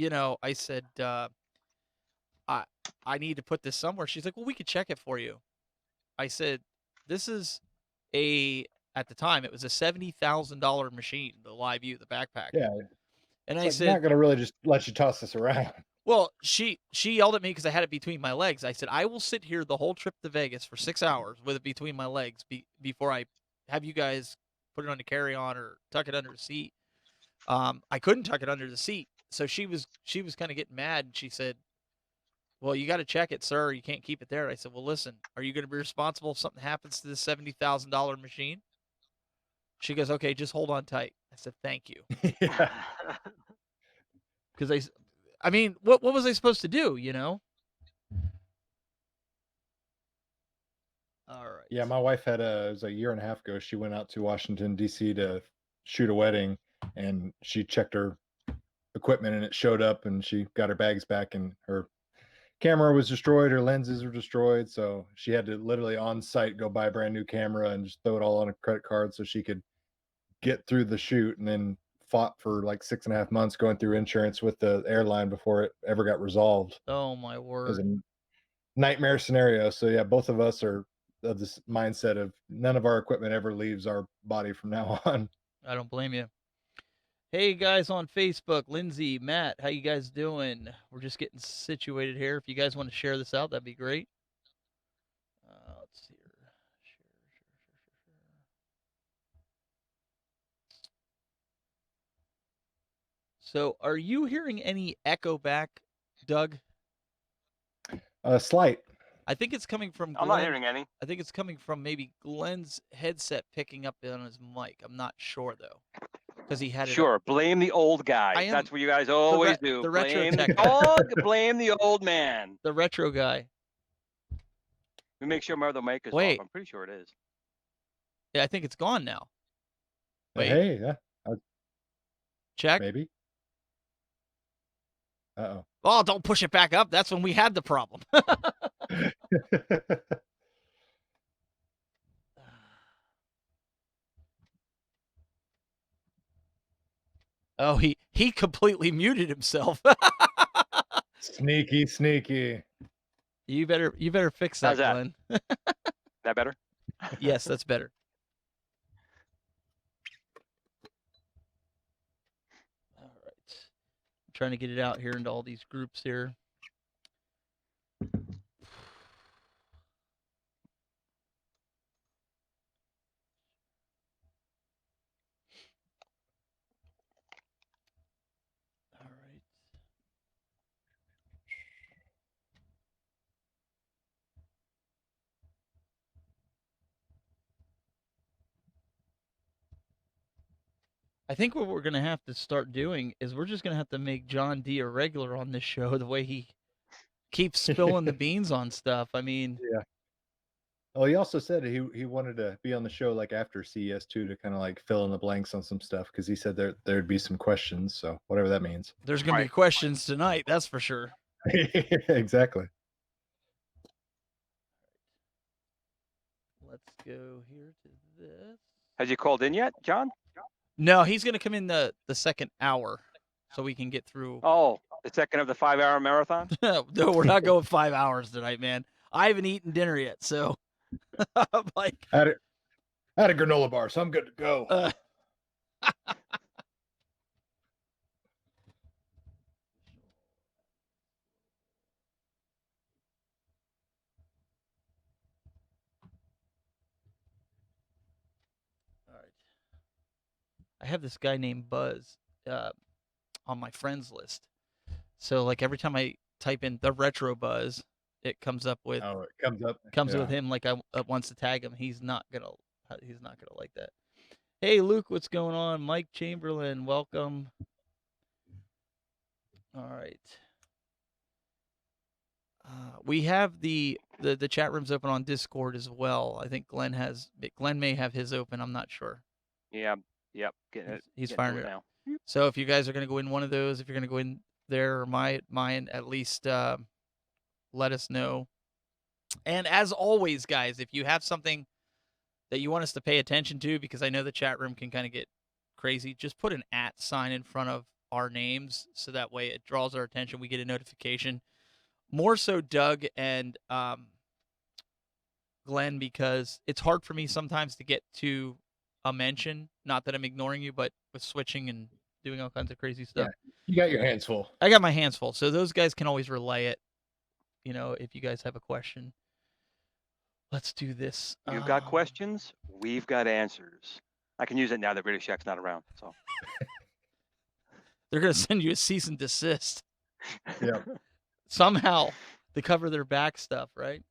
I said, I I need to put this somewhere. She's like, well, we could check it for you. I said, this is a at the time it was a $70,000 machine, the Live View, the backpack. Yeah, And it's I like, not said, gonna really just let you toss this around. well, she yelled at me because I had it between my legs. I said, I will sit here the whole trip to Vegas for 6 hours with it between my legs before I have you guys put it on the carry on or tuck it under the seat. I couldn't tuck it under the seat, so she was kind of getting mad, and she said, "Well, you got to check it, sir. You can't keep it there." I said, "Well, listen, are you going to be responsible if something happens to this $70,000 machine?" She goes, "Okay, just hold on tight." I said, "Thank you," Yeah. because I mean, what was I supposed to do? All Yeah, right. my wife had it was a year and a half ago, she went out to Washington, DC to shoot a wedding, and she checked her equipment, and it showed up, and she got her bags back, and her camera was destroyed, her lenses were destroyed, so she had to literally on site go buy a brand new camera and just throw it all on a credit card so she could get through the shoot, and then fought for like 6.5 months going through insurance with the airline before it ever got resolved. Oh my It was word. a nightmare scenario. So yeah, both of us are of this mindset of none of our equipment ever leaves our body from now on. I don't blame you. Hey guys on Facebook, Lindsay, Matt, how you guys doing? We're just getting situated here. If you guys want to share this out, that'd be great. Let's see here. Share. So, are you hearing any echo back, Doug? Slight. I think it's coming from I'm not Glenn. hearing any. I think it's coming from maybe Glenn's headset picking up on his mic. I'm not sure though, because he had it up. Sure, blame the old I guy. am That's what you guys always do. the retro Blame the tech guy, dog, blame the old man. the retro guy. We make sure my other mic is off. Wait, I'm pretty sure it is. yeah, I think it's gone now. Wait, Hey, yeah, check. maybe. Uh Oh, don't push it back up. That's when we had the problem. oh. Oh, he completely muted himself. Sneaky, sneaky. You better fix How's that, that? Glenn. That better? Yes, that's better. All right. I'm trying to get it out here into all these groups here. All right. I think what we're going to have to start doing is we're just going to have to make John D a regular on this show the way he keeps spilling the beans on stuff. I mean, Yeah. Oh, he also said he wanted to be on the show like after CES too to kind of like fill in the blanks on some stuff because he said there'd be some questions. So whatever that means. there's going to be Right. questions tonight, that's for sure. Exactly. Let's go here to this. Has you called in yet, John? No, he's going to come in the second hour so we can get through. Oh, the second of the 5-hour marathon? No, we're not going 5 hours tonight, man. I haven't eaten dinner yet, so I'm like, I had a granola bar, so I'm good to go. all right. I have this guy named Buzz on my friends list. So like every time I type in the retro Buzz, it comes up with Oh, it comes up. with him like I wants to tag him. He's not gonna like that. Hey Luke, what's going on? Mike Chamberlain, welcome. All right. We have the chat rooms open on Discord as well. I think Glenn may have his open. I'm not sure. Yeah. Yep. He's getting firing to it now. So if you guys are going to go in one of those, if you're going to go in there or mine, at least let us know. And as always, guys, if you have something that you want us to pay attention to, because I know the chat room can kind of get crazy, just put an @ sign in front of our names, so that way it draws our attention. We get a notification. More so Doug and Glenn, because it's hard for me sometimes to get to a mention. Not that I'm ignoring you, but with switching and doing all kinds of crazy stuff. You got your hands full. I got my hands full, so those guys can always relay it. If you guys have a question. Let's do this. You've got questions, we've got answers. I can use it now that British Shack's not around. So They're gonna send you a cease and desist Yeah. somehow to cover their back stuff, right?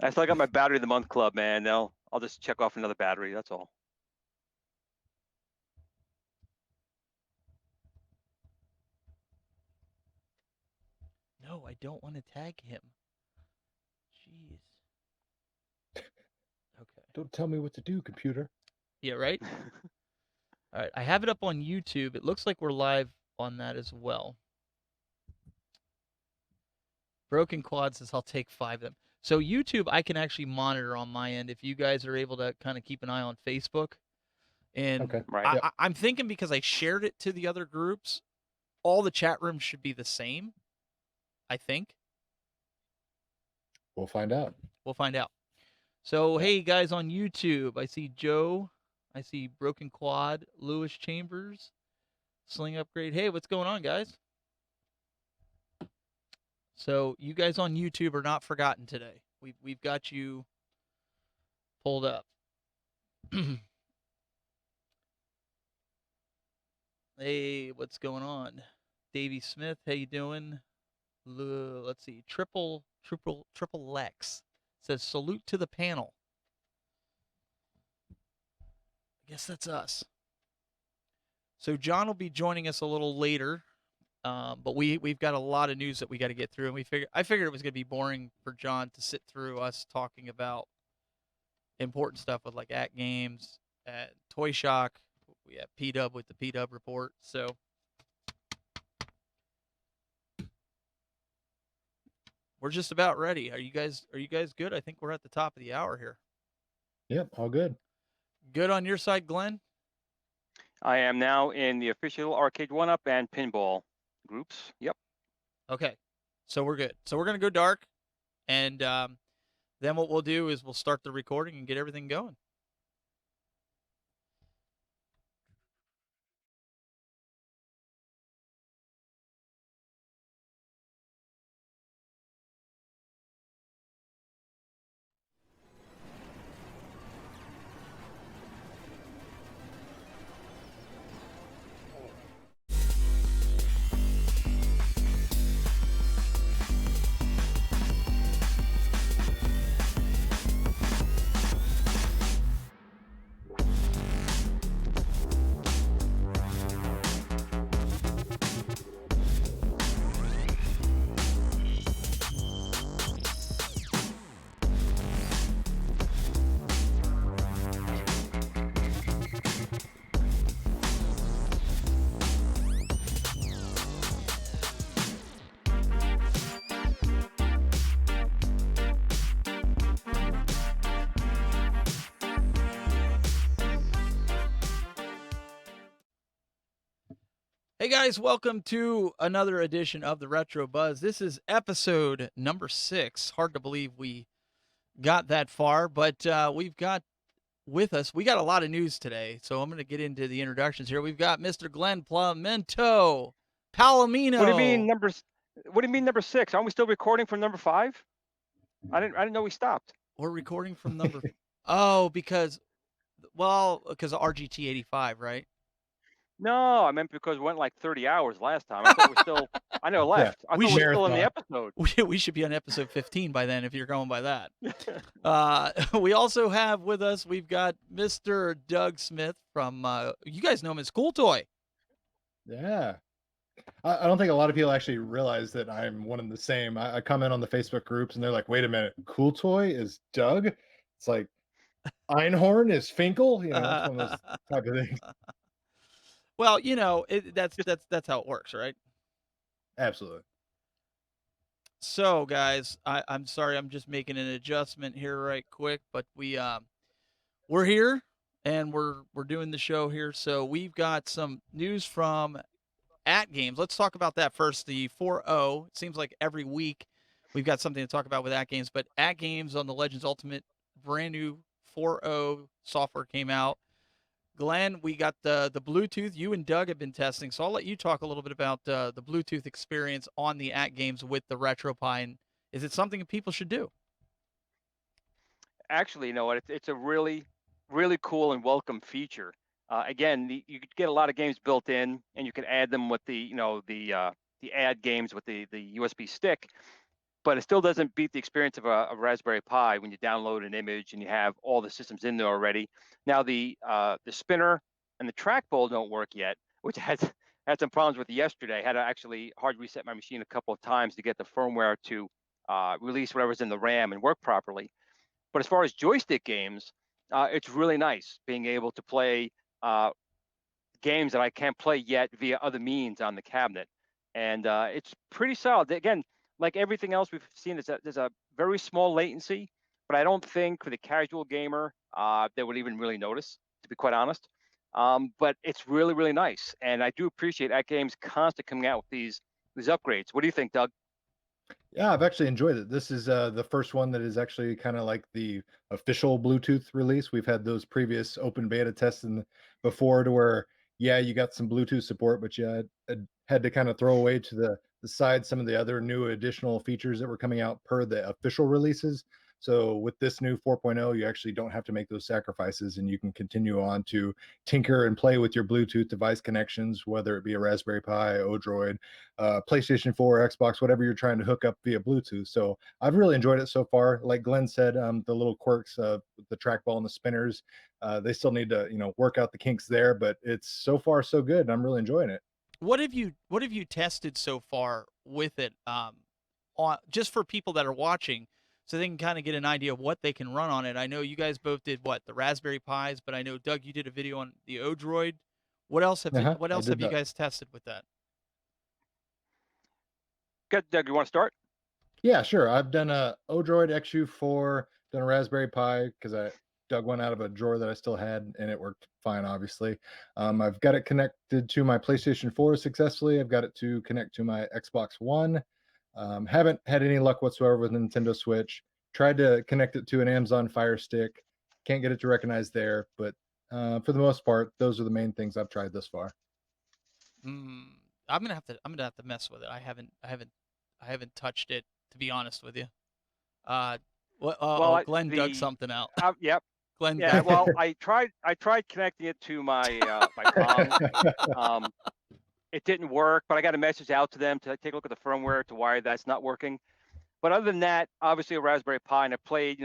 I still got my battery of the month club, man. I'll just check off another battery. That's all. No, I don't want to tag him. Jeez. Okay. Don't tell me what to do, computer. Yeah, right? All right. I have it up on YouTube. It looks like we're live on that as well. Broken Quad says, I'll take 5 of them. So YouTube, I can actually monitor on my end if you guys are able to kind of keep an eye on Facebook. And Okay. Right. I'm thinking because I shared it to the other groups, all the chat rooms should be the same, I think. We'll find out. We'll find out. So, hey, guys on YouTube, I see Joe. I see Broken Quad, Lewis Chambers, Sling Upgrade. Hey, what's going on, guys? So, you guys on YouTube are not forgotten today. We've got you pulled up. Hey, what's going on? Davey Smith, how you doing? Let's see. Triple Lex says salute to the panel. I guess that's us. So John will be joining us a little later, but we've got a lot of news that we got to get through, and I figured it was going to be boring for John to sit through us talking about important stuff with like At Games, at Toy Shock. We have P-Dub with the P-Dub report. So we're just about ready. Are you guys good? I think we're at the top of the hour here. Yep, all good. Good on your side, Glenn? I am now in the official Arcade 1-Up and Pinball groups. Yep. Okay. So we're good. So we're going to go dark, and then what we'll do is we'll start the recording and get everything going. Hey guys, welcome to another edition of the Retro Buzz. This is episode number 6. Hard to believe we got that far, but we've got with us, we got a lot of news today, so I'm going to get into the introductions here. We've got Mr. Glenn Palomino. What do you mean number 6? Aren't we still recording from number 5? I didn't know we stopped. We're recording from number because of RGT 85, right? No, I meant because we went like 30 hours last time. I thought we're still. I know left. I thought we're still in the episode. We should be on episode 15 by then if you're going by that. We also have with us, we've got Mr. Doug Smith from, you guys know him as Cool Toy. Yeah. I don't think a lot of people actually realize that I'm one and the same. I comment on the Facebook groups and they're like, wait a minute, Cool Toy is Doug? It's like Einhorn is Finkel? You know, it's one of those type of things. Well, you know, that's how it works, right? Absolutely. So, guys, I'm sorry, I'm just making an adjustment here right quick, but we're here and we're doing the show here. So we've got some news from at games. Let's talk about that first. The 4.0. It seems like every week we've got something to talk about with at games. But at games on the Legends Ultimate, brand new 4.0 software came out. Glenn, we got the Bluetooth. You and Doug have been testing, so I'll let you talk a little bit about the Bluetooth experience on the at games with the RetroPie. And is it something people should do? Actually, you know what? It's a really, really cool and welcome feature. Again, you could get a lot of games built in, and you can add them with the add games with the USB stick. But it still doesn't beat the experience of a Raspberry Pi when you download an image and you have all the systems in there already. Now the spinner and the trackball don't work yet, which I had some problems with yesterday. I had to actually hard reset my machine a couple of times to get the firmware to release whatever's in the RAM and work properly. But as far as joystick games, it's really nice being able to play games that I can't play yet via other means on the cabinet. And it's pretty solid. Again, like everything else we've seen, there's a very small latency, but I don't think for the casual gamer they would even really notice, to be quite honest. But it's really, really nice. And I do appreciate at games constantly coming out with these upgrades. What do you think, Doug? Yeah, I've actually enjoyed it. This is the first one that is actually kind of like the official Bluetooth release. We've had those previous open beta tests before to where, yeah, you got some Bluetooth support, but you had to kind of throw away to the side some of the other new additional features that were coming out per the official releases. So with this new 4.0, you actually don't have to make those sacrifices, and you can continue on to tinker and play with your Bluetooth device connections, whether it be a Raspberry Pi, Odroid, PlayStation 4, Xbox, whatever you're trying to hook up via Bluetooth. So I've really enjoyed it so far. Like Glenn said, the little quirks, the trackball and the spinners, they still need to work out the kinks there, but it's so far so good, and I'm really enjoying it. What have you tested so far with it? On just for people that are watching, so they can kind of get an idea of what they can run on it. I know you guys both did the Raspberry Pis, but I know Doug, you did a video on the Odroid. What else have you guys tested with that? Good, Doug. You want to start? Yeah, sure. I've done a Odroid XU4, done a Raspberry Pi because I dug one out of a drawer that I still had, and it worked fine, obviously. I've got it connected to my PlayStation 4 successfully. I've got it to connect to my Xbox One. Haven't had any luck whatsoever with Nintendo Switch. Tried to connect it to an Amazon Fire Stick. Can't get it to recognize there, but for the most part, those are the main things I've tried thus far. I'm gonna have to mess with it. I haven't touched it, to be honest with you. Glenn dug something out. Yep. Glenn. Yeah. Well, I tried connecting it to my phone. It didn't work, but I got a message out to them to take a look at the firmware to why that's not working. But other than that, obviously a Raspberry Pi, and I played,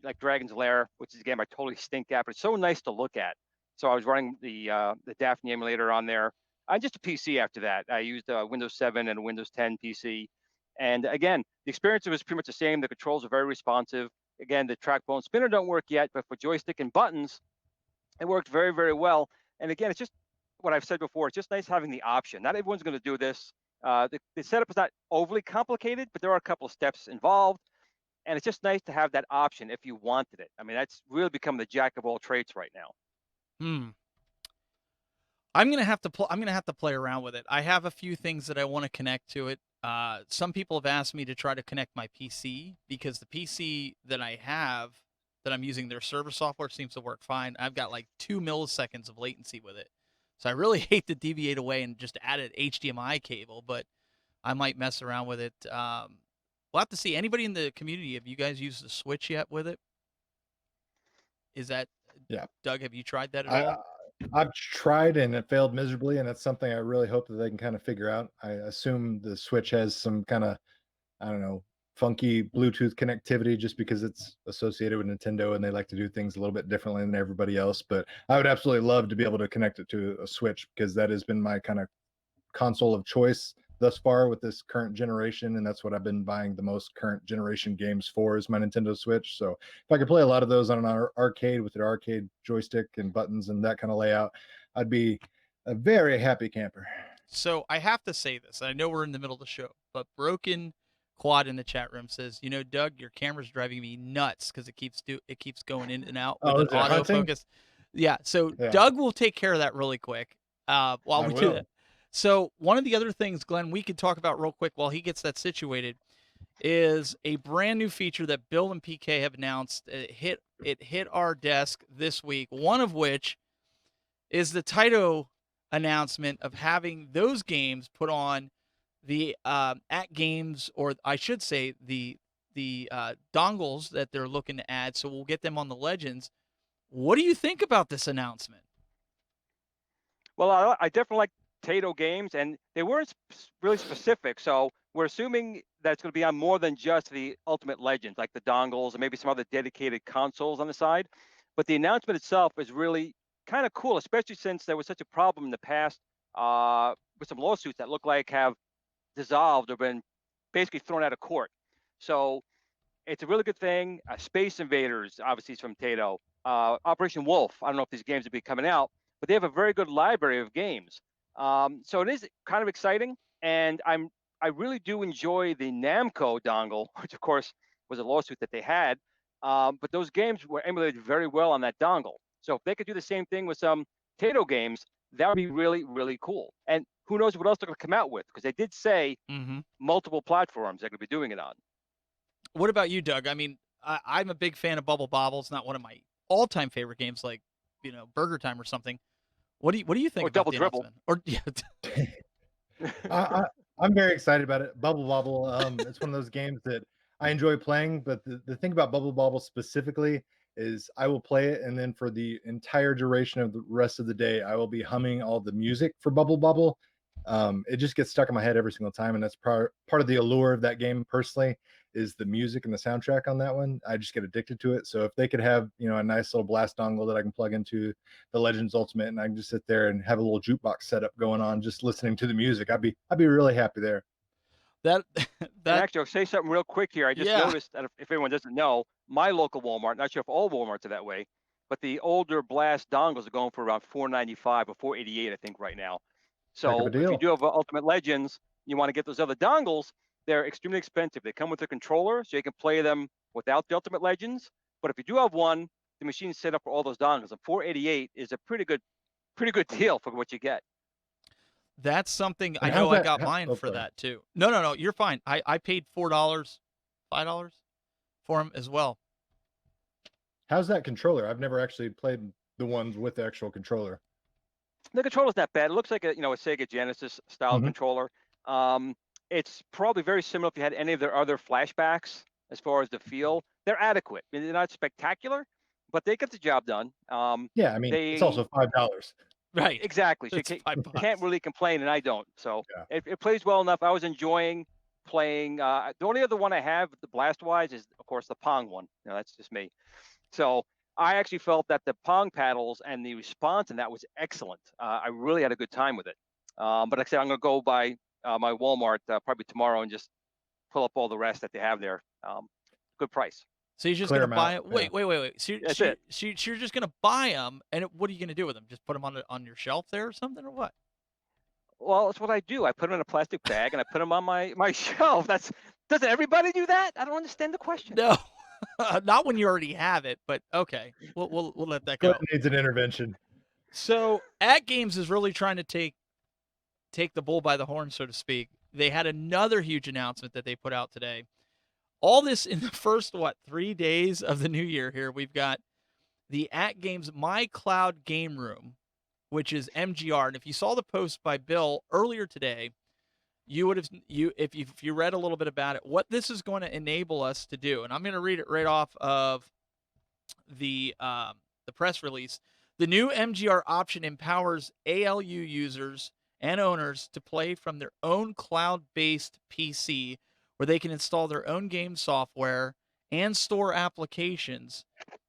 like Dragon's Lair, which is a game I totally stink at, but it's so nice to look at. So I was running the Daphne emulator on there. Just a PC after that. I used a Windows 7 and a Windows 10 PC. And again, the experience was pretty much the same. The controls are very responsive. Again, the trackball and spinner don't work yet, but for joystick and buttons, it worked very, very well. And again, it's just what I've said before. It's just nice having the option. Not everyone's going to do this. The setup is not overly complicated, but there are a couple of steps involved. And it's just nice to have that option if you wanted it. I mean, that's really become the jack of all trades right now. I'm gonna have to play around with it. I have a few things that I want to connect to it. Some people have asked me to try to connect my PC because the PC that I have that I'm using, their server software seems to work fine. I've got like 2 milliseconds of latency with it. So I really hate to deviate away and just add an HDMI cable, but I might mess around with it. We'll have to see. Anybody in the community, have you guys used the Switch yet with it? Is that, yeah, Doug, have you tried that at all? I've tried and it failed miserably, and it's something I really hope that they can kind of figure out. I assume the Switch has some kind of, I don't know, funky Bluetooth connectivity just because it's associated with Nintendo and they like to do things a little bit differently than everybody else. But I would absolutely love to be able to connect it to a Switch because that has been my kind of console of choice thus far with this current generation, and that's what I've been buying the most current generation games for is my Nintendo Switch. So if I could play a lot of those on an arcade with an arcade joystick and buttons and that kind of layout, I'd be a very happy camper. So I have to say this. I know we're in the middle of the show, but Broken Quad in the chat room says, Doug, your camera's driving me nuts because it keeps going in and out with an autofocus. Yeah. So Doug will take care of that really quick while we do that. So one of the other things, Glenn, we could talk about real quick while he gets that situated is a brand new feature that Bill and PK have announced. It hit our desk this week. One of which is the Taito announcement of having those games put on the at games, or I should say the dongles that they're looking to add. So we'll get them on the Legends. What do you think about this announcement? Well, I definitely like Tato games, and they weren't really specific. So we're assuming that it's going to be on more than just the Ultimate Legends, like the dongles and maybe some other dedicated consoles on the side. But the announcement itself is really kind of cool, especially since there was such a problem in the past with some lawsuits that look like have dissolved or been basically thrown out of court. So it's a really good thing. Space Invaders, obviously, is from Tato. Operation Wolf. I don't know if these games will be coming out, but they have a very good library of games. So it is kind of exciting, and I really do enjoy the Namco dongle, which of course was a lawsuit that they had. But those games were emulated very well on that dongle. So if they could do the same thing with some Tato games, that would be really, really cool. And who knows what else they're going to come out with, because they did say multiple platforms they're going to be doing it on. What about you, Doug? I mean, I'm a big fan of Bubble Bobble. It's not one of my all-time favorite games, like Burger Time or something. What do you think Or about Double the Dribble. announcement? Or I'm very excited about it. Bubble Bobble. It's one of those games that I enjoy playing, but the thing about Bubble Bobble specifically is I will play it, and then for the entire duration of the rest of the day, I will be humming all the music for Bubble Bobble. It just gets stuck in my head every single time, and that's part of the allure of that game. Personally, is the music and the soundtrack on that one. I just get addicted to it. So if they could have a nice little blast dongle that I can plug into the Legends Ultimate, and I can just sit there and have a little jukebox setup going on, just listening to the music, I'd be really happy there. that And that actually, I'll say something real quick here. I just yeah. noticed that if anyone doesn't know, my local Walmart, not sure if all Walmarts are that way, but the older Blast dongles are going for around $4.95 or $4.88, I think, right now. Heck of a So if you deal. do have Ultimate Legends, you want to get those other dongles, they're extremely expensive. They come with a controller, so you can play them without the Ultimate Legends. But if you do have one, the machine's set up for all those dongles, and $4.88 is a pretty good deal for what you get. That's something I And know. how's I that? got mine for Sorry. that too. No. You're fine. I paid $4, $5 for them as well. How's that controller? I've never actually played the ones with the actual controller. The controller's not bad. It looks like a Sega Genesis style Mhm. controller. It's probably very similar if you had any of their other flashbacks as far as the feel. They're adequate. I mean, they're not spectacular, but they get the job done. Yeah, I mean, it's They also $5. Right. exactly. So you It's $5. can't really complain, and I don't. So Yeah. it plays well enough. I was enjoying playing. The only other one I have, the Blast wise, is of course the Pong one. That's just me. So I actually felt that the Pong paddles and the response in that was excellent. I really had a good time with it. But like I said, I'm going to go by my Walmart probably tomorrow and just pull up all the rest that they have there. Good price. So you're just Clear gonna 'em buy out. it? Yeah. Wait. That's it. So you're just gonna buy them, and what are you gonna do with them? Just put them on your shelf there or something, or what? Well, that's what I do. I put them in a plastic bag and I put them on my shelf. Doesn't everybody do that? I don't understand the question. No, not when you already have it. But okay, we'll let that go. Glenn needs an intervention. So At Games is really trying to take the bull by the horn, so to speak. They had another huge announcement that they put out today. All this in the first 3 days of the new year. Here we've got the At Games My Cloud Game Room, which is MGR. And if you saw the post by Bill earlier today, you would have if you read a little bit about it, what this is going to enable us to do. And I'm going to read it right off of the press release. The new MGR option empowers ALU users and owners to play from their own cloud-based PC, where they can install their own game software and store applications.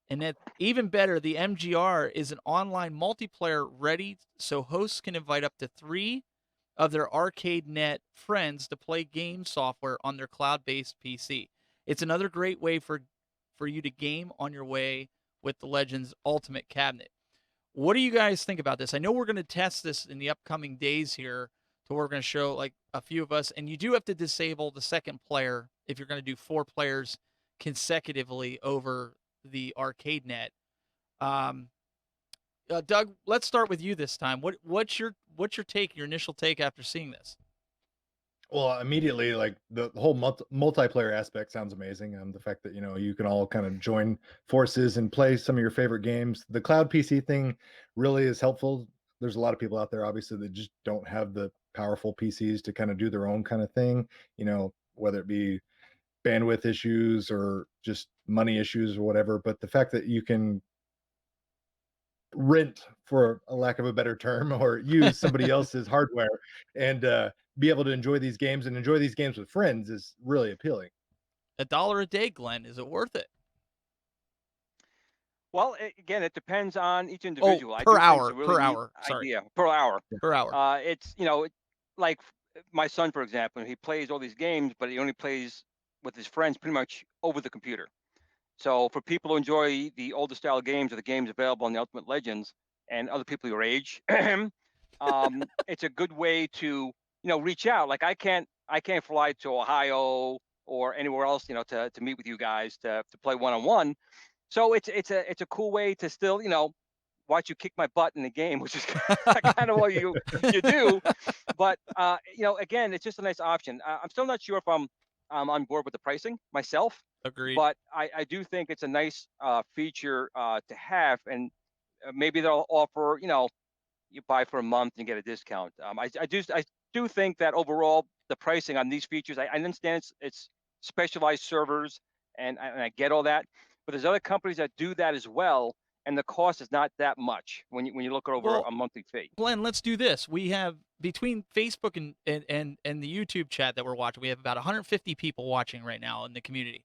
And that even better, the MGR is an online multiplayer ready, so hosts can invite up to 3 of their ArcadeNet friends to play game software on their cloud-based PC. It's another great way for you to game on your way with the Legends Ultimate Cabinet. What do you guys think about this? I know we're going to test this in the upcoming days here, so we're going to show like a few of us, and you do have to disable the second player if you're going to do 4 players consecutively over the ArcadeNet. Doug, let's start with you this time. What's your take, your initial take after seeing this? Well, immediately, like the whole multiplayer aspect sounds amazing. The fact that you can all kind of join forces and play some of your favorite games. The cloud PC thing really is helpful. There's a lot of people out there, obviously, that just don't have the powerful PCs to kind of do their own kind of thing. Whether it be bandwidth issues or just money issues or whatever. But the fact that you can rent, for a lack of a better term, or use somebody else's hardware and be able to enjoy these games and enjoy these games with friends is really appealing. $1 a day, Glenn. Is it worth it? Well, again, it depends on each Oh, individual. I per do think it's hour. a really Per neat hour. Sorry. idea per hour. Per hour. It's like my son, for example, he plays all these games, but he only plays with his friends pretty much over the computer. So for people who enjoy the older style games or the games available on the Ultimate Legends and other people your age, it's a good way to reach out. Like I can't fly to Ohio or anywhere else to meet with you guys to play one-on-one. So it's a cool way to still watch you kick my butt in the game, which is kind of what you do. But again, it's just a nice option. I'm still not sure if I'm on board with the pricing myself. Agreed. But I do think it's a nice feature to have, and maybe they'll offer, you buy for a month and get a discount. I do think that overall the pricing on these features, I understand it's specialized servers, and I get all that, but there's other companies that do that as well, and the cost is not that much when you look over Well, a monthly fee. Glenn, let's do this. We have between Facebook and the YouTube chat that we're watching, we have about 150 people watching right now in the community.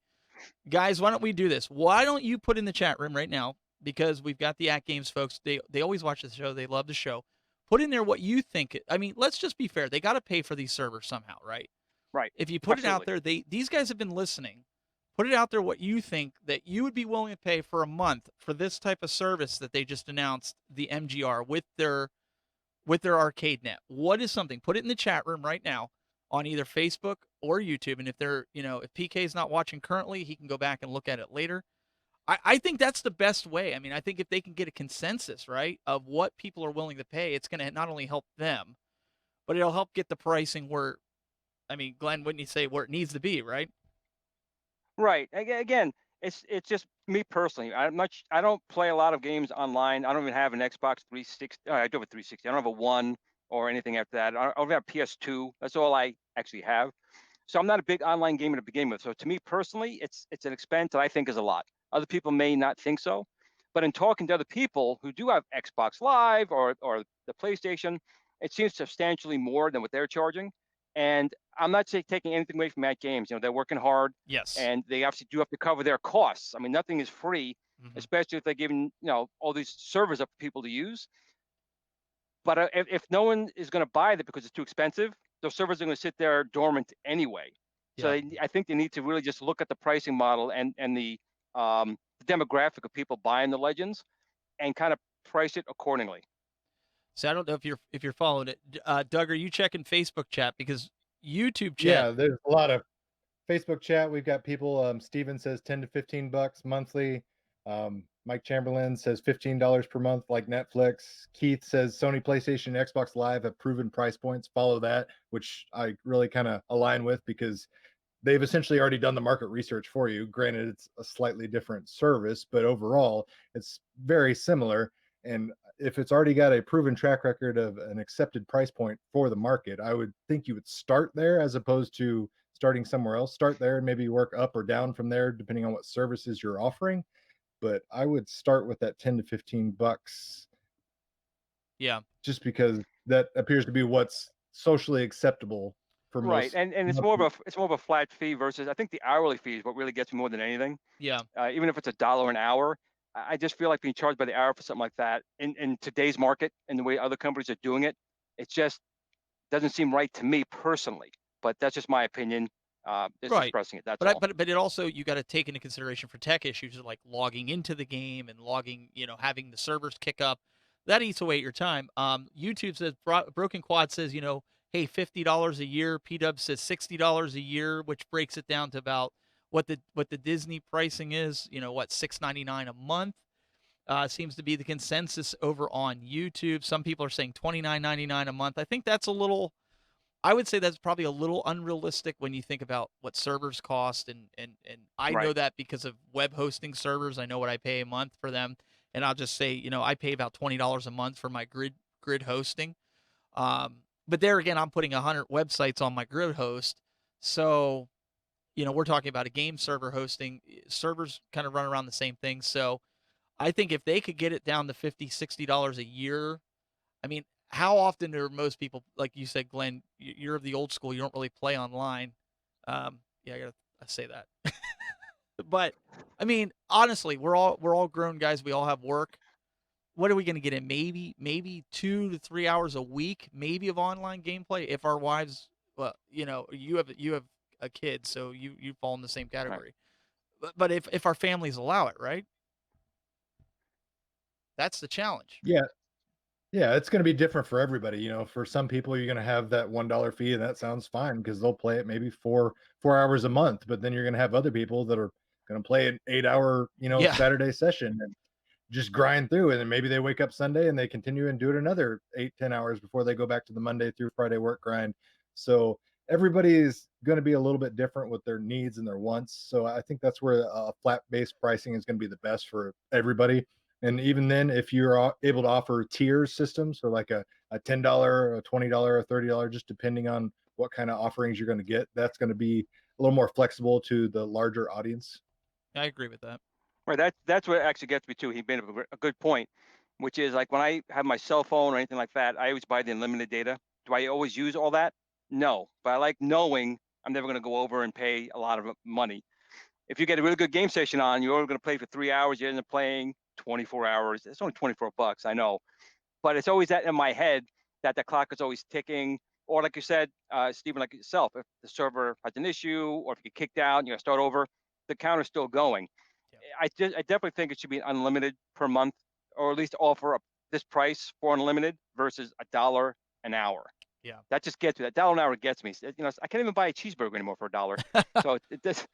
Guys, why don't we do this? Why don't you put in the chat room right now, because we've got the At Games folks. They always watch the show. They love the show. Put in there what you think. I mean, let's just be fair. They got to pay for these servers somehow, right? Right. If you put it out Absolutely. there, these guys have been listening. Put it out there what you think that you would be willing to pay for a month for this type of service that they just announced, the MGR with their arcade net. What is something? Put it in the chat room right now on either Facebook or YouTube. And if if PK is not watching currently, he can go back and look at it later. I think that's the best way. I mean, I think if they can get a consensus, right, of what people are willing to pay, it's going to not only help them, but it'll help get the pricing where, I mean, Glenn, wouldn't you say where it needs to be, right? Right. Again, it's just me personally. I don't play a lot of games online. I don't even have an Xbox 360. I do have a 360. I don't have a One or anything after that. I don't have PS2. That's all I actually have. So I'm not a big online gamer to begin with. So to me personally, it's an expense that I think is a lot. Other people may not think so, but in talking to other people who do have Xbox Live or the PlayStation, it seems substantially more than what they're charging. And I'm not taking anything away from Matt Games. They're working hard, Yes. and they obviously do have to cover their costs. I mean, nothing is free, Mhm. especially if they're giving all these servers up for people to use. But if no one is going to buy it because it's too expensive, those servers are going to sit there dormant anyway. So I think they need to really just look at the pricing model and the demographic of people buying the Legends, and kind of price it accordingly. So I don't know if you're following it. Doug, are you checking Facebook chat? Because YouTube chat. Yeah, there's a lot of Facebook chat. We've got people. Steven says $10 to $15 monthly. Mike Chamberlain says $15 per month, like Netflix. Keith says Sony PlayStation, Xbox Live have proven price points. Follow that, which I really kind of align with, because they've essentially already done the market research for you. Granted, it's a slightly different service, but overall, it's very similar. And if it's already got a proven track record of an accepted price point for the market, I would think you would start there as opposed to starting somewhere else. Start there and maybe work up or down from there, depending on what services you're offering. But I would start with that $10 to $15, Yeah. just because that appears to be what's socially acceptable for Right, most. and it's more of a flat fee versus, I think the hourly fee is what really gets me more than anything. Yeah. Even if it's $1 an hour, I just feel like being charged by the hour for something like that in today's market and the way other companies are doing it, it just doesn't seem right to me personally. But that's just my opinion. Just Right. expressing it. That's But all. but it also, you got to take into consideration for tech issues like logging into the game and logging, having the servers kick up. That eats away at your time. YouTube says Broken Quad says, hey, $50 a year. P-Dub says $60 a year, which breaks it down to about what the Disney pricing is. What, $6.99 a month. seems to be the consensus over on YouTube. Some people are saying $29.99 a month. I think that's a little. I would say that's probably a little unrealistic when you think about what servers cost, and I know Right. that because of web hosting servers. I know what I pay a month for them, and I'll just say, I pay about $20 a month for my grid hosting. But there again, I'm putting 100 websites on my grid host, so we're talking about a game server hosting. Servers kind of run around the same thing, so I think if they could get it down to $50, $60 a year, I mean, how often are most people, like you said, Glenn, you're of the old school, you don't really play online. Yeah, I gotta say that. But I mean, honestly, we're all grown guys. We all have work. What are we going to get in? Maybe 2 to 3 hours a week, maybe of online gameplay. If our wives, well, you have a kid, so you fall in the same Right. category. But if our families allow it, right? That's the challenge. Yeah. Yeah, it's gonna be different for everybody, for some people, you're gonna have that $1 fee, and that sounds fine because 'cause they'll play it maybe 4 hours a month, but then you're gonna have other people that are gonna play an 8-hour, Yeah, Saturday session and just grind through, and then maybe they wake up Sunday and they continue and do it another 8, 10 hours before they go back to the Monday through Friday work grind. So, everybody is gonna be a little bit different with their needs and their wants, so I think that's where a flat-based pricing is gonna be the best for everybody. And even then, if you're able to offer tier systems, so like a $10, a $20, a $30, just depending on what kind of offerings you're going to get, that's going to be a little more flexible to the larger audience. I agree with that. Right. That's what actually gets me too. He made a good point, which is like when I have my cell phone or anything like that, I always buy the unlimited data. Do I always use all that? No, but I like knowing I'm never going to go over and pay a lot of money. If you get a really good game session on, you're only going to play for 3 hours. You end up playing 24 hours. It's only $24, I know, but it's always that in my head that the clock is always ticking. Or like you said, Stephen, like yourself, if the server has an issue or if you get kicked out and you got to start over, the counter's still going. Yeah. I definitely think it should be unlimited per month, or at least offer this price for unlimited versus $1 an hour. Yeah. That just gets me. That $1 an hour gets me. I can't even buy a cheeseburger anymore for $1. So it's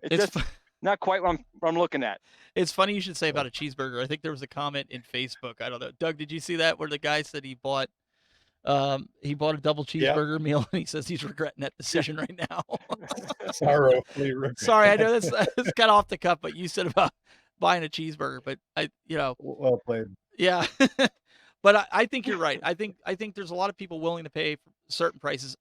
It's just not quite what I'm looking at. it's funny you should say about a cheeseburger. I think there was a comment in Facebook. I don't know. Doug, did you see that where the guy said he bought a double Yeah. cheeseburger meal and he says he's regretting that decision right now. Sorrowfully regret. Sorry, I know that's kind of off the cuff, but you said about buying a cheeseburger, but Well played. yeah. But I think you're right. I think there's a lot of people willing to pay for certain prices.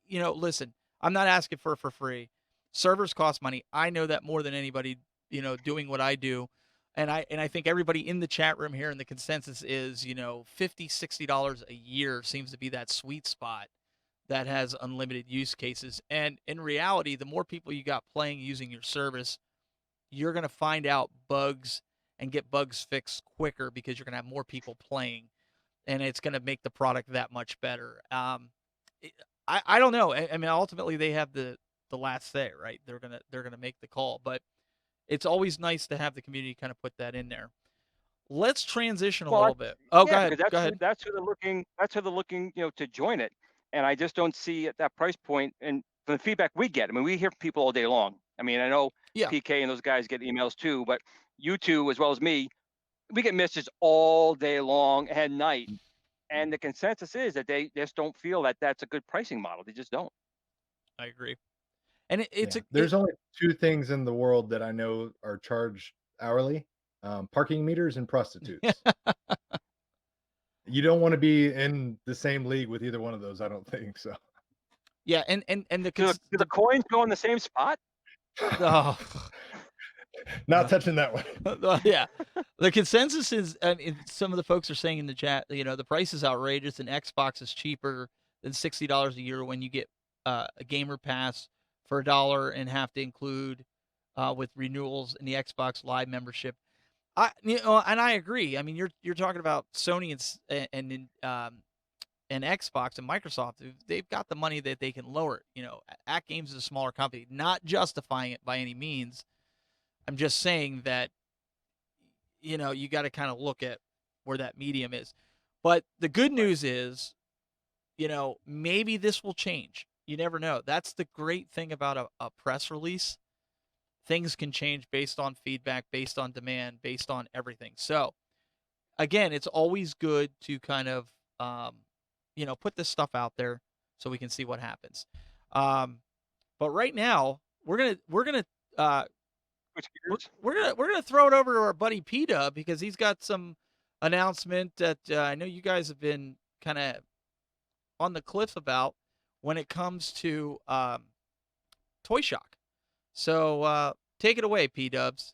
Listen, I'm not asking for free. Servers cost money. I know that more than anybody, doing what I do. And I think everybody in the chat room here and the consensus is, $50, $60 a year seems to be that sweet spot that has unlimited use cases. And in reality, the more people you got playing using your service, you're going to find out bugs and get bugs fixed quicker because you're going to have more people playing, and it's going to make the product that much better. I don't know. I mean, ultimately they have the last say, right? They're gonna make the call, but it's always nice to have the community kind of put that in there. Let's transition a Well, little bit. Oh, go yeah, ahead. because Go ahead. that's who they're looking. That's who they're looking, to join it. And I just don't see at that price point. And from the feedback we get, I mean, we hear from people all day long. I mean, I know Yeah, PK and those guys get emails too, but you two as well as me, we get messages all day long and night. And the consensus is that they just don't feel that that's a good pricing model. They just don't. I agree. And it's Yeah. a There's only 2 things in the world that I know are charged hourly, parking meters and prostitutes. You don't wanna be in the same league with either one of those, I don't think so. yeah, and Do the coins go in the same spot? oh, Not touching that one. yeah, the consensus is, some of the folks are saying in the chat, the price is outrageous, and Xbox is cheaper than $60 a year when you get a gamer pass for $1 and have to include with renewals in the Xbox Live membership. And I agree. I mean, you're talking about Sony and Xbox and Microsoft. They've got the money that they can lower it. Act Games is a smaller company, not justifying it by any means. I'm just saying that you got to kind of look at where that medium is. But the good news is, maybe this will change. You never know. That's the great thing about a press release. Things can change based on feedback, based on demand, based on everything. So again, it's always good to kind of put this stuff out there so we can see what happens. But right now, uh, Switch we're, gears. we're gonna throw it over to our buddy P Dub because he's got some announcement that I know you guys have been kind of on the cliff about when it comes to Toy Shock. So take it away, P Dubs.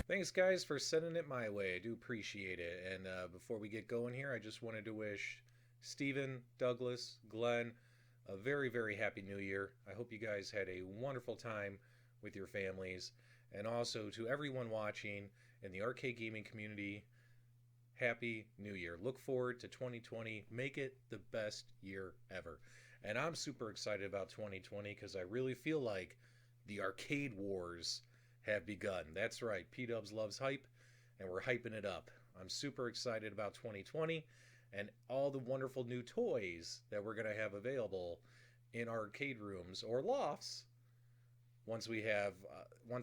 Thanks, guys, for sending it my way. I do appreciate it. And before we get going here, I just wanted to wish Steven, Douglas, Glenn a very, very happy new year. I hope you guys had a wonderful time with your families. And also to everyone watching in the arcade gaming community, happy new year. Look forward to 2020. Make it the best year ever. And I'm super excited about 2020 because I really feel like the arcade wars have begun. That's right, P-Dubs loves hype, and we're hyping it up. I'm super excited about 2020 and all the wonderful new toys that we're going to have available in arcade rooms or lofts once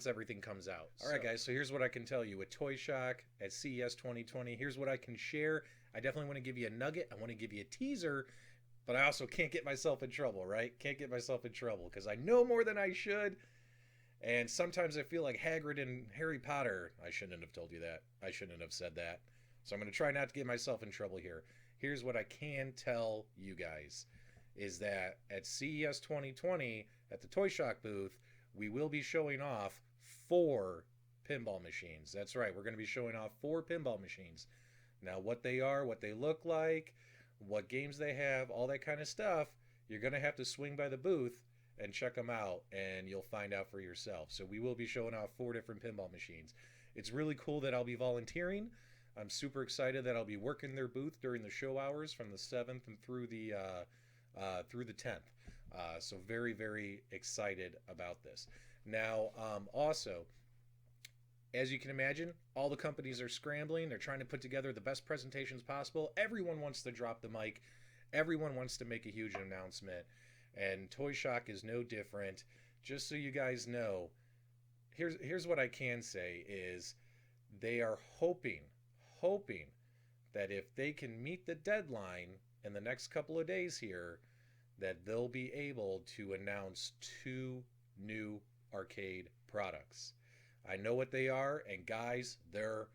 everything comes out. All right, guys, so here's what I can tell you. At Toy Shock, at CES 2020, here's what I can share. I definitely want to give you a nugget. I want to give you a teaser, but I also can't get myself in trouble, right? Can't get myself in trouble because I know more than I should. And sometimes I feel like Hagrid and Harry Potter. I shouldn't have told you that. I shouldn't have said that. So I'm going to try not to get myself in trouble here. Here's what I can tell you guys is that at CES 2020, at the Toy Shock booth, we will be showing off 4 pinball machines. That's right. We're going to be showing off 4 pinball machines. Now, what they are, what they look like, what games they have, all that kind of stuff, you're going to have to swing by the booth and check them out, and you'll find out for yourself. So we will be showing off 4 different pinball machines. It's really cool that I'll be volunteering. I'm super excited that I'll be working their booth during the show hours from the 7th and through the 10th. So very, very excited about this. Now, also, as you can imagine, all the companies are scrambling. They're trying to put together the best presentations possible. Everyone wants to drop the mic. Everyone wants to make a huge announcement. And Toy Shock is no different. Just so you guys know, here's what I can say is they are hoping that if they can meet the deadline in the next couple of days here, that they'll be able to announce 2 new arcade products. I know what they are, and guys, they're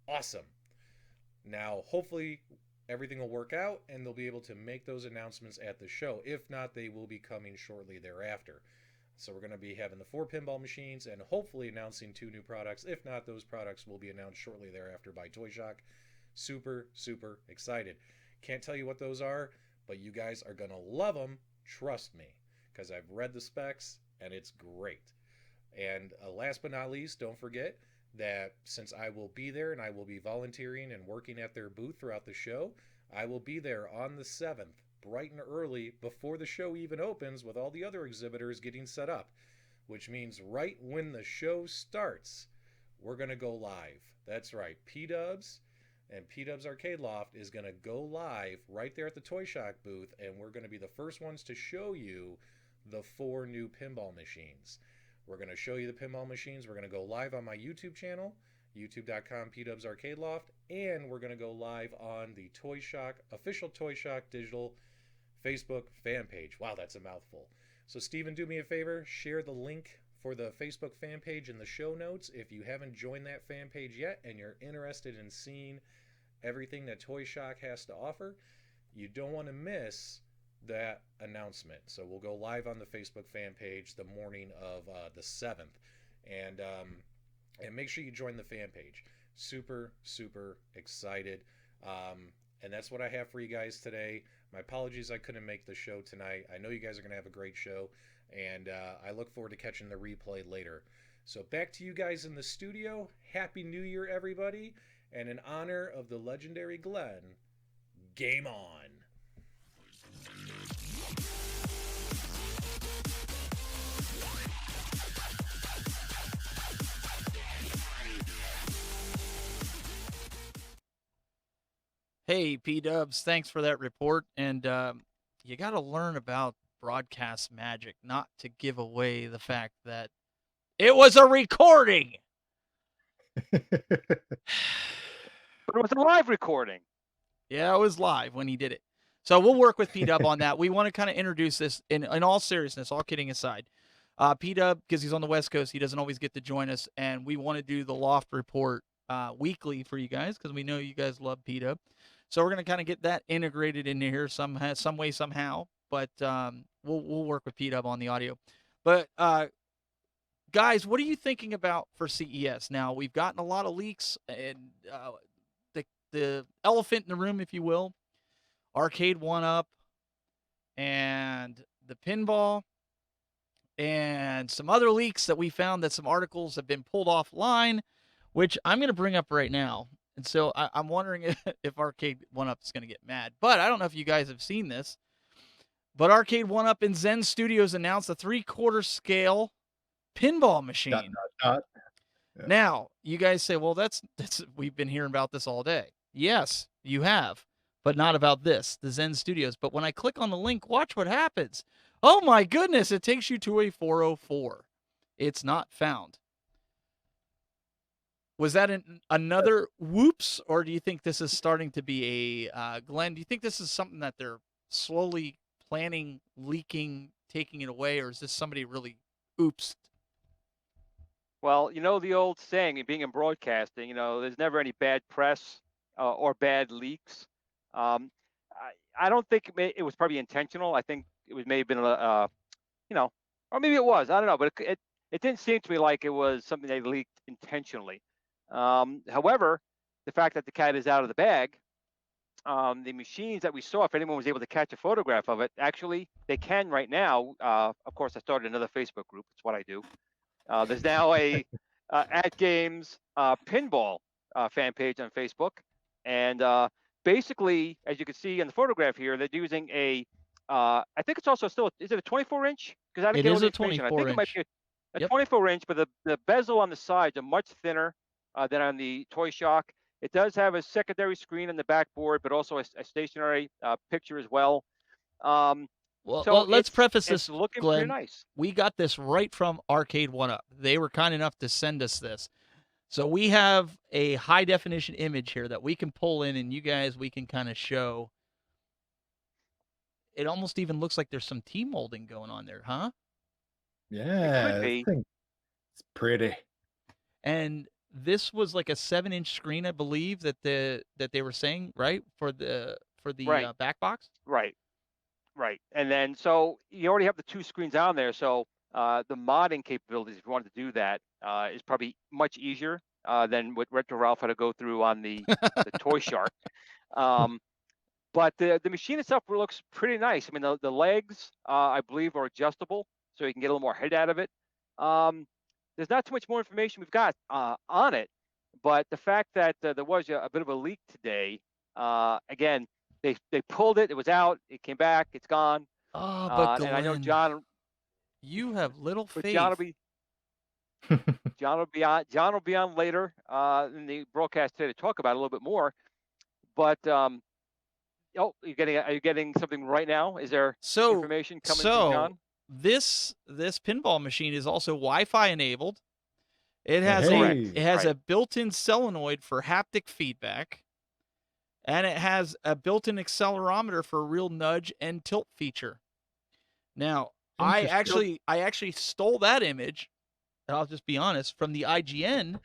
awesome. Now, hopefully everything will work out and they'll be able to make those announcements at the show. If not, they will be coming shortly thereafter. So we're going to be having the 4 pinball machines and hopefully announcing 2 new products. If not, those products will be announced shortly thereafter by Toy Shock. Super, super excited. Can't tell you what those are, but you guys are going to love them. Trust me, because I've read the specs and it's great. And last but not least, don't forget that since I will be there and I will be volunteering and working at their booth throughout the show, I will be there on the 7th, bright and early, before the show even opens, with all the other exhibitors getting set up, which means right when the show starts, we're going to go live. That's right, P-Dubs and P-Dubs Arcade Loft is going to go live right there at the Toy Shock booth, and we're going to be the first ones to show you the 4 new pinball machines. We're going to show you the pinball machines. We're going to go live on my YouTube channel, youtube.com P-Dubs Arcade Loft, and we're going to go live on the Toy Shock, official Toy Shock digital Facebook fan page. Wow, that's a mouthful. So Steven, do me a favor, share the link for the Facebook fan page in the show notes if you haven't joined that fan page yet and you're interested in seeing everything that Toy Shock has to offer. You don't want to miss that announcement. So we'll go live on the Facebook fan page the morning of the 7th, and make sure you join the fan page. Super, super excited. And that's what I have for you guys today. My apologies I couldn't make the show tonight. I know you guys are going to have a great show, and I look forward to catching the replay later. So back to you guys in the studio. Happy New Year, everybody. And in honor of the legendary Glenn, game on. Hey, P Dubs, thanks for that report. And you got to learn about broadcast magic, not to give away the fact that it was a recording. But it was a live recording. Yeah, it was live when he did it. So we'll work with P Dub on that. We want to kind of introduce this in all seriousness, all kidding aside. P Dub, because he's on the West Coast, he doesn't always get to join us, and we want to do the Loft Report weekly for you guys because we know you guys love P Dub. So we're gonna kind of get that integrated into here some way, somehow. But we'll work with P Dub on the audio. But guys, what are you thinking about for CES? Now we've gotten a lot of leaks, and the elephant in the room, if you will, Arcade 1-Up, and the pinball, and some other leaks that we found that some articles have been pulled offline, which I'm going to bring up right now. And so I'm wondering if Arcade 1-Up is going to get mad. But I don't know if you guys have seen this, but Arcade 1-Up and Zen Studios announced a 3/4 scale pinball machine. Yeah. Now, you guys say, well, that's we've been hearing about this all day. Yes, you have, but not about this, the Zen Studios. But when I click on the link, watch what happens. Oh my goodness, it takes you to a 404. It's not found. Was that another whoops, or do you think this is starting to be a, Glenn, do you think this is something that they're slowly planning, leaking, taking it away, or is this somebody really oops? Well, you know the old saying, being in broadcasting, there's never any bad press or bad leaks. I don't think it was probably intentional. I think it may have been or maybe it was. I don't know, but it didn't seem to me like it was something they leaked intentionally. However, the fact that the cat is out of the bag, the machines that we saw, if anyone was able to catch a photograph of it, actually they can right now. Of course, I started another Facebook group. It's what I do. There's now a At Games pinball fan page on Facebook, and basically, as you can see in the photograph here, they're using a. I think it's also still. Is it a 24-inch? Because I didn't get all the information. I think it might be a 24-inch, but the bezel on the sides are much thinner than on the Toy Shock. It does have a secondary screen on the backboard, but also a stationary picture as well. Well, So let's preface this, it's looking Glenn. pretty nice. We got this right from Arcade 1-Up. They were kind enough to send us this. So we have a high definition image here that we can pull in, and you guys, we can kind of show. It almost even looks like there's some T-molding going on there, huh? Yeah, It could be. It's pretty. And this was like a 7-inch screen, I believe, that they were saying, right, for the Right. back box. Right. And then so you already have the 2 screens on there. So the modding capabilities, if you wanted to do that, is probably much easier than what Retro Ralph had to go through on the Toy Shark. But the machine itself looks pretty nice. I mean, the legs, I believe, are adjustable, so you can get a little more head out of it. There's not too much more information we've got on it, but the fact that there was a bit of a leak today, again, they pulled it. It was out. It came back. It's gone. Oh, but Glenn, and I know John. You have little faith. But John will be on later in the broadcast today to talk about it a little bit more. But are you getting something right now? Is there information coming from John? This pinball machine is also Wi-Fi enabled. It has a built-in solenoid for haptic feedback, and it has a built-in accelerometer for a real nudge and tilt feature. Now, I actually stole that image, and I'll just be honest, from the IGN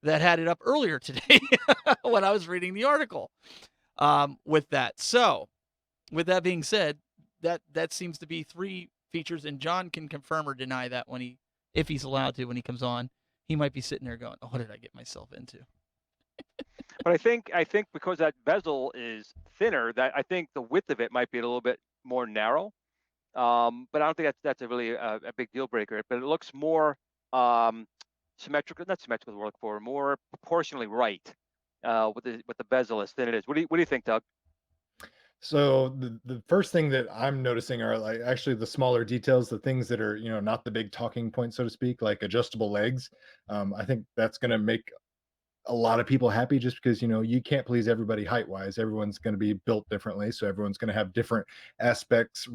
that had it up earlier today when I was reading the article. With that, so with that being said, that seems to be 3 features, and John can confirm or deny that if he's allowed to when he comes on. He might be sitting there going, "Oh, what did I get myself into?" But I think because that bezel is thinner, that I think the width of it might be a little bit more narrow. But I don't think that's a really a big deal breaker. But it looks more symmetrical, not symmetrical to work for, more proportionally right with the bezel as thin it is. What do you think, Doug? So the first thing that I'm noticing are like actually the smaller details, the things that are, not the big talking point, so to speak, like adjustable legs. I think that's going to make a lot of people happy just because you can't please everybody height wise. Everyone's going to be built differently, so everyone's going to have different aspects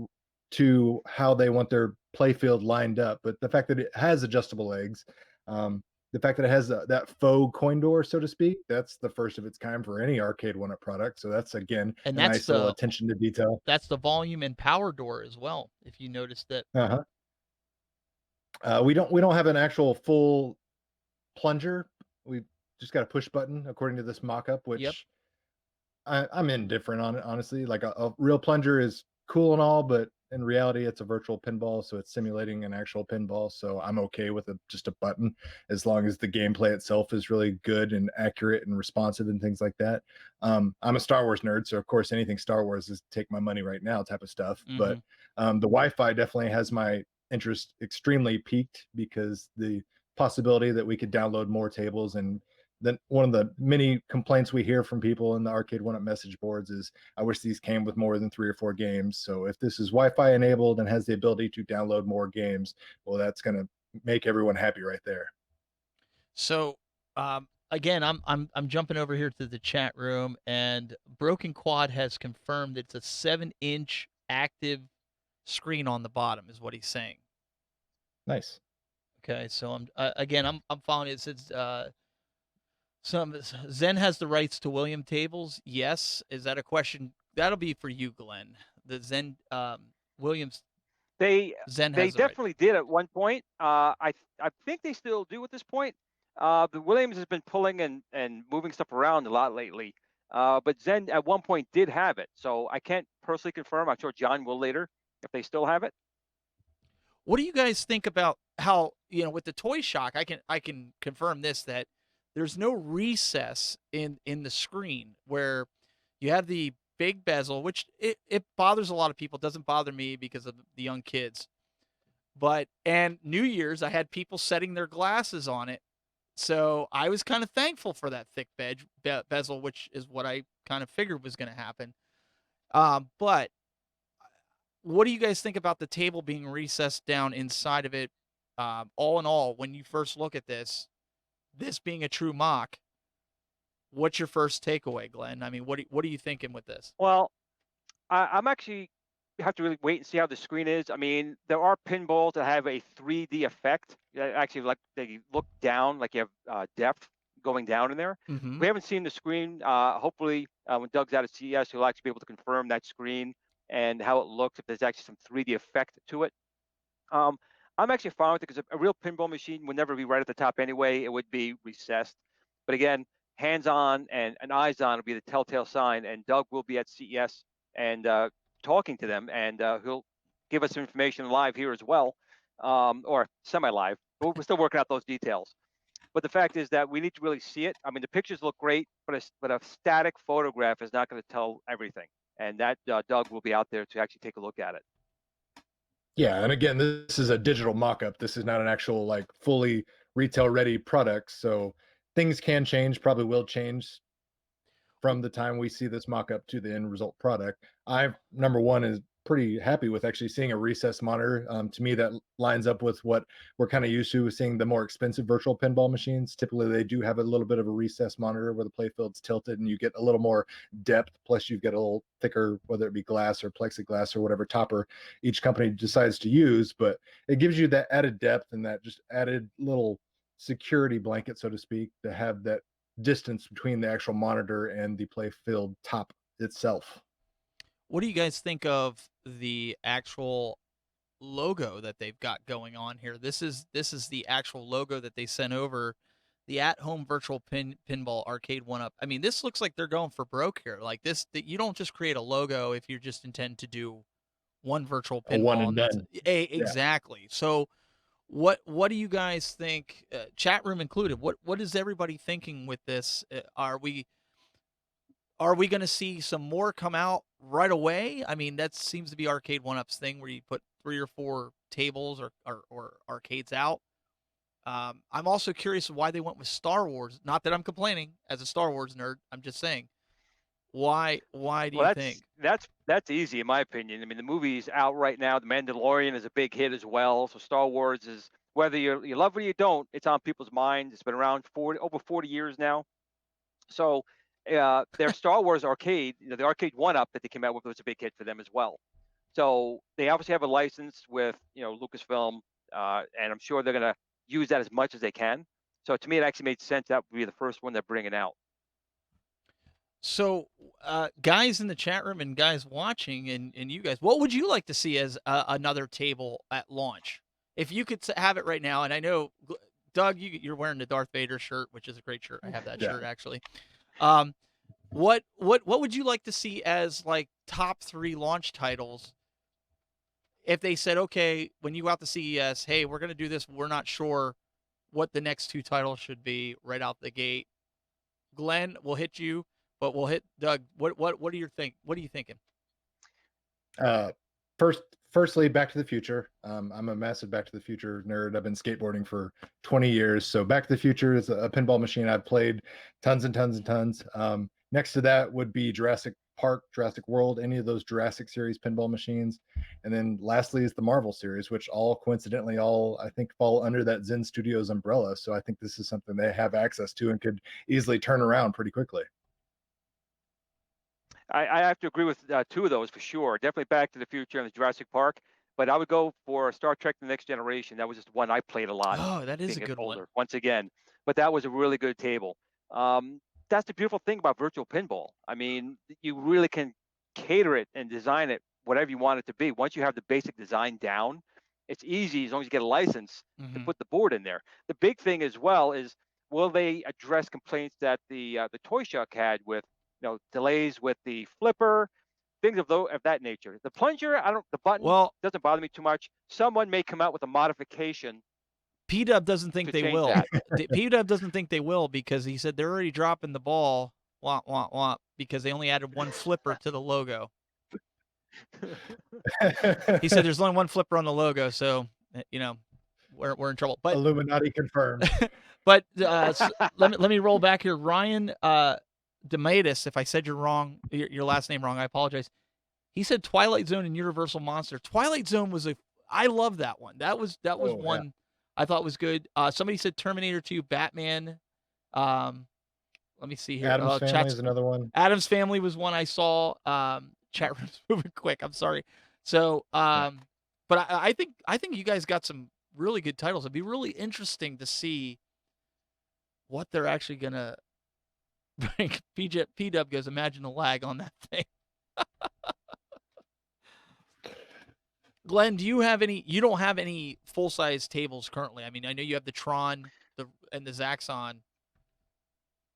to how they want their playfield lined up. But the fact that it has adjustable legs, the fact that it has that faux coin door, so to speak, that's the first of its kind for any arcade one up product. So that's again And a nice little attention to detail. that's the volume and power door as well. If you noticed that. Uh-huh. We don't have an actual full plunger. We've just got a push button according to this mock-up, Yep. which I'm indifferent on it, honestly. Like a real plunger is cool and all, but in reality, it's a virtual pinball, so it's simulating an actual pinball. So I'm okay with just a button as long as the gameplay itself is really good and accurate and responsive and things like that. I'm a Star Wars nerd, so of course anything Star Wars is take my money right now type of stuff. But the Wi-Fi definitely has my interest extremely piqued because the possibility that we could download more tables, and then one of the many complaints we hear from people in the Arcade One Up message boards is, I wish these came with more than 3 or 4 games. So if this is Wi-Fi enabled and has the ability to download more games, well, that's going to make everyone happy right there. So again, I'm jumping over here to the chat room, and Broken Quad has confirmed it's a 7-inch active screen on the bottom, is what he's saying. Nice. Okay, so I'm following it. It says Zen has the rights to William tables. Yes, is that a question? That'll be for you, Glenn. The Zen Williams. Zen has definitely did at one point. I think they still do at this point. The Williams has been pulling and moving stuff around a lot lately. But Zen at one point did have it. So I can't personally confirm. I'm sure John will later if they still have it. What do you guys think about how, with the Toy Shock, I can confirm this, that there's no recess in the screen where you have the big bezel, which it bothers a lot of people. It doesn't bother me because of the young kids. And New Year's, I had people setting their glasses on it. So I was kind of thankful for that thick bezel, which is what I kind of figured was going to happen. But what do you guys think about the table being recessed down inside of it? All in all, when you first look at this being a true mock, what's your first takeaway, Glenn? I mean, what are you thinking with this? Well, I'm actually have to really wait and see how the screen is. I mean, there are pinballs that have a 3D effect. Actually, like they look down, like you have depth going down in there. Mm-hmm. We haven't seen the screen. Hopefully, when Doug's out of CES, he'll actually be able to confirm that screen and how it looks, if there's actually some 3D effect to it. I'm actually fine with it because a real pinball machine would never be right at the top anyway. It would be recessed. But again, hands-on and eyes on will be the telltale sign. And Doug will be at CES and talking to them, and he'll give us some information live here as well, or semi-live. We're still working out those details. But the fact is that we need to really see it. I mean, the pictures look great, but a static photograph is not going to tell everything. And that Doug will be out there to actually take a look at it. Yeah, and again, this is a digital mock-up. This is not an actual like fully retail-ready product. So things can change, probably will change from the time we see this mock-up to the end result product. Number one, is pretty happy with actually seeing a recessed monitor. To me, that lines up with what we're kind of used to seeing the more expensive virtual pinball machines. Typically, they do have a little bit of a recessed monitor where the playfield's tilted and you get a little more depth. Plus, you've got a little thicker, whether it be glass or plexiglass or whatever topper each company decides to use. But it gives you that added depth and that just added little security blanket, so to speak, to have that distance between the actual monitor and the playfield top itself. What do you guys think of the actual logo that they've got going on here? This is the actual logo that they sent over, the at-home virtual pinball arcade 1-up. I mean, this looks like they're going for broke here. Like this, that you don't just create a logo if you just intend to do one virtual pinball. One and done. Exactly. Yeah. So what do you guys think, chat room included, what is everybody thinking with this? Are we going to see some more come out right away? I mean, that seems to be Arcade 1-Up's thing, where you put 3 or 4 tables or arcades out. I'm also curious why they went with Star Wars. Not that I'm complaining as a Star Wars nerd. I'm just saying, why do you think? That's easy in my opinion. I mean, the movie's out right now. The Mandalorian is a big hit as well. So Star Wars is, whether you love it or you don't, it's on people's minds. It's been around over 40 years now. So their Star Wars arcade, the arcade one up that they came out with was a big hit for them as well. So they obviously have a license with Lucasfilm, and I'm sure they're going to use that as much as they can. So to me, it actually made sense that would be the first one they're bringing out. So, guys in the chat room and guys watching, and you guys, what would you like to see as another table at launch? If you could have it right now, and I know, Doug, you're wearing the Darth Vader shirt, which is a great shirt. I have that Yeah. shirt actually. What would you like to see as like top 3 launch titles? If they said, okay, when you go out to CES, hey, we're going to do this, we're not sure what the next 2 titles should be right out the gate. Glenn, we'll hit you, but we'll hit Doug. What do you think? What are you thinking? Firstly, Back to the Future. I'm a massive Back to the Future nerd. I've been skateboarding for 20 years, so Back to the Future is a pinball machine I've played tons and tons and tons. Next to that would be Jurassic Park, Jurassic World, any of those Jurassic series pinball machines. And then lastly is the Marvel series, which all coincidentally I think fall under that Zen Studios umbrella. So I think this is something they have access to and could easily turn around pretty quickly. I have to agree with 2 of those for sure. Definitely Back to the Future and the Jurassic Park. But I would go for Star Trek: The Next Generation. That was just one I played a lot. Oh, that is a being good older, one. once again. But that was a really good table. That's the beautiful thing about virtual pinball. I mean, you really can cater it and design it whatever you want it to be. Once you have the basic design down, it's easy as long as you get a license to put the board in there. The big thing as well is, will they address complaints that the Toy Shuck had with delays with the flipper, things of that nature. The plunger, the button Well, doesn't bother me too much. Someone may come out with a modification P-Dub doesn't think to they change will. that. P-Dub doesn't think they will because he said they're already dropping the ball, because they only added 1 flipper to the logo. He said there's only 1 flipper on the logo, so we're in trouble. But Illuminati confirmed. but let me roll back here. Ryan Demaitis, if I said your last name wrong, I apologize. He said Twilight Zone and Universal Monster. Twilight Zone was I love that one. That was one. Yeah. I thought was good. Somebody said Terminator 2, Batman. Let me see here. Adam's Family is another one. Adam's Family was one I saw. Chat room's moving quick. I'm sorry. So, but I think you guys got some really good titles. It'd be really interesting to see what they're actually gonna bring. P-Dub goes, imagine the lag on that thing. Glenn, do you have any? You don't have any full size tables currently. I mean, I know you have the Tron, and the Zaxxon.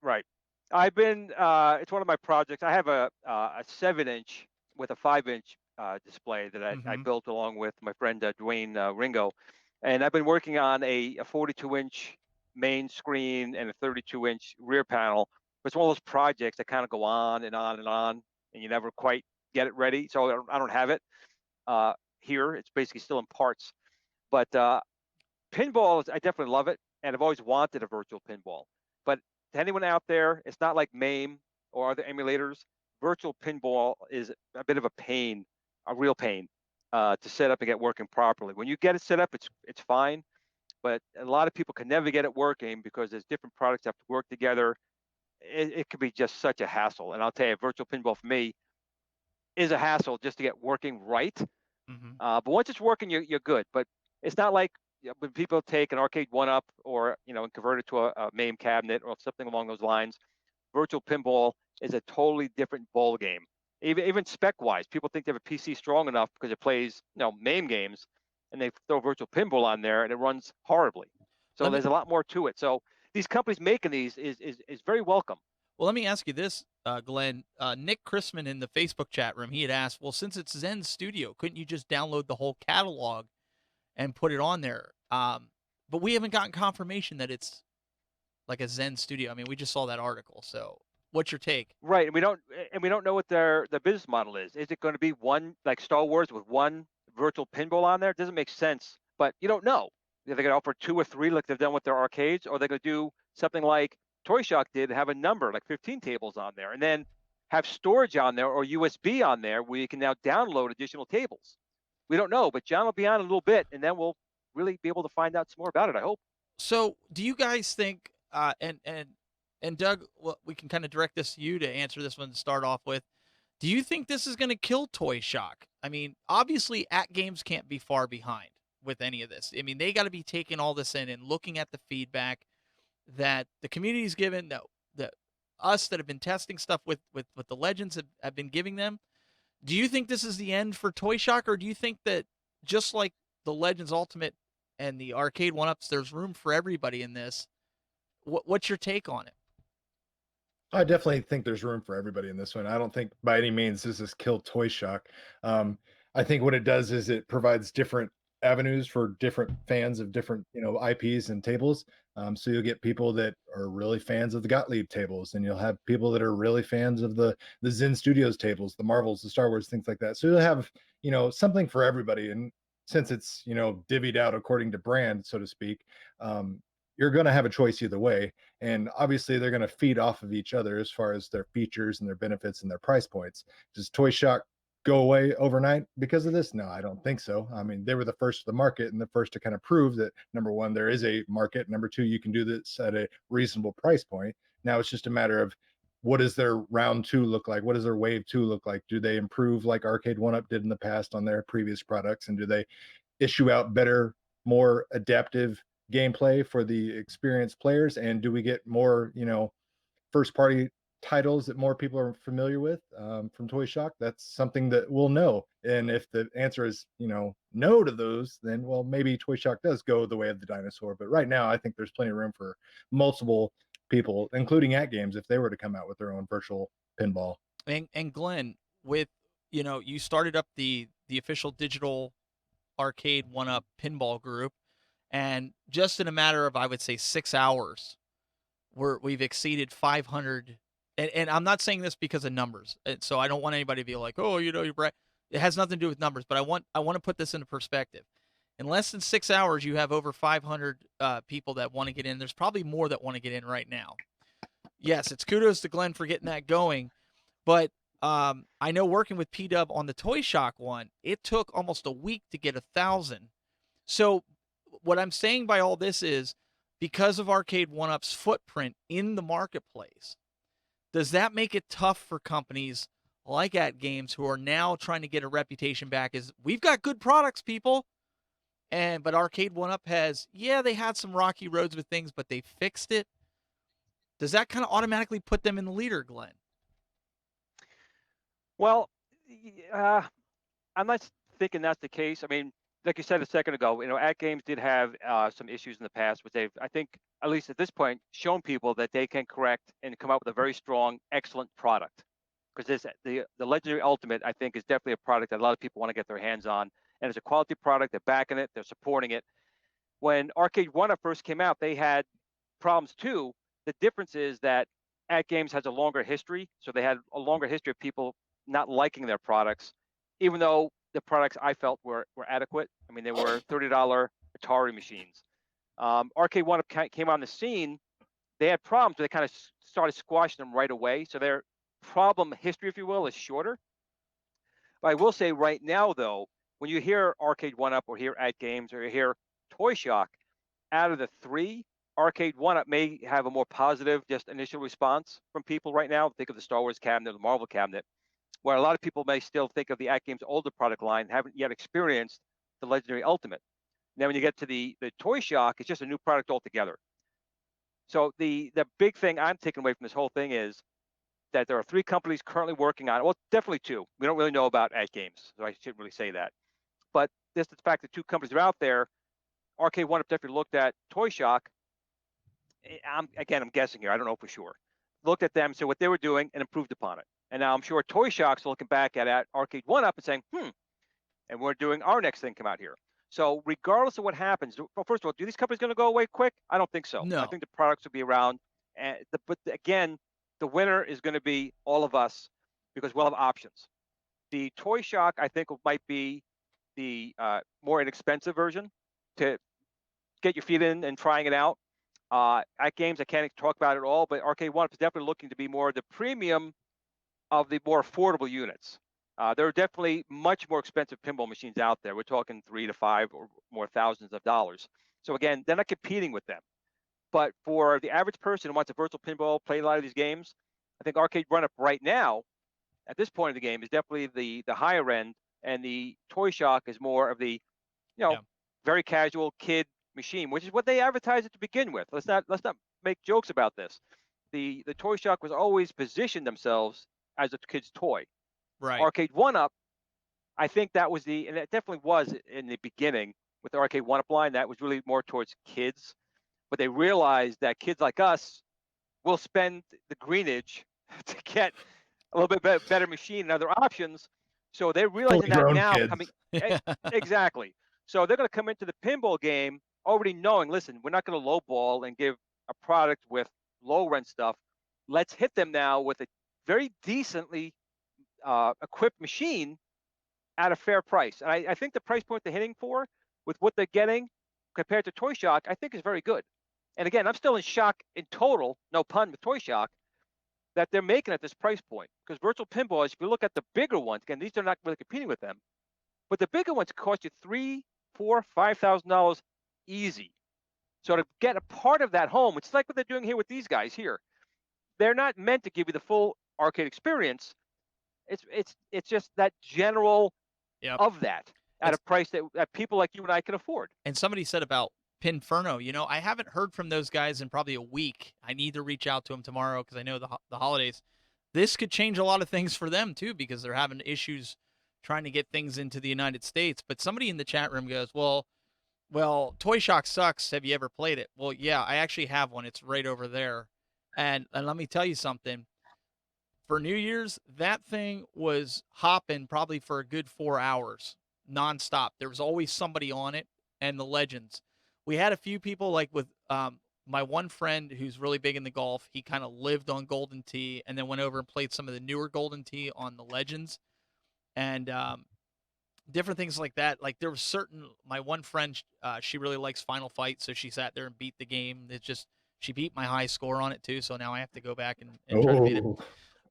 Right. I've been. It's one of my projects. I have a 7-inch with a 5-inch display that I built along with my friend Dwayne Ringo, and I've been working on a 42-inch main screen and a 32-inch rear panel. It's one of those projects that kind of go on and on and on, and you never quite get it ready. So I don't have it here. It's basically still in parts. But pinball, I definitely love it, and I've always wanted a virtual pinball. But to anyone out there, it's not like MAME or other emulators. Virtual pinball is a bit of a pain, a real pain, to set up and get working properly. When you get it set up, it's fine, but a lot of people can never get it working because there's different products that have to work together. It could be just such a hassle. And I'll tell you, virtual pinball for me is a hassle just to get working right. But once it's working, you're good. But it's not like when people take an arcade one-up or and convert it to a MAME cabinet or something along those lines. Virtual pinball is a totally different ball game. Even spec-wise, people think they have a PC strong enough because it plays MAME games, and they throw virtual pinball on there and it runs horribly. So there's a lot more to it. So these companies making these is very welcome. Well, let me ask you this, Glenn. Nick Chrisman in the Facebook chat room, he had asked, well, since it's Zen Studio, couldn't you just download the whole catalog and put it on there? But we haven't gotten confirmation that it's like a Zen Studio. I mean, we just saw that article. So what's your take? Right. And we don't know what their business model is. Is it going to be one like Star Wars with one virtual pinball on there? It doesn't make sense, but you don't know. Are they going to offer 2 or 3 like they've done with their arcades, or are they going to do something like Toy Shock did, have a number like 15 tables on there, and then have storage on there or USB on there where you can now download additional tables? We don't know, but John will be on a little bit, and then we'll really be able to find out some more about it, I hope. So do you guys think, and And Doug, well, we can kind of direct this to you to answer this one to start off with. Do you think this is going to kill Toy Shock? I mean, obviously, At Games can't be far behind with any of this. I mean, they got to be taking all this in and looking at the feedback that the community's given, that us that have been testing stuff with the Legends have been giving them. Do you think this is the end for Toy Shock, or do you think that just like the Legends Ultimate and the arcade one-ups, there's room for everybody in this? What's your take on it? I definitely think there's room for everybody in this one. I don't think by any means this has killed Toy Shock. Um, I think what it does is it provides different avenues for different fans of different, IPs and tables. So you'll get people that are really fans of the Gottlieb tables, and you'll have people that are really fans of the Zen Studios tables, the Marvels, the Star Wars, things like that. So you'll have, something for everybody. And since it's, divvied out according to brand, so to speak, you're going to have a choice either way. And obviously they're going to feed off of each other as far as their features and their benefits and their price points. Does Toy Shock go away overnight because of this? No, I don't think so. I mean, they were the first to the market and the first to kind of prove that, number one, there is a market. Number two, you can do this at a reasonable price point. Now it's just a matter of, what does their round two look like? What does their wave two look like? Do they improve like Arcade One Up did in the past on their previous products? And do they issue out better, more adaptive gameplay for the experienced players? And do we get more, first party titles that more people are familiar with, from Toy Shock? That's something that we'll know. And if the answer is, no to those, then, well, maybe Toy Shock does go the way of the dinosaur. But right now, I think there's plenty of room for multiple people, including At Games, if they were to come out with their own virtual pinball. And Glenn, with you started up the official digital arcade one up pinball group, and just in a matter of, I would say, 6 hours, we've exceeded 500. And I'm not saying this because of numbers, and so I don't want anybody to be like, oh, you're right. It has nothing to do with numbers, but I want to put this into perspective. In less than 6 hours, you have over 500 people that want to get in. There's probably more that want to get in right now. Yes, it's kudos to Glenn for getting that going, but I know working with P-Dub on the Toy Shock one, it took almost a week to get 1,000. So what I'm saying by all this is, because of Arcade One-Up's footprint in the marketplace, does that make it tough for companies like At Games, who are now trying to get a reputation back as, we've got good products, people? But Arcade One-Up has, they had some rocky roads with things, but they fixed it. Does that kind of automatically put them in the leader, Glenn? Well, I'm not thinking that's the case. I mean, like you said a second ago, At Games did have some issues in the past, which they've, I think, at least at this point, shown people that they can correct and come out with a very strong, excellent product. Because the Legendary Ultimate, I think, is definitely a product that a lot of people want to get their hands on, and it's a quality product. They're backing it, they're supporting it. When Arcade One Up first came out, they had problems too. The difference is that At Games has a longer history, so they had a longer history of people not liking their products, even though the products I felt were adequate. I mean, they were $30 Atari machines. Arcade One Up came on the scene. They had problems, but they kind of started squashing them right away. So their problem history, if you will, is shorter. But I will say right now, though, when you hear Arcade One Up or hear At Games or you hear Toy Shock, out of the three, Arcade One Up may have a more positive, just initial response from people right now. Think of the Star Wars cabinet, the Marvel cabinet, where a lot of people may still think of the At Games older product line, haven't yet experienced the Legendary Ultimate. Now, when you get to the Toy Shock, it's just a new product altogether. So the big thing I'm taking away from this whole thing is that there are three companies currently working on it. Well, definitely two. We don't really know about At Games, so I shouldn't really say that. But just the fact that two companies are out there, Arcade One Up definitely looked at Toy Shock. I'm guessing here. I don't know for sure. Looked at them, said what they were doing, and improved upon it. And now I'm sure Toy Shock's looking back at Arcade One Up and saying, and we're doing our next thing come out here. So regardless of what happens, well, first of all, do these companies going to go away quick? I don't think so. No. I think the products will be around. But again, the winner is going to be all of us, because we'll have options. The Toy Shock, I think, might be the more inexpensive version to get your feet in and trying it out. At Games, I can't talk about it at all, but Arcade One Up is definitely looking to be more the premium of the more affordable units. There are definitely much more expensive pinball machines out there. We're talking 3 to 5 or more thousands of dollars. So again, they're not competing with them. But for the average person who wants a virtual pinball, play a lot of these games, I think Arcade Run Up right now, at this point of the game, is definitely the higher end, and the Toy Shock is more of the, Yeah. very casual kid machine, which is what they advertised it to begin with. Let's not make jokes about this. The Toy Shock was always positioned themselves as a kid's toy. Right. Arcade One Up, I think that was and it definitely was in the beginning with the Arcade One Up line. That was really more towards kids, but they realized that kids like us will spend the greenage to get a little bit better machine and other options. So they're realizing that grown now kids. coming exactly. So they're going to come into the pinball game already knowing, listen, we're not going to lowball and give a product with low rent stuff. Let's hit them now with a very decently equipped machine at a fair price. And I think the price point they're hitting for with what they're getting compared to Toy Shock, I think is very good. And again, I'm still in shock in total, no pun, with Toy Shock, that they're making at this price point. Because virtual pinball, if you look at the bigger ones, again, these are not really competing with them, but the bigger ones cost you $3,000, $4,000, $5,000 easy. So to get a part of that home, it's like what they're doing here with these guys here. They're not meant to give you the full arcade experience. It's just that general Yep. of that at It's- a price that people like you and I can afford. And somebody said about Pinferno, I haven't heard from those guys in probably a week. I need to reach out to them tomorrow because I know the holidays. This could change a lot of things for them too because they're having issues trying to get things into the United States. But somebody in the chat room goes, well, Toy Shock sucks. Have you ever played it? Well, yeah, I actually have one. It's right over there. And let me tell you something. For New Year's, that thing was hopping probably for a good 4 hours nonstop. There was always somebody on it, and the Legends. We had a few people like with my one friend who's really big in the golf. He kind of lived on Golden Tee and then went over and played some of the newer Golden Tee on the Legends, and different things like that. Like there was my one friend, she really likes Final Fight, so she sat there and beat the game. She beat my high score on it too, so now I have to go back and try to beat it. Oh.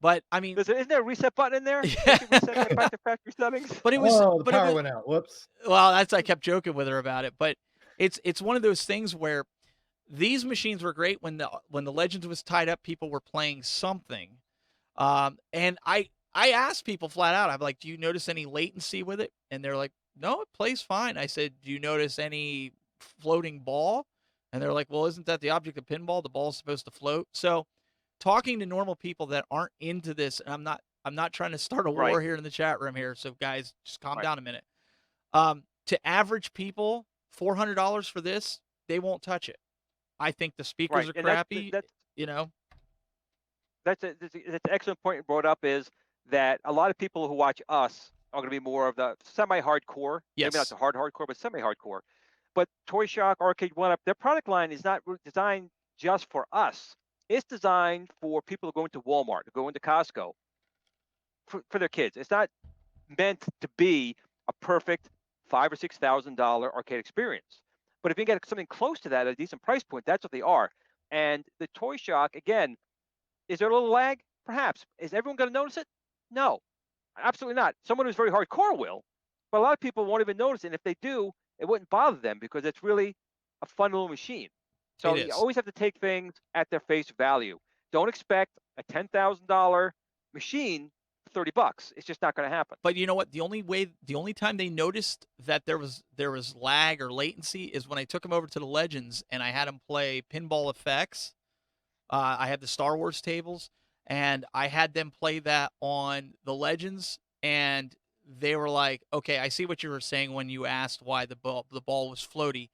But I mean, Isn't there a reset button in there? Yeah. You can reset that back to factory settings. but it was, the but it power was, went out. Whoops. well, I kept joking with her about it, but it's one of those things where these machines were great when the Legends was tied up, people were playing something, and I asked people flat out, I'm like, do you notice any latency with it? And they're like, no, it plays fine. I said, do you notice any floating ball? And they're like, well, isn't that the object of pinball? The ball's supposed to float. So talking to normal people that aren't into this, and I'm not trying to start a war Right. here in the chat room here, so guys, just calm Right. down a minute. To average people, $400 for this, they won't touch it. I think the speakers Right. are And crappy. that's That's an excellent point you brought up, is that a lot of people who watch us are going to be more of the semi-hardcore, maybe not Yes. the hardcore, but semi-hardcore. But Toy Shock, Arcade One Up, their product line is not designed just for us. It's designed for people who go into Walmart, who go into Costco, for their kids. It's not meant to be a perfect $5,000 or $6,000 arcade experience. But if you can get something close to that at a decent price point, that's what they are. And the Toy Shock, again, is there a little lag? Perhaps. Is everyone going to notice it? No, absolutely not. Someone who's very hardcore will, but a lot of people won't even notice it. And if they do, it wouldn't bother them because it's really a fun little machine. So It you is. always have to take things at their face value. Don't expect a $10,000 machine for $30. It's just not going to happen. But you know what? The only time they noticed that there was lag or latency is when I took them over to the Legends and I had them play Pinball Effects. I had the Star Wars tables, and I had them play that on the Legends, and they were like, "Okay, I see what you were saying when you asked why the ball was floaty.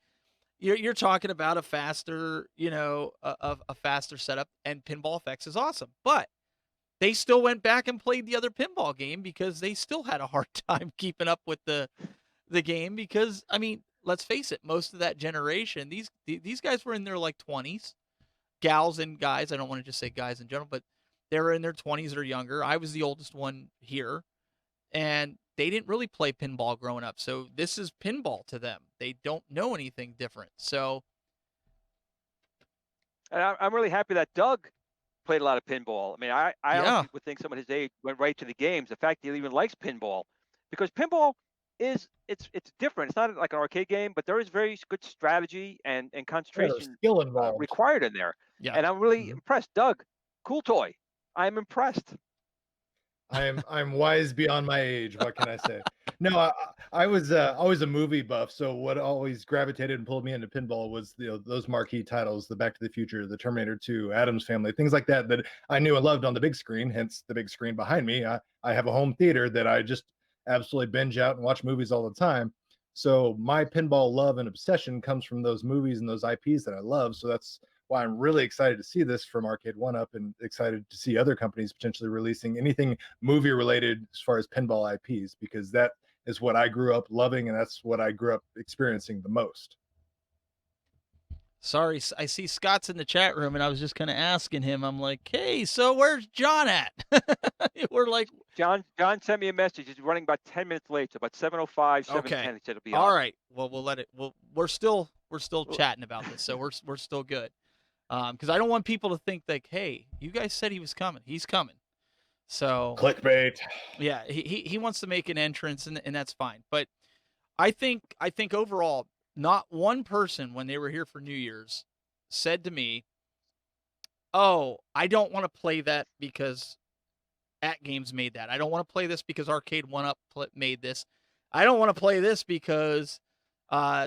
You're talking about a faster, a faster setup, and Pinball Effects is awesome, but." They still went back and played the other pinball game because they still had a hard time keeping up with the game because, I mean, let's face it, most of that generation, these guys were in their like 20s, gals and guys. I don't want to just say guys in general, but they were in their 20s or younger. I was the oldest one here, and they didn't really play pinball growing up. So this is pinball to them. They don't know anything different. So And I'm really happy that Doug played a lot of pinball. I mean, I Yeah. honestly would think someone his age went right to the games. The fact that he even likes pinball, because pinball it's different. It's not like an arcade game, but there is very good strategy and Yeah, there's concentration skill involved. required in there. Yeah. And I'm really Mhm. impressed. Doug, cool toy. I'm impressed. I'm wise beyond my age. What can I say? No, I was always a movie buff. So what always gravitated and pulled me into pinball was those marquee titles, the Back to the Future, the Terminator 2, Adam's Family, things like that that I knew and loved on the big screen. Hence the big screen behind me. I have a home theater that I just absolutely binge out and watch movies all the time. So my pinball love and obsession comes from those movies and those IPs that I love. So that's why I'm really excited to see this from Arcade One Up and excited to see other companies potentially releasing anything movie related as far as pinball IPs, because that is what I grew up loving and that's what I grew up experiencing the most. Sorry, I see Scott's in the chat room, and I was just kind of asking him. I'm like, hey, so where's John at? We're like, John sent me a message. He's running about 10 minutes late, so about 7:05, 7:10. okay, He said it'll be all on. right. Well, we'll let it. We're still Well, chatting about this, so we're still good. Because I don't want people to think like, hey, you guys said he was coming. He's coming. So Clickbait. yeah, he wants to make an entrance, and that's fine. But I think overall, not one person when they were here for New Year's said to me, "Oh, I don't want to play that because At Games made that. I don't want to play this because Arcade One Up made this. I don't want to play this because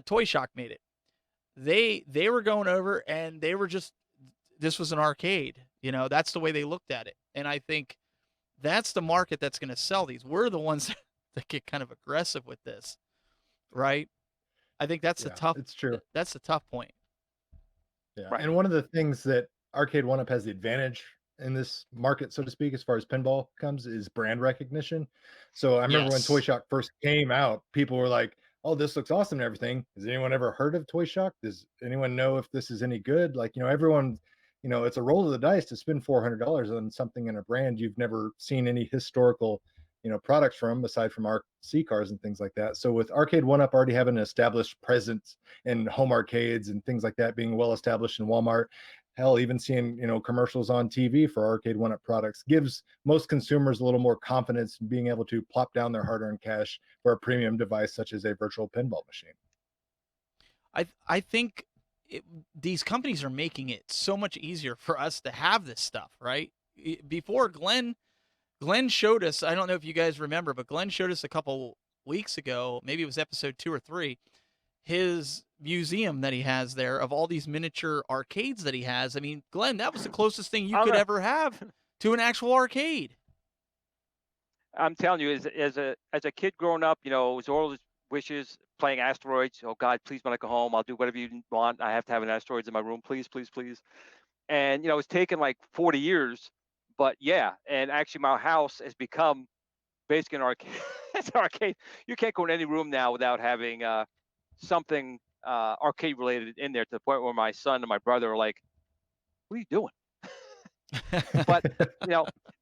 Toy Shock made it." They were going over and they were just, this was an arcade. You know, that's the way they looked at it. And I think that's the market that's going to sell these. We're the ones that get kind of aggressive with this, right? I think that's the Yeah, tough. it's true. That's the tough point. Yeah. Right. And one of the things that Arcade One Up has the advantage in this market, so to speak, as far as pinball comes, is brand recognition. So I remember when Toy Yes. Shock first came out, people were like, "Oh, this looks awesome and everything. Has anyone ever heard of Toy Shock? Does anyone know if this is any good?" Like, everyone, it's a roll of the dice to spend $400 on something in a brand you've never seen any historical, products from, aside from RC cars and things like that. So with Arcade One Up already having an established presence in home arcades and things like that, being well established in Walmart, hell, even seeing commercials on TV for Arcade One Up products gives most consumers a little more confidence in being able to plop down their hard-earned cash for a premium device such as a virtual pinball machine. I think these companies are making it so much easier for us to have this stuff, right? Before Glenn showed us, I don't know if you guys remember, but Glenn showed us a couple weeks ago, maybe it was episode 2 or 3, his museum that he has there of all these miniature arcades that he has. I mean, Glenn, that was the closest thing you I'm could not- ever have to an actual arcade. I'm telling you, as a kid growing up, it was all his wishes playing asteroids. Oh God, please when I go home, I'll do whatever you want. I have to have an asteroids in my room, please, please, please. And it's taken like 40 years, but yeah. And actually, my house has become basically an arcade. It's an arcade. You can't go in any room now without having something arcade related in there, to the point where my son and my brother are like, "What are you doing?" But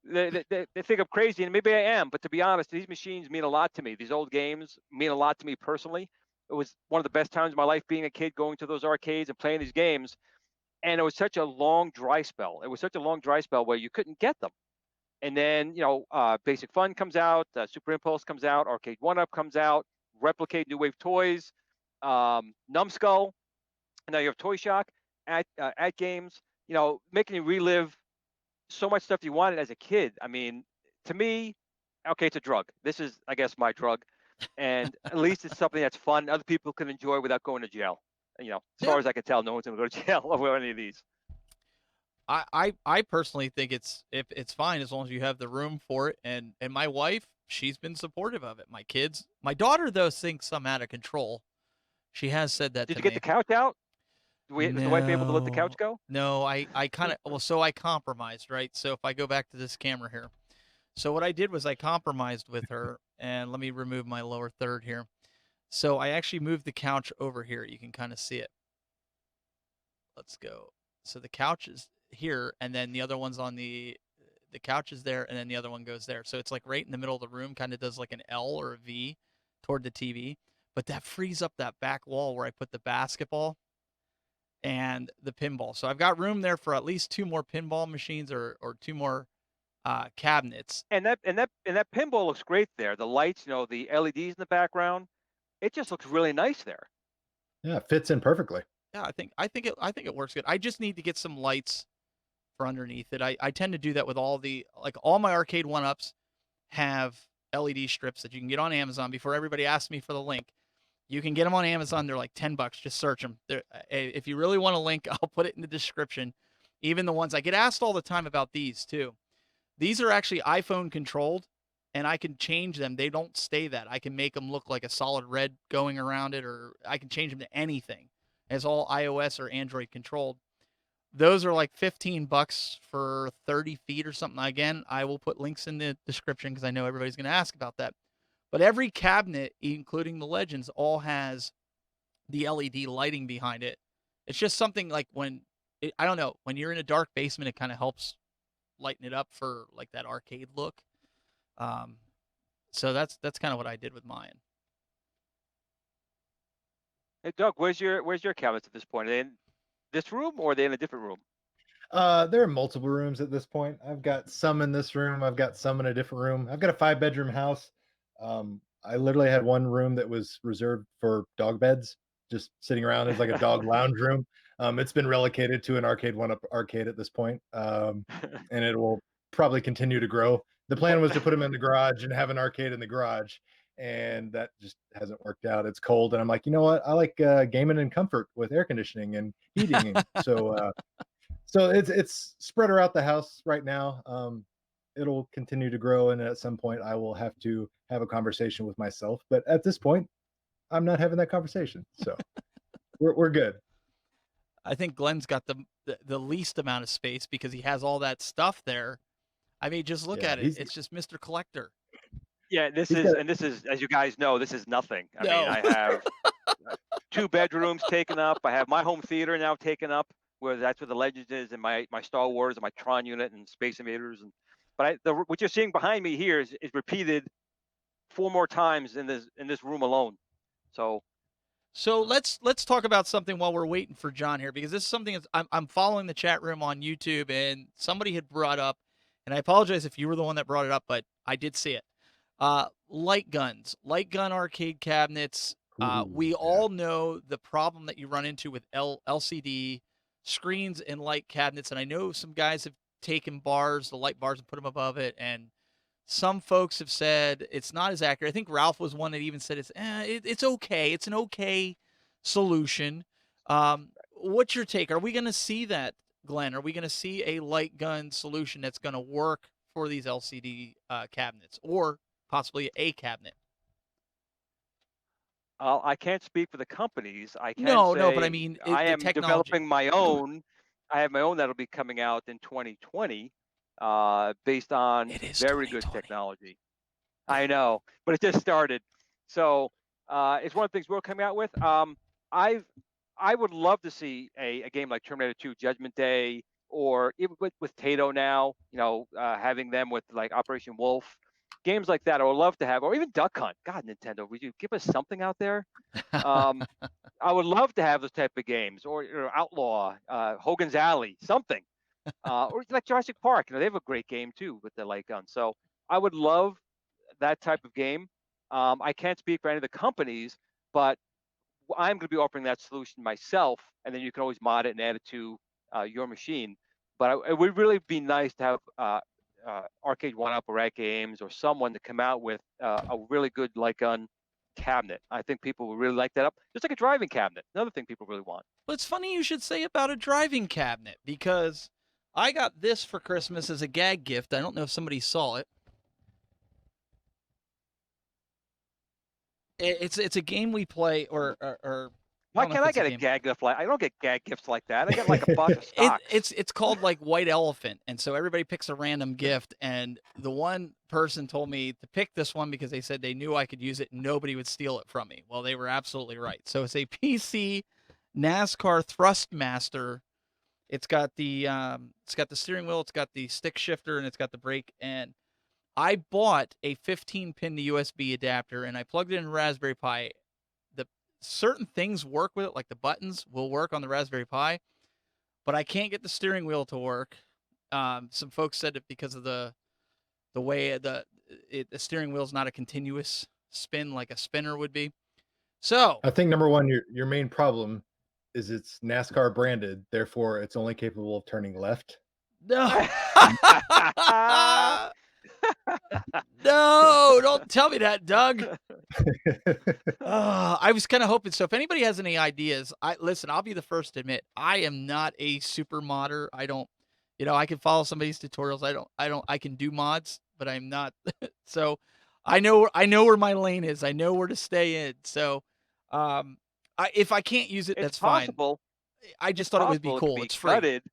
they think I'm crazy, and maybe I am. But to be honest, these machines mean a lot to me. These old games mean a lot to me personally. It was one of the best times of my life being a kid, going to those arcades and playing these games. And it was such a long dry spell. It was such a long dry spell where you couldn't get them. And then Basic Fun comes out, Super Impulse comes out, Arcade One Up comes out, Replicate, New Wave Toys, Numbskull, and now you have Toy Shock at Games. Making you relive so much stuff you wanted as a kid. I mean, to me, okay, it's a drug. This is, I guess, my drug, and at least it's something that's fun. Other people can enjoy without going to jail. As Yeah. far as I can tell, no one's gonna go to jail over any of these. I personally think it's fine as long as you have the room for it. And my wife, she's been supportive of it. My kids, my daughter though thinks I'm out of control. She has said that Did to you get me. the couch out? Was the wife able to let the couch go? No, I kind of, well, so I compromised, right? So if I go back to this camera here, so what I did was I compromised with her, and let me remove my lower third here. So I actually moved the couch over here. You can kind of see it. Let's go. So the couch is here, and then the other one's on the couch is there, and then the other one goes there. So it's like right in the middle of the room, kind of does like an L or a V toward the TV. But that frees up that back wall where I put the basketball and the pinball. So I've got room there for at least 2 more pinball machines or 2 more cabinets. And that pinball looks great there. The lights, the LEDs in the background, it just looks really nice there. Yeah, it fits in perfectly. Yeah, I think it works good. I just need to get some lights for underneath it. I tend to do that with all my arcade one-ups have LED strips that you can get on Amazon. Before everybody asks me for the link, you can get them on Amazon. They're like $10. Just search them. If you really want a link, I'll put it in the description. Even the ones I get asked all the time about these too. These are actually iPhone controlled, and I can change them. They don't stay that. I can make them look like a solid red going around it, or I can change them to anything. It's all iOS or Android controlled. Those are like $15 for 30 feet or something. Again, I will put links in the description because I know everybody's going to ask about that. But every cabinet, including the Legends, all has the LED lighting behind it. It's just something like I don't know, when you're in a dark basement, it kind of helps lighten it up for like that arcade look. So that's kind of what I did with mine. Hey, Doug, where's your cabinets at this point? Are they in this room or are they in a different room? There are multiple rooms at this point. I've got some in this room. I've got some in a different room. I've got a 5-bedroom house. I literally had one room that was reserved for dog beds, just sitting around as like a dog lounge room. It's been relocated to an arcade one-up arcade at this point, and it will probably continue to grow. The plan was to put them in the garage and have an arcade in the garage, and that just hasn't worked out. It's cold, and I'm like, you know what? I like gaming in comfort with air conditioning and heating, and so it's spread around the house right now. It'll continue to grow, and at some point, I will have to have a conversation with myself. But at this point, I'm not having that conversation, so we're good. I think Glenn's got the least amount of space because he has all that stuff there. I mean, just look Yeah, at it. It's just Mr. Collector. Yeah, this He's is got- and this is, as you guys know, this is nothing. I mean, No. I have 2 bedrooms taken up. I have my home theater now taken up, that's where the Legends is, and my Star Wars and my Tron unit and Space Invaders. But what you're seeing behind me here is repeated 4 more times in this room alone. So let's talk about something while we're waiting for John here, because this is something I'm following the chat room on YouTube, and somebody had brought up, and I apologize if you were the one that brought it up, but I did see it. Light gun arcade cabinets. We all know the problem that you run into with LCD screens and light cabinets, and I know some guys have taken the light bars, and put them above it, and some folks have said it's not as accurate. I think Ralph was one that even said it's okay. It's an okay solution. What's your take? Are we going to see that, Glenn? Are we going to see a light gun solution that's going to work for these LCD cabinets, or possibly a cabinet? I can't speak for the companies. I can No, say but I mean, I the am technology. developing my own. I have my own that'll be coming out in 2020, based on It is very good 2020. technology. I know, but it just started. So it's one of the things we're coming out with. I would love to see a game like Terminator 2 Judgment Day, or even with Tato now, having them with like Operation Wolf, games like that I would love to have, or even Duck Hunt. God, Nintendo, would you give us something out there? I would love to have those type of games, or Outlaw, Hogan's Alley, something, or like Jurassic Park. They have a great game too with the light gun. So I would love that type of game. I can't speak for any of the companies, but I'm going to be offering that solution myself, and then you can always mod it and add it to your machine. But it would really be nice to have Arcade One-Up or Rat Games or someone to come out with a really good light gun cabinet. I think people would really like that up, just like a driving cabinet. Another thing people really want. Well, it's funny you should say about a driving cabinet, because I got this for Christmas as a gag gift. I don't know if somebody saw it. It's a game we play, or Why don't know can't if I it's a get a game. gag gift I don't get gag gifts like that. I get like a box of stocks. It's called like White Elephant, and so everybody picks a random gift, and the one person told me to pick this one because they said they knew I could use it and nobody would steal it from me. Well, they were absolutely right. So it's a PC NASCAR Thrustmaster. It's got the steering wheel, it's got the stick shifter, and it's got the brake. And I bought a 15-pin USB adapter, and I plugged it in Raspberry Pi. The certain things work with it, like the buttons will work on the Raspberry Pi, but I can't get the steering wheel to work. Some folks said it because of the the way the steering wheel is not a continuous spin like a spinner would be. So I think number one, your main problem is it's NASCAR branded, therefore it's only capable of turning left. no, no, don't tell me that, Doug. I was kind of hoping. So if anybody has any ideas, I'll be the first to admit I am not a super modder. I don't, I can follow somebody's tutorials. I can do mods, but I'm not. So I know where my lane is. I know where to stay in. So, if I can't use it, It's that's fine. possible. I just thought it would be Possible it could cool. be It's free. gutted.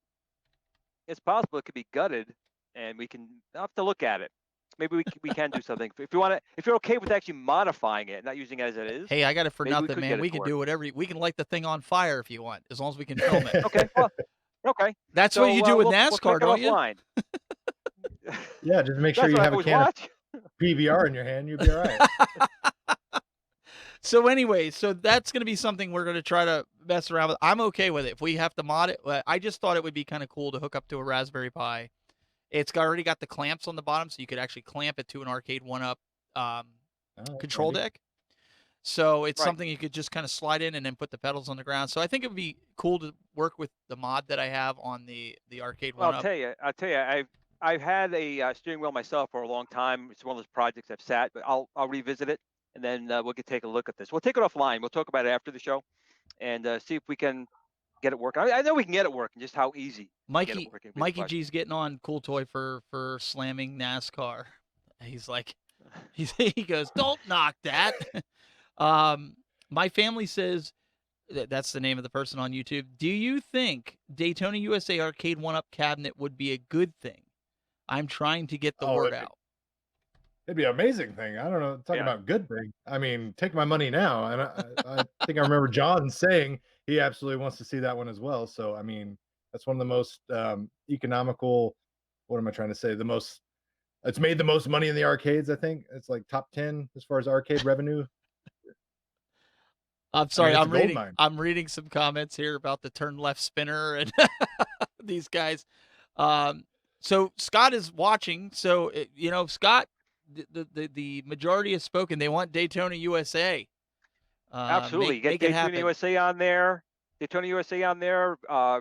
It's possible it could be gutted, and I'll have to look at it. Maybe we can do something. If you're okay with actually modifying it, not using it as it is. Hey, I got it for Maybe we nothing, could man. get it We to can work. do whatever. We can light the thing on fire if you want, as long as we can film it. Okay. Well, okay. That's what you do with we'll NASCAR, check it don't you? offline. Yeah, just make sure That's you what I have a always can watch. of PBR in your hand, you'll be all right. So anyway, that's going to be something we're going to try to mess around with. I'm okay with it. If we have to mod it, I just thought it would be kind of cool to hook up to a Raspberry Pi. It's already got the clamps on the bottom, so you could actually clamp it to an Arcade 1-Up control deck. So it's Right. something you could just kind of slide in and then put the pedals on the ground. So I think it would be cool to work with the mod that I have on the Arcade Well, 1-Up. I'll tell you, I've had a steering wheel myself for a long time. It's one of those projects I've sat, but I'll revisit it, and then we'll take a look at this. We'll take it offline. We'll talk about it after the show, and see if we can get it working. I know we can get it working. Just how easy. Mikey working would be the question. G's getting on Cool Toy for slamming NASCAR. He's like, he goes, don't knock that. My family says that's the name of the person on YouTube. Do you think Daytona USA Arcade 1-Up cabinet would be a good thing? I'm trying to get the word out. It'd be an amazing thing. I don't know. Talking about good thing. I mean, take my money now. And I think I remember John saying he absolutely wants to see that one as well. So, I mean, that's one of the most economical, what am I trying to say? It's made the most money in the arcades, I think. It's like top 10 as far as arcade revenue. I'm sorry, I mean, I'm reading some comments here about the turn left spinner and these guys. So Scott is watching. So Scott, the majority has spoken. They want Daytona USA. Absolutely, get Daytona USA on there. Daytona USA on there.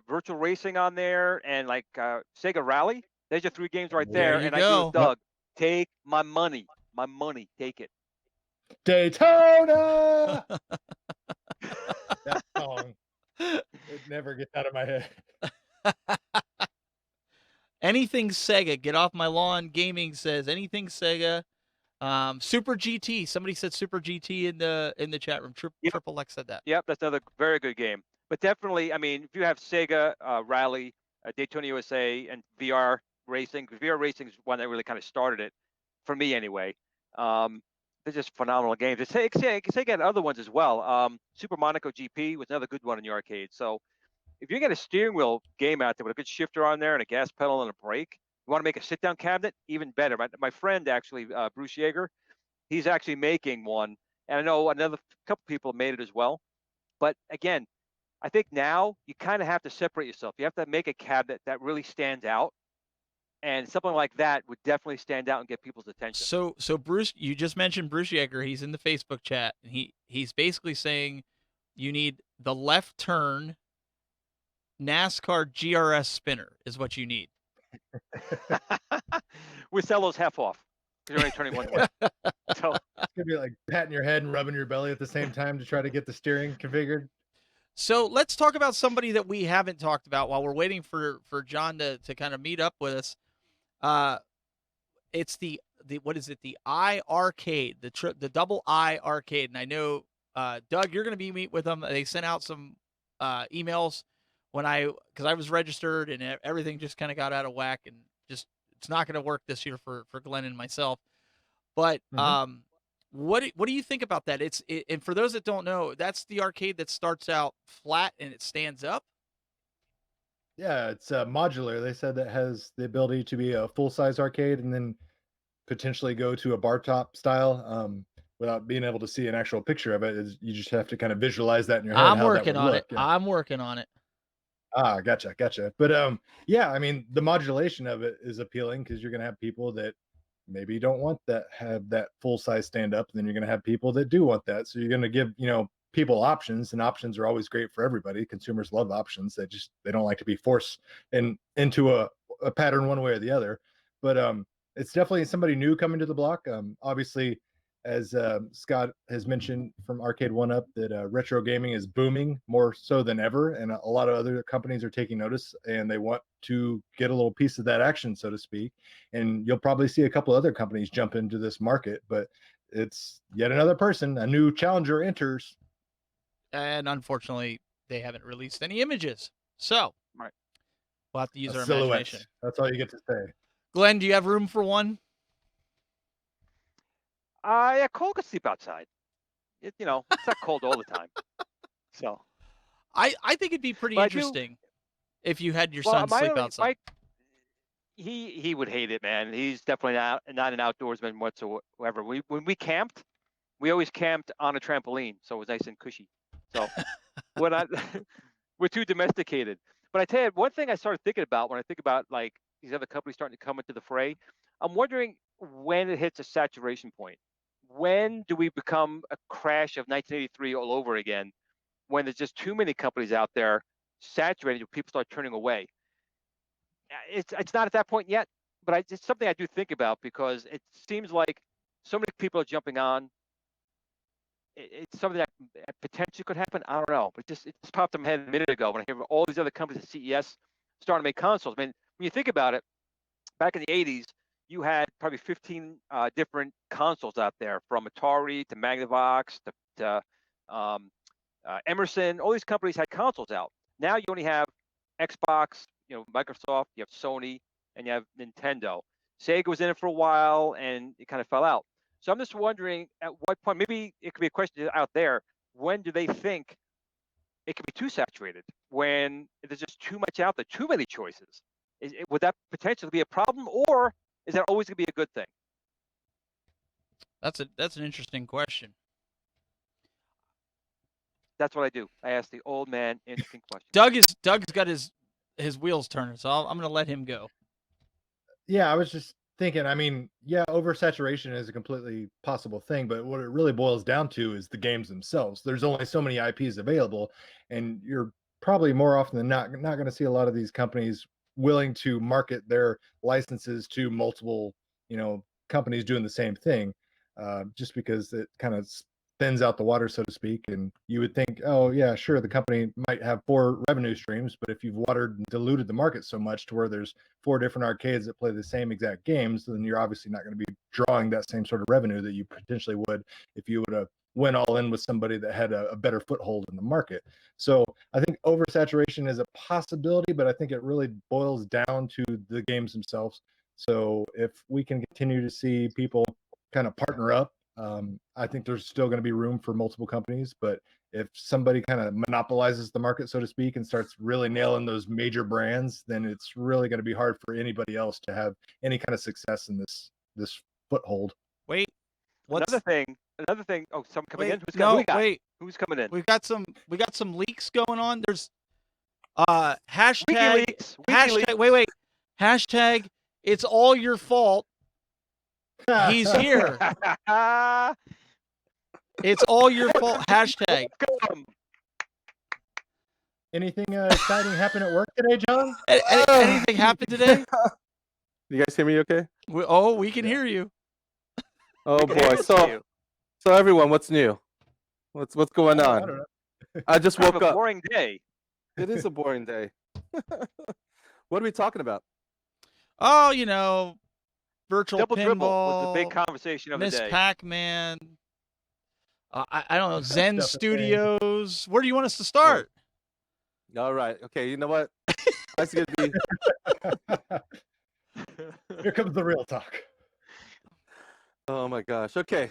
Virtual Racing on there, and like Sega Rally. There's your 3 games right there. You and go. I do, Doug, take my money. My money, take it. Daytona. That song. It never gets out of my head. Anything Sega, get off my lawn. Gaming says anything Sega. Super GT. Somebody said Super GT in the chat room. Triple X said that. Yep, that's another very good game. But definitely, I mean, if you have Sega Rally, Daytona USA, and VR Racing, VR Racing is one that really kind of started it for me anyway. They're just phenomenal games. Sega had other ones as well. Super Monaco GP was another good one in the arcade. So if you get a steering wheel game out there with a good shifter on there and a gas pedal and a brake, you want to make a sit-down cabinet, even better. My friend, actually, Bruce Yeager, he's actually making one. And I know another couple people made it as well. But again, I think now you kind of have to separate yourself. You have to make a cabinet that really stands out. And something like that would definitely stand out and get people's attention. So Bruce, you just mentioned Bruce Yeager. He's in the Facebook chat, and he's basically saying you need the left turn NASCAR GRS spinner is what you need. We sell those half off. You're only turning one way. So it's gonna be like patting your head and rubbing your belly at the same time to try to get the steering configured. So let's talk about somebody that we haven't talked about while we're waiting for John to kind of meet up with us. It's the what is it? The I Arcade, the double I Arcade. And I know, Doug, you're going to be meet with them. They sent out some emails because I was registered and everything just kind of got out of whack, and just it's not going to work this year for Glenn and myself. But what do you think about that? And for those that don't know, that's the arcade that starts out flat and it stands up. Yeah, it's modular. They said that has the ability to be a full-size arcade and then potentially go to a bar top style without being able to see an actual picture of it. You just have to kind of visualize that in your head. I'm working on it. I'm working on it. Ah, gotcha. But yeah, I mean, the modulation of it is appealing because you're going to have people that maybe don't want that, have that full size stand up. And then you're going to have people that do want that. So you're going to give, people options, and options are always great for everybody. Consumers love options. They don't like to be forced into a pattern one way or the other. But it's definitely somebody new coming to the block. Obviously, as Scott has mentioned from Arcade One Up, that retro gaming is booming more so than ever, and a lot of other companies are taking notice, and they want to get a little piece of that action, so to speak. And you'll probably see a couple other companies jump into this market, but it's yet another person, a new challenger enters. And unfortunately, they haven't released any images. So Right. we'll have to use our Silhouette. imagination. That's all you get to say. Glenn, do you have room for one? Yeah, Cole could sleep outside. It's not cold all the time. So I think it'd be pretty But I do- interesting if you had your well, son my sleep only- outside. he would hate it, man. He's definitely not an outdoorsman whatsoever. When we camped, we always camped on a trampoline, so it was nice and cushy. So we're too domesticated. But I tell you, one thing I started thinking about when I think about like these other companies starting to come into the fray, I'm wondering when it hits a saturation point. When do we become a crash of 1983 all over again? When there's just too many companies out there saturated, people start turning away. It's not at that point yet, but it's something I do think about because it seems like so many people are jumping on. It's something that potentially could happen. I don't know, but it just popped in my head a minute ago when I hear all these other companies at CES starting to make consoles. I mean, when you think about it, back in the 80s, you had probably 15 different consoles out there, from Atari to Magnavox to Emerson. All these companies had consoles out. Now you only have Xbox, Microsoft, you have Sony, and you have Nintendo. Sega was in it for a while, and it kind of fell out. So I'm just wondering, at what point, maybe it could be a question out there, when do they think it could be too saturated? When there's just too much out there, too many choices? Would that potentially be a problem, or is that always going to be a good thing? That's an interesting question. That's what I do. I ask the old man interesting questions. Doug's got his wheels turning, so I'm going to let him go. Yeah, I was just thinking, I mean, yeah, oversaturation is a completely possible thing, but what it really boils down to is the games themselves. There's only so many IPs available, and you're probably more often than not going to see a lot of these companies willing to market their licenses to multiple, companies doing the same thing, just because it kind of thins out the water, so to speak. And you would think, oh yeah, sure, the company might have 4 revenue streams, but if you've watered and diluted the market so much to where there's 4 different arcades that play the same exact games, then you're obviously not going to be drawing that same sort of revenue that you potentially would if you would have went all in with somebody that had a better foothold in the market. So I think oversaturation is a possibility, but I think it really boils down to the games themselves. So if we can continue to see people kind of partner up, I think there's still going to be room for multiple companies. But if somebody kind of monopolizes the market, so to speak, and starts really nailing those major brands, then it's really going to be hard for anybody else to have any kind of success in this foothold. Wait, Another thing. Oh, someone coming in. Who we got? Wait. Who's coming in? We got some leaks going on. There's hashtag WikiLeaks. hashtag wait. Hashtag it's all your fault. He's here. It's all your fault. Hashtag. Anything exciting happened at work today, John? Anything happened today? You guys hear me okay? We can hear you. Oh boy. So everyone, what's new? What's going I on? don't know. I just Kind of woke a up. boring day. It is a boring day. What are we talking about? Oh, virtual Double dribble pinball. was the big conversation of Miss the day. Pac-Man. I don't know. Zen Stuff to say. Studios. Where do you want us to start? All right. Okay. You know what? That's gonna be. Here comes the real talk. Oh my gosh. Okay.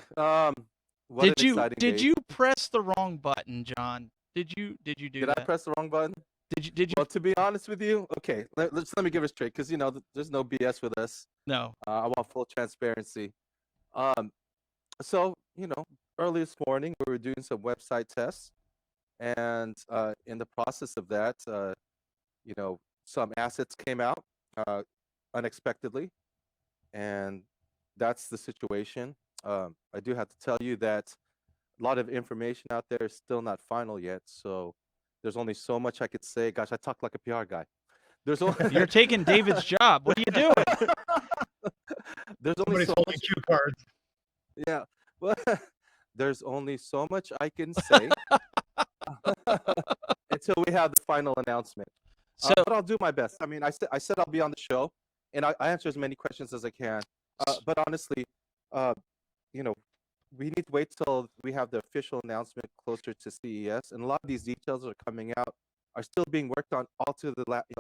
What Did an you exciting did day. you press the wrong button, John? Did you do Did that? I press the wrong button? Did you Well, to be honest with you, okay. Let me give it straight, because there's no BS with us. No. I want full transparency. So early this morning we were doing some website tests, and in the process of that, some assets came out unexpectedly, and that's the situation. I do have to tell you that a lot of information out there is still not final yet. So there's only so much I could say. Gosh, I talk like a PR guy. There's only You're taking David's job. What are you doing? there's only Somebody's so holding much. cue cards. Yeah. Well, there's only so much I can say until we have the final announcement. So But I'll do my best. I mean, I said I'll be on the show, and I answer as many questions as I can. But honestly, uh, you know, we need to wait till we have the official announcement closer to CES, and a lot of these details that are coming out are still being worked on all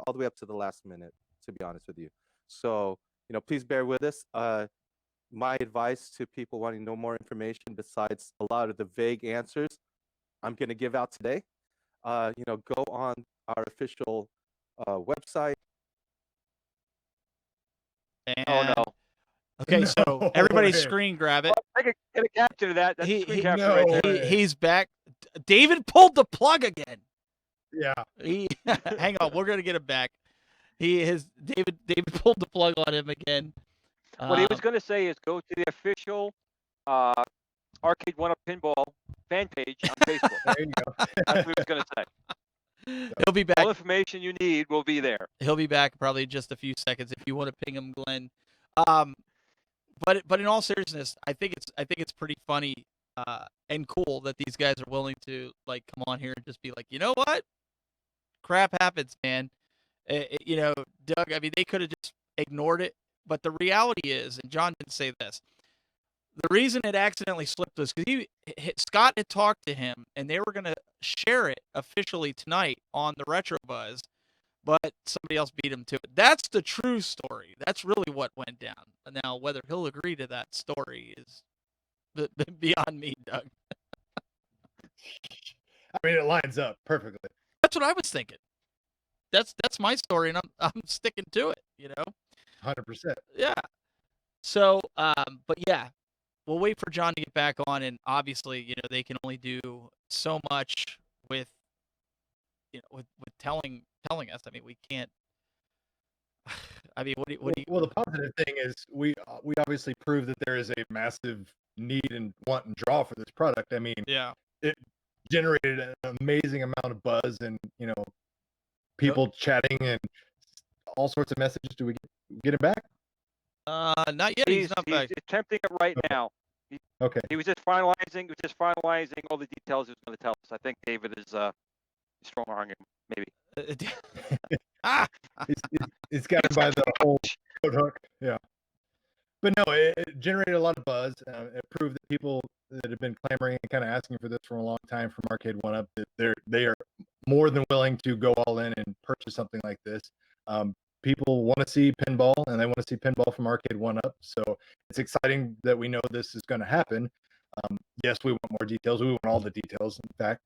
all the way up to the last minute. To be honest with you, so please bear with us. My advice to people wanting to know more information, besides a lot of the vague answers I'm going to give out today, go on our official website. and Oh no. okay, so No everybody way. screen grab it. Get a capture to that. That's a He- screen he- capture no right there. way. He's back. David pulled the plug again. Yeah. He hang on, we're gonna get him back. David pulled the plug on him again. What he was going to say is go to the official Arcade 1-Up Pinball fan page on Facebook. There you go. That's what he was going to say. He'll be back. All information you need will be there. He'll be back probably in just a few seconds if you want to ping him, Glenn. But in all seriousness, I think it's pretty funny and cool that these guys are willing to like come on here and just be like, you know what, crap happens, man. Doug. I mean, they could have just ignored it, but the reality is, and John didn't say this. The reason it accidentally slipped was because Scott had talked to him, and they were going to share it officially tonight on the Retro Buzz, but somebody else beat him to it. That's the true story. That's really what went down. Now, whether he'll agree to that story is beyond me, Doug. I mean, it lines up perfectly. That's what I was thinking. That's my story, and I'm sticking to it. 100%. Yeah. So, but yeah, we'll wait for John to get back on, and obviously, they can only do so much with, with telling us. I mean, we can't. I mean, what do you? Well, the positive thing is we obviously proved that there is a massive need and want and draw for this product. I mean, Yeah. it generated an amazing amount of buzz and people chatting and all sorts of messages. Do we get him back? Not yet. He's not back. attempting it right Okay. now. Okay. He was just finalizing all the details he was going to tell us. I think David is strong-arming him, maybe. Ah! He's got him by the whole coat hook. Yeah. But no, it generated a lot of buzz. It proved that people that have been clamoring and kind of asking for this for a long time from Arcade 1-Up, that they are more than willing to go all in and purchase something like this. People want to see pinball, and they want to see pinball from Arcade 1-Up. So it's exciting that we know this is going to happen. Yes, we want more details. We want all the details. In fact,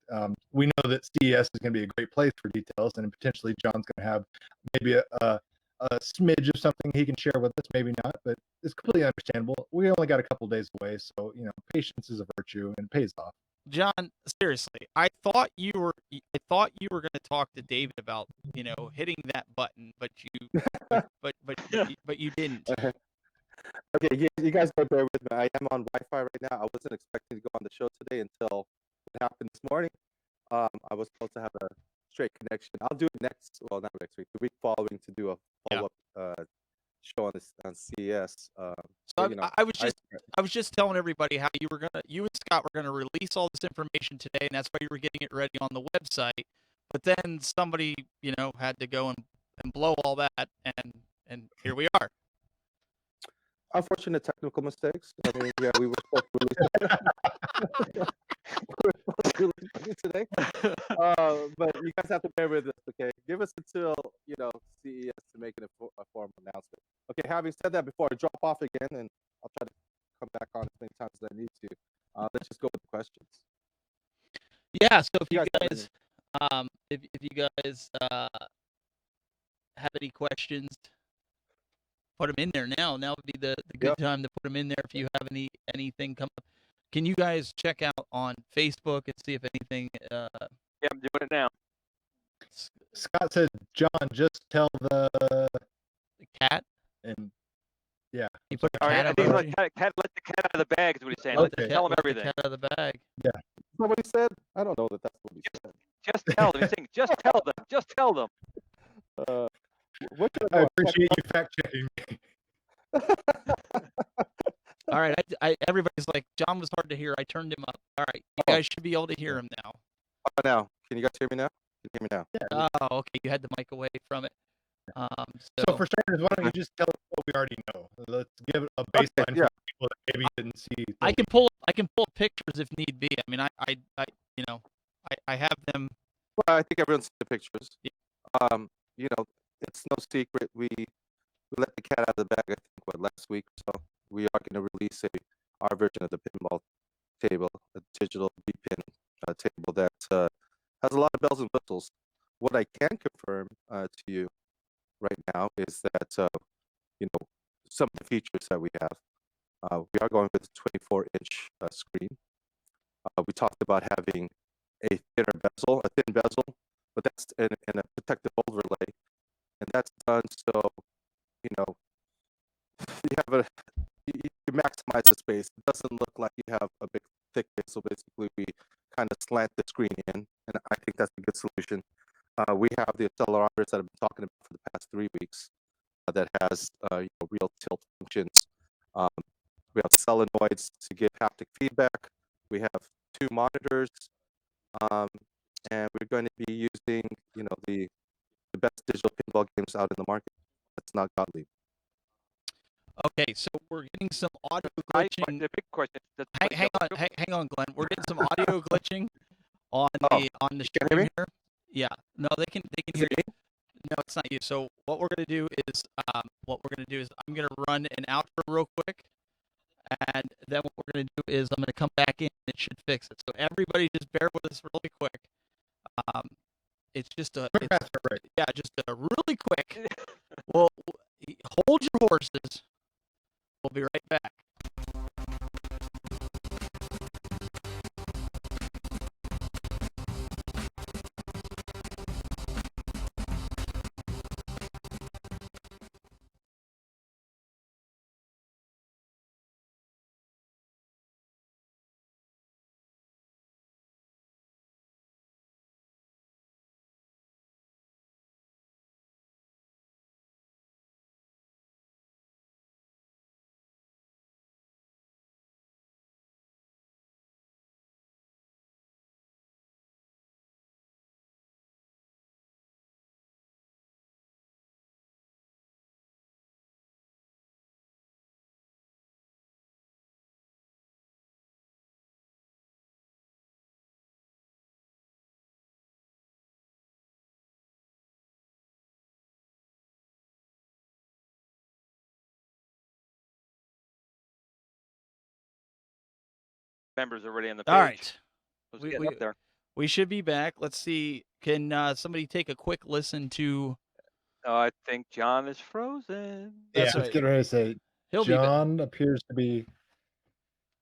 we know that CES is going to be a great place for details, and potentially John's going to have maybe a smidge of something he can share with us, maybe not, but it's completely understandable. We only got a couple days away, so patience is a virtue and pays off. John, seriously, I thought you were going to talk to David about hitting that button, but you didn't. Okay, you guys gotta bear with me. I am on Wi-Fi right now. I wasn't expecting to go on the show today until it happened this morning. I was supposed to have a straight connection. I'll do it not next week, the week following, to do a follow-up show on CES. So I was just telling everybody how you and Scott were gonna release all this information today, and that's why you were getting it ready on the website. But then somebody had to go and blow all that, and here we are. Unfortunate technical mistakes. I mean, yeah, we were supposed to release it today. But you guys have to bear with us, okay? Give us until CES to make it a formal announcement. Okay, having said that, before I drop off again, and I'll try to come back on as many times as I need to, let's just go with the questions. Yeah. So if you guys guys have any questions, put them in there now. Now would be the good time to put them in there. If you have anything come up, can you guys check out on Facebook and see if anything? Yeah, I'm doing it now. Scott says, John, just tell the cat. and Yeah. You put a All right, cat I think emoji. let the cat out of the bag is what he's saying. Okay. Tell him Let the everything. cat out of the bag. Is that what he said? I don't know that that's what he said. Just tell them. He's saying, just tell them. Just tell them. What should I I do? appreciate you fact checking me. All right. Everybody's like, John was hard to hear. I turned him up. All right. You Oh. guys should be able to hear him now. Now, can you guys hear me now? Can you hear me now? Oh, okay. You had the mic away from it. So for starters, why don't you just tell us what we already know? Let's give a baseline yeah. for people that maybe didn't see. I can pull pictures if need be. I mean, I have them. Well, I think everyone's seen the pictures. You know, it's no secret. We let the cat out of the bag. I think last week or so. We are going to release our version of the pinball table, a digital B-pin table that has a lot of bells and whistles. What I can confirm to you right now is that you know, some of the features that we have. We are going with a 24-inch screen. We talked about having a thin bezel, but that's in a protective overlay, and that's done so you maximize the space. It doesn't look like you have a big thick base. So basically, we kind of slant the screen in, and I think that's a good solution. We have the accelerometers that I've been talking about for the past 3 weeks that has real tilt functions. We have solenoids to give haptic feedback. We have 2 monitors, and we're going to be using the best digital pinball games out in the market. That's not Gottlieb. Okay, so we're getting some audio The glitching. big question. Hang on, Glenn. We're getting some audio glitching on the Can you hear stream me? here. Yeah, no, they can Is hear it you. me? No, it's not you. So what we're gonna do is I'm gonna run an outro real quick, and then what we're gonna do is I'm gonna come back in and it should fix it. So everybody just bear with us really quick. It's just a Quick master break. yeah, just a really quick. Well, hold your horses. We'll be right back. Members already on the page. All right. Let's get up there. We should be back. Let's see. Can somebody take a quick listen to? I think John is frozen. That's I was right. getting ready to say, He'll be back. John appears to be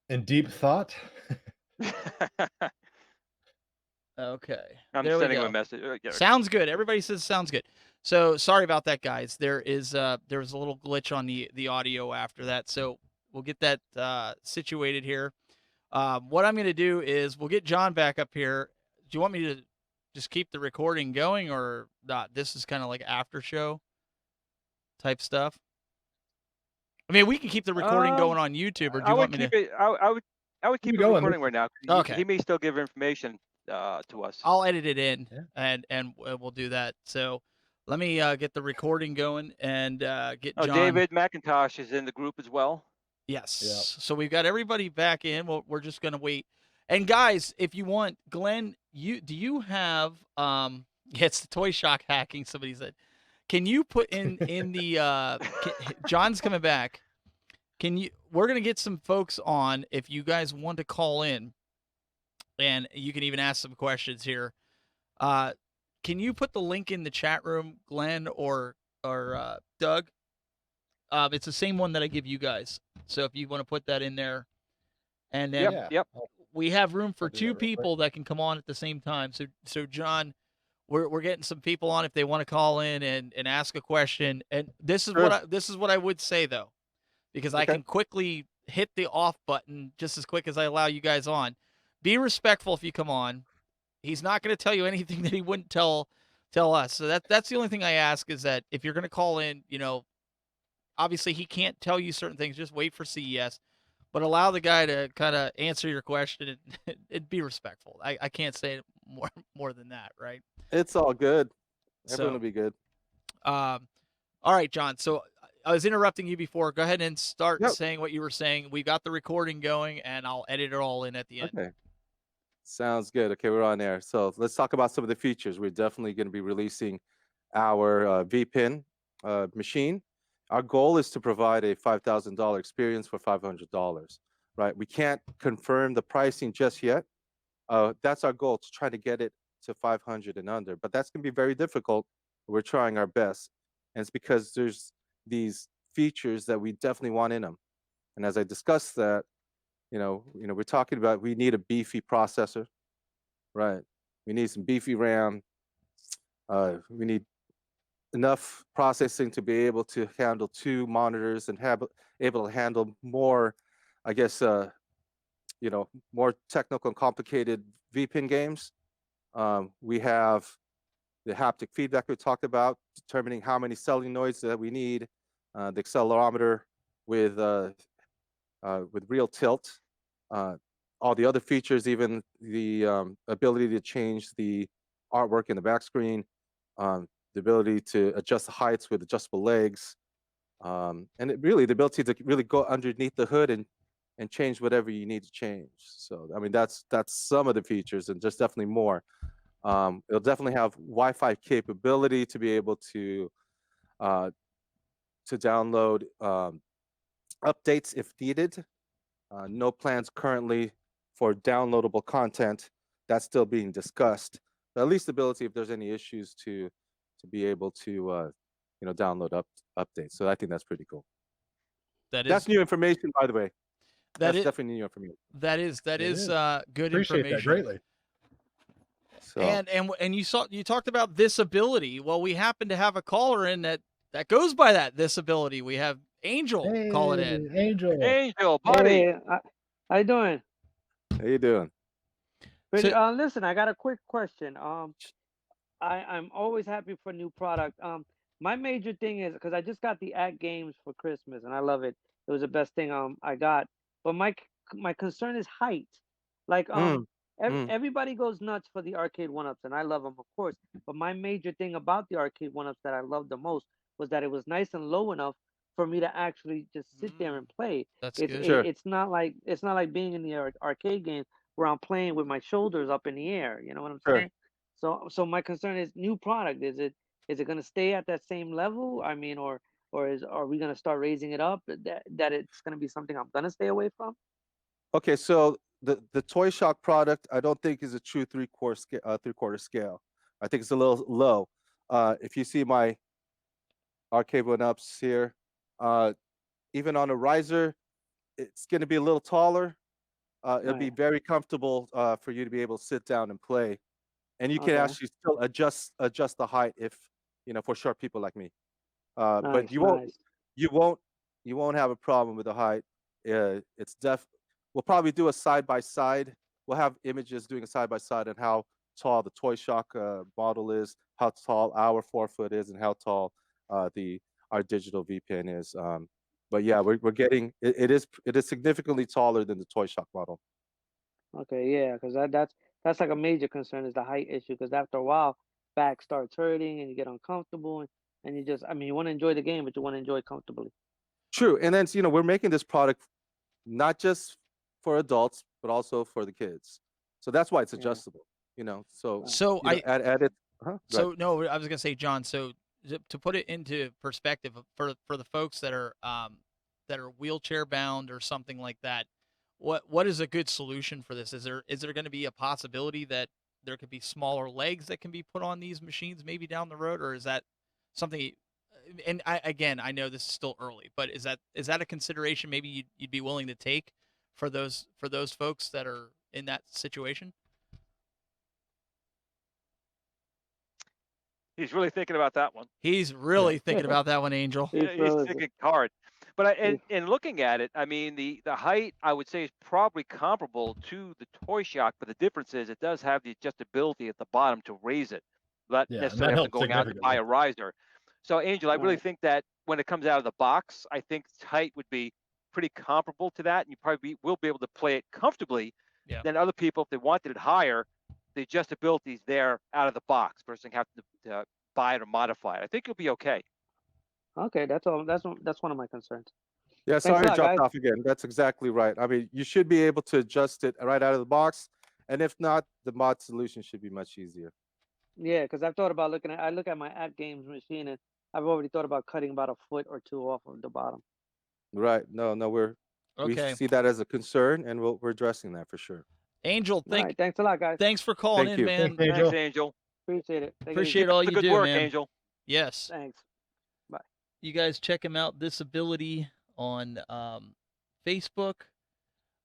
in deep thought. Okay. I'm there we sending him go. a message. Sounds good. Everybody says sounds good. So sorry about that, guys. There was a little glitch on the audio after that. So we'll get that situated here. What I'm going to do is we'll get John back up here. Do you want me to just keep the recording going or not? This is kind of like after show type stuff. I mean, we can keep the recording going on YouTube, or do you want me to? I would keep Keep it going. recording right now. Okay. He may still give information to us. I'll edit it in, Yeah. and we'll do that. So let me get the recording going and get John. David McIntosh is in the group as well. Yes. Yep. So we've got everybody back in. We're just gonna wait. And guys, if you want, Glenn, do you have it's the Toy Shock hacking? Somebody said, can you put in the John's coming back? We're gonna get some folks on if you guys want to call in, and you can even ask some questions here. Can you put the link in the chat room, Glenn or Doug? It's the same one that I give you guys. So if you want to put that in there, and then Yep. we have room for I'll do that 2 real quick. people that can come on at the same time. So John, we're getting some people on if they want to call in and ask a question. And this is Sure. what I would say though, because I Okay. can quickly hit the off button just as quick as I allow you guys on. Be respectful if you come on. He's not going to tell you anything that he wouldn't tell us. So that's the only thing I ask, is that if you're going to call in, obviously he can't tell you certain things. Just wait for CES, but allow the guy to kind of answer your question and be respectful. I can't say more than that, right? It's all good. Everyone will So, be good. all right, John. So I was interrupting you before. Go ahead and start Yep. saying what you were saying. We got the recording going, and I'll edit it all in at the end. Okay. Sounds good. Okay, we're on air. So let's talk about some of the features. We're definitely going to be releasing our VPN machine. Our goal is to provide a $5,000 experience for $500, right? We can't confirm the pricing just yet. That's our goal, to try to get it to 500 and under, but that's going to be very difficult. We're trying our best, and it's because there's these features that we definitely want in them. And as I discussed that, we're talking about, we need a beefy processor, right? We need some beefy RAM. We need enough processing to be able to handle 2 monitors and able to handle more, I guess, more technical and complicated VPN games. We have the haptic feedback we talked about, determining how many solenoids that we need, the accelerometer with real tilt, all the other features, even the ability to change the artwork in the back screen, the ability to adjust the heights with adjustable legs, and the ability to really go underneath the hood and change whatever you need to change. So, I mean, that's some of the features, and there's definitely more. It'll definitely have Wi-Fi capability to be able to download updates if needed. No plans currently for downloadable content. That's still being discussed. But at least the ability, if there's any issues, to be able to download updates. So I think that's pretty cool. That's new information, by the way. That's definitely new information. That is good Appreciate information. that greatly. So, and you talked about this ability. Well, we happen to have a caller in that goes by this ability. We have Angel calling in. Angel, buddy. Hey, how you doing? how you doing? Pretty, So- listen, I got a quick question. I'm always happy for new product. My major thing is because I just got the At Games for Christmas and I love it. It was the best thing I got. But my concern is height. Like everybody goes nuts for the arcade one-ups and I love them, of course. But my major thing about the arcade one-ups that I loved the most was that it was nice and low enough for me to actually just sit there and play. That's It's good. Sure. it's not like being in the arcade game where I'm playing with my shoulders up in the air. You know what I'm Sure. saying? So my concern is new product. Is it going to stay at that same level? I mean, or are we going to start raising it up? That it's going to be something I'm going to stay away from? Okay, so the Toy Shock product, I don't think is a true three-quarter scale. I think it's a little low. If you see my arcade one-ups here, even on a riser, it's going to be a little taller. It'll be Right. very comfortable for you to be able to sit down and play, and you can Okay. actually still adjust the height if for short people like me. But Nice, you won't nice. you won't have a problem with the height. We'll probably do a side by side. We'll have images doing a side by side on how tall the Toy Shock model is, how tall our 4-foot is, and how tall our digital VPN is. But yeah, we're getting it is significantly taller than the Toy Shock model. Okay, yeah, because that's like a major concern is the height issue. Because after a while, back starts hurting and you get uncomfortable and you just, I mean, you want to enjoy the game, but you want to enjoy it comfortably. True, and then we're making this product not just for adults but also for the kids. So that's why it's Yeah. adjustable. So So you know, at it. Go ahead. So no, I was gonna say, John. So to put it into perspective for the folks that are wheelchair bound or something like that, what is a good solution for this? Is there going to be a possibility that there could be smaller legs that can be put on these machines maybe down the road, or is that something? And I know this is still early, but is that a consideration maybe you'd be willing to take for those folks that are in that situation? He's really thinking about that one. He's really thinking about that one, Angel. He He's froze it. thinking hard. But He- in looking at it, I mean, the height I would say is probably comparable to the Toy Shock, but the difference is it does have the adjustability at the bottom to raise it, not Yeah, and necessarily that have to helps going out to buy significantly. a riser. So, Angel, I really Right. think that when it comes out of the box, I think its height would be pretty comparable to that, and you probably will be able to play it comfortably. Yeah. Than other people, if they wanted it higher, the adjustability is there out of the box versus having to buy it or modify it. I think you'll be okay. Okay, that's all. That's one of my concerns. Yeah, Thanks a sorry I lot, dropped guys. off again. That's exactly right. I mean, you should be able to adjust it right out of the box, and if not, the mod solution should be much easier. Yeah, because I've thought about looking at. I look at my at games machine, and I've already thought about cutting about a foot or two off of the bottom. Right? No, we Okay. see that as a concern, and we're addressing that for sure. Angel, All right, thanks a lot, guys. thanks for calling Thank in, you. man. Thanks, Angel. Thanks, Angel. Appreciate it. Take it easy. Appreciate all Keep you up the do, good work, man. Angel. Yes. Thanks. You guys check him out, Disability, on Facebook.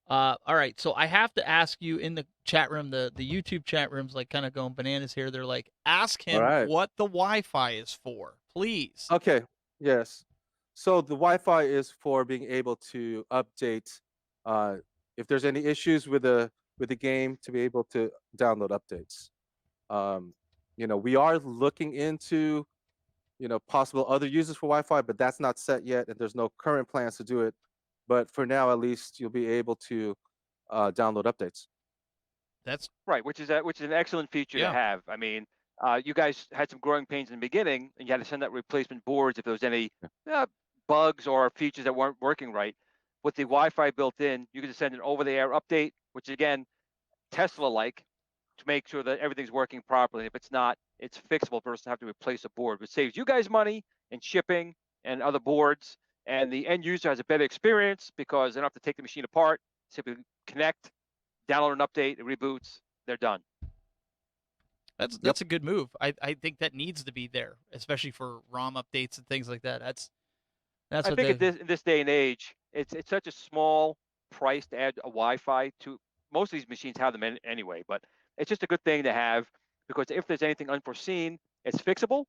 All right, so I have to ask you in the chat room, the YouTube chat room's like kind of going bananas here. They're like, ask him right. what the Wi-Fi is for, please. Okay. Yes. So the Wi-Fi is for being able to update if there's any issues with the game, to be able to download updates. We are looking into possible other uses for Wi-Fi, but that's not set yet, and there's no current plans to do it. But for now, at least, you'll be able to download updates. That's Right, which is an excellent feature Yeah. to have. I mean, you guys had some growing pains in the beginning, and you had to send out replacement boards if there was any bugs or features that weren't working right. With the Wi-Fi built in, you can just send an over-the-air update, which again, Tesla-like, to make sure that everything's working properly. If it's not, it's fixable versus have to replace a board, which saves you guys money in shipping and other boards. And the end user has a better experience because they don't have to take the machine apart, simply connect, download an update, it reboots, they're done. that's a good move. I think that needs to be there, especially for ROM updates and things like that. That's I what think they, in this day and age, it's such a small price to add a Wi-Fi to. Most of these machines have them anyway, but it's just a good thing to have because if there's anything unforeseen, it's fixable.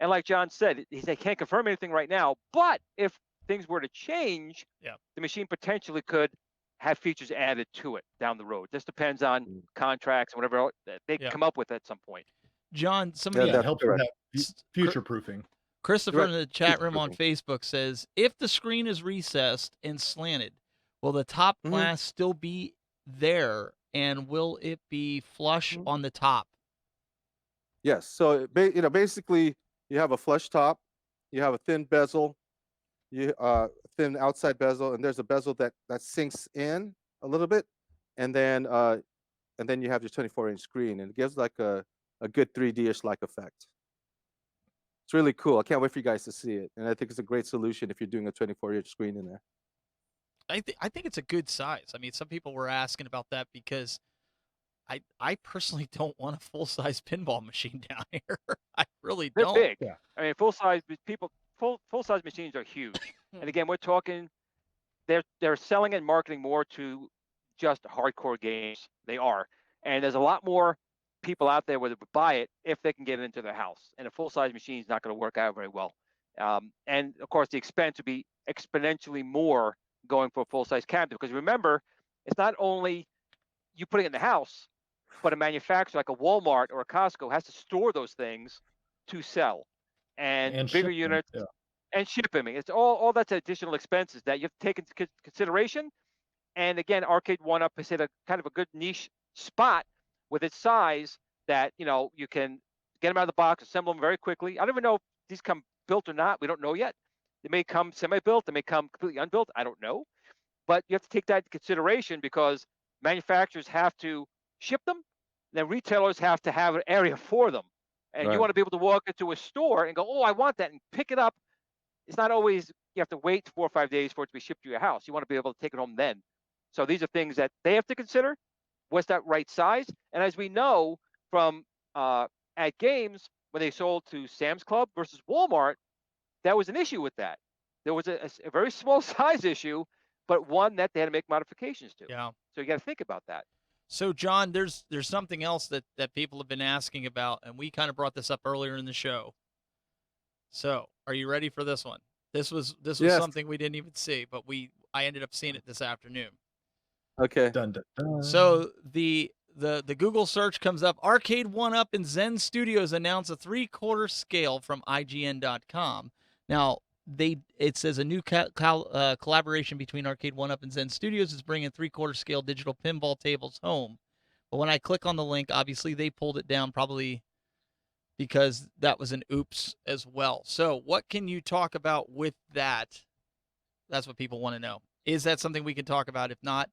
And like John said, they can't confirm anything right now, but if things were to change, Yeah. the machine potentially could have features added to it down the road. This depends on contracts and whatever that they Yeah. come up with at some point. John, Yeah, somebody Yeah, it that's helps with correct. that future proofing. Christopher Right. in the chat room on Facebook says, if the screen is recessed and slanted, will the top Mhm. glass still be there, and will it be flush Mhm. on the top? Yes. So basically, you have a flush top, you have a thin bezel, thin outside bezel, and there's a bezel that sinks in a little bit, and then you have your 24-inch screen, and it gives like a good 3D-ish like effect. It's really cool. I can't wait for you guys to see it, and I think it's a great solution if you're doing a 24-inch screen in there. I think it's a good size. I mean, some people were asking about that because I personally don't want a full size pinball machine down here. I really They're don't. big. Yeah. I mean, full size machines are huge. And again, we're talking they're selling and marketing more to just hardcore games. They are. And there's a lot more people out there where they would buy it if they can get it into their house. And a full size machine is not going to work out very well. And of course, the expense would be exponentially more going for a full size cabinet because remember, it's not only you putting it in the house, but a manufacturer like a Walmart or a Costco has to store those things to sell. And bigger ship them, units yeah. and shipping. It's all that's additional expenses that you have to take into consideration. And again, Arcade One Up has hit a kind of a good niche spot with its size that you can get them out of the box, assemble them very quickly. I don't even know if these come built or not. We don't know yet. They may come semi-built. They may come completely unbuilt. I don't know. But you have to take that into consideration because manufacturers have to ship them. Then retailers have to have an area for them. And Right. you want to be able to walk into a store and go, oh, I want that, and pick it up. It's not always you have to wait 4 or 5 days for it to be shipped to your house. You want to be able to take it home then. So these are things that they have to consider. What's that right size? And as we know from at games, when they sold to Sam's Club versus Walmart, that was an issue with that. There was a very small size issue, but one that they had to make modifications to. Yeah. So you got to think about that. So John, there's something else that people have been asking about, and we kind of brought this up earlier in the show. So, are you ready for this one? This was Yes. something we didn't even see, but I ended up seeing it this afternoon. Okay. Dun, dun, dun. So the Google search comes up. Arcade 1-Up and Zen Studios announce a 3/4 scale from IGN.com. Now it says a new collaboration between Arcade 1-Up and Zen Studios is bringing 3/4 scale digital pinball tables home. But when I click on the link, obviously they pulled it down, probably because that was an oops as well. So what can you talk about with that? That's what people want to know. Is that something we can talk about? If not,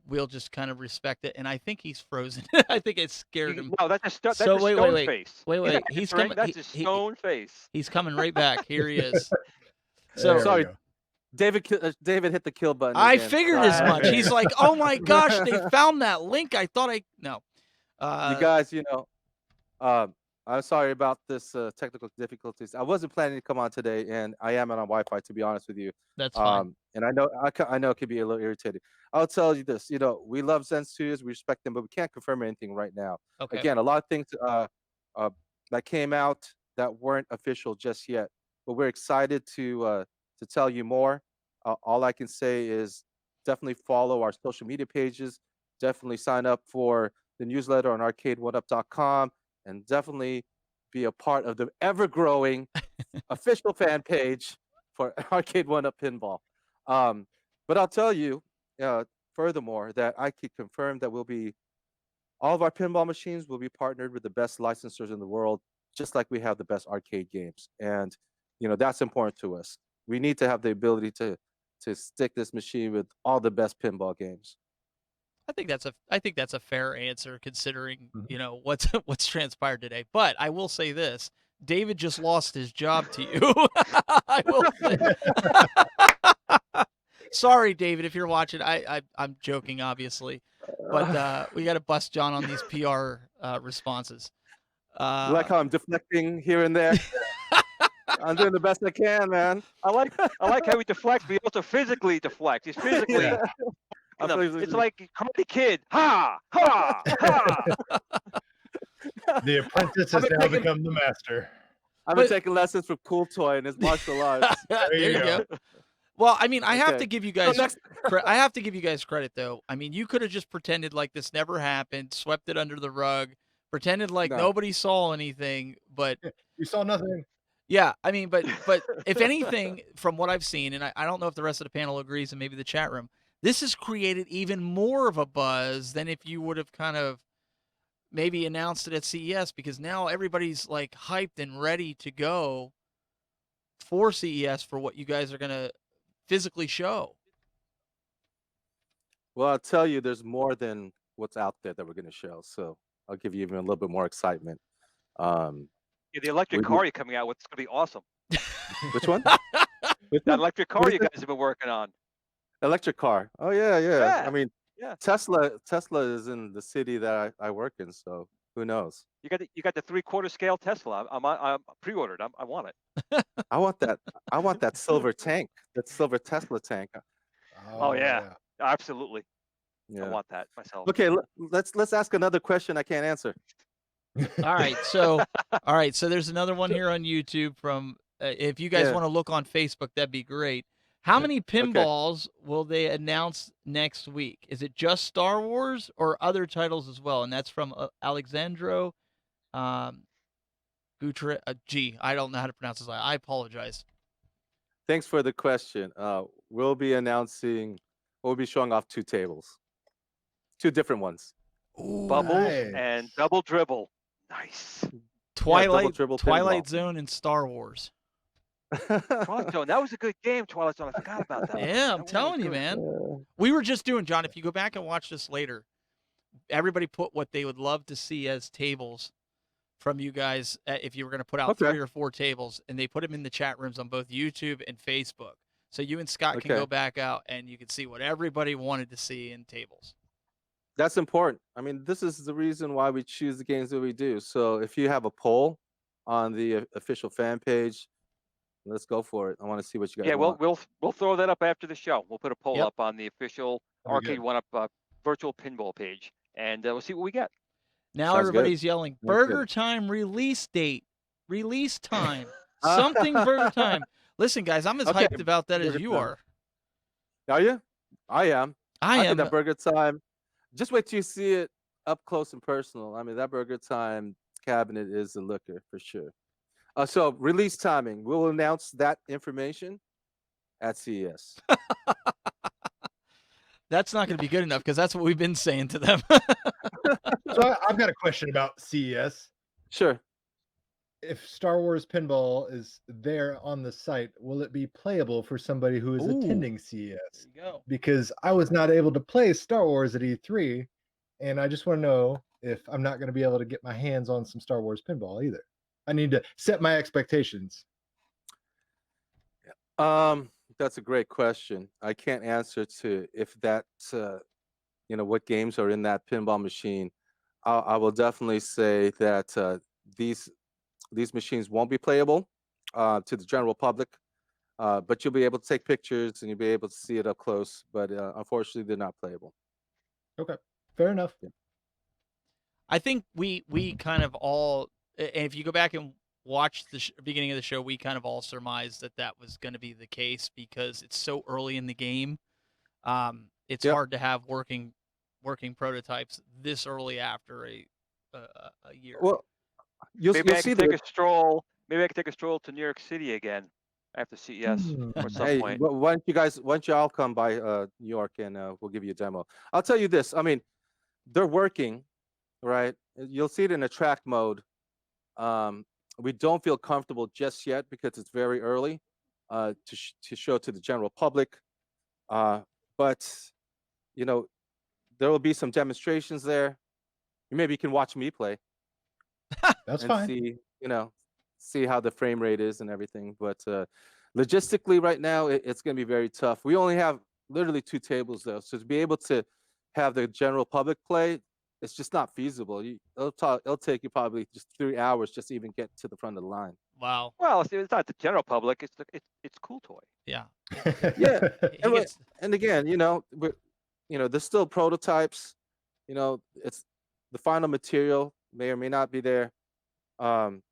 we'll just kind of respect it. And I think he's frozen. I think it scared him. No, that's a So wait, stone wait. face. Wait, He's wait. not He's answering. coming. That's a stone face. He's coming right back. Here he is. There So we Sorry, go. David hit the kill button. I again. figured as Ah. much. He's like, oh my gosh, they found that link. I thought no. You guys, I'm sorry about this technical difficulties. I wasn't planning to come on today, and I am on Wi-Fi, to be honest with you. That's fine. And I know it can be a little irritating. I'll tell you this. We love Zen Studios, we respect them, but we can't confirm anything right now. Okay. Again, a lot of things that came out that weren't official just yet, but we're excited to tell you more. All I can say is definitely follow our social media pages. Definitely sign up for the newsletter on arcade1up.com, and definitely be a part of the ever-growing official fan page for Arcade 1-Up Pinball. But I'll tell you, furthermore, that I can confirm that all of our pinball machines will be partnered with the best licensors in the world, just like we have the best arcade games. And, that's important to us. We need to have the ability to stick this machine with all the best pinball games. I think that's a fair answer considering, Mhm. what's transpired today. But I will say this. David just lost his job to you. I will say. Sorry, David, if you're watching. I'm joking, obviously. But we got to bust John on these PR responses. You like how I'm deflecting here and there? I'm doing the best I can, man. I like how he deflects, but he also physically deflects. He's physically. Yeah. It's like Karate Kid. Ha! Ha! Ha! The apprentice has I've been now taking- become the master. I've been But- taking lessons from Cool Toy and his martial arts. There you you go. go. Well, I mean, I have Okay. to give you So guys next- I have to give you guys credit though. I mean, you could have just pretended like this never happened, swept it under the rug, pretended like No. nobody saw anything, but You saw nothing. yeah, I mean, but if anything, from what I've seen, and I don't know if the rest of the panel agrees, and maybe the chat room, this has created even more of a buzz than if you would have kind of maybe announced it at CES, because now everybody's like hyped and ready to go for CES for what you guys are gonna physically show. Well, I'll tell you, there's more than what's out there that we're going to show. So I'll give you even a little bit more excitement. Yeah, the electric We- car you're coming out with is going to be awesome. Which one? Which That one? electric car you guys have been working on. Electric car. Oh yeah. Yeah, I mean, yeah. Tesla is in the city that I work in, so who knows? You got the 3/4 scale Tesla. I'm pre-ordered. I want it. I want that silver tank, that silver Tesla tank. Oh, yeah. Absolutely. I Yeah. want that myself. Okay, let's ask another question I can't answer. All right, so there's another one here on YouTube from. If you guys Yeah. want to look on Facebook, that'd be great. How many pinballs will they announce next week? Is it just Star Wars or other titles as well? And that's from Alexandro Gutre. Gee, I don't know how to pronounce his last. I apologize. Thanks for the question. We'll be showing off 2 tables, 2 different ones. Ooh, Bubbles Nice. and double dribble. Nice. Twilight, dribble Twilight pinball. Zone, and Star Wars. Twilight Zone. That was a good game, Twilight Zone. I forgot about that. Yeah, I'm That was telling you, good. man. We were just doing, John, if you go back and watch this later, everybody put what they would love to see as tables from you guys if you were going to put out Okay. 3 or 4 tables, and they put them in the chat rooms on both YouTube and Facebook. So you and Scott can Okay. go back out and you can see what everybody wanted to see in tables. That's important. I mean, this is the reason why we choose the games that we do. So if you have a poll on the official fan page, let's go for it. I want to see what you guys Yeah, want. we'll throw that up after the show. We'll put a poll Yep. up on the official That'd be Arcade 1-Up virtual pinball page. and we'll see what we get. Now Sounds good. everybody's yelling, Sounds good. "Burger Time release date, release time, something Burger Time." Listen, guys, I'm as Okay, hyped about that as Burger you Time. are. Are you? I am. I think am. that Burger Time. Just wait till you see it up close and personal. I mean, that Burger Time cabinet is a looker for sure. So release timing. We'll announce that information at CES. That's not going to be good enough because that's what we've been saying to them. So I've got a question about CES. Sure. If Star Wars Pinball is there on the site, will it be playable for somebody who is Ooh. attending There CES? you go. Because I was not able to play Star Wars at E3, and I just want to know if I'm not going to be able to get my hands on some Star Wars Pinball either. I need to set my expectations. That's a great question. I can't answer to if that, what games are in that pinball machine. I will definitely say that these machines won't be playable to the general public, but you'll be able to take pictures and you'll be able to see it up close. But unfortunately, they're not playable. Okay, fair enough. I think we kind of all, and if you go back and watch the beginning of the show, we kind of all surmised that was going to be the case because it's so early in the game. It's Yep. hard to have working prototypes this early after a year. Well, you'll Maybe I see can take the a stroll. Maybe I can take a stroll to New York City again after CES or some hey, point. why don't you all come by New York and we'll give you a demo. I'll tell you this. I mean, they're working, right? You'll see it in attract mode. We don't feel comfortable just yet because it's very early to show to the general public. But there will be some demonstrations there. Maybe you can watch me play That's and fine. see how the frame rate is and everything. But logistically, right now, it's going to be very tough. We only have literally 2 tables though, so to be able to have the general public play, it's just not feasible. It'll take you probably just 3 hours just to even get to the front of the line. Wow. Well, it's not the general public. It's Cool Toy. Yeah. Yeah, He and, gets, and again, there's still prototypes. It's the final material may or may not be there. And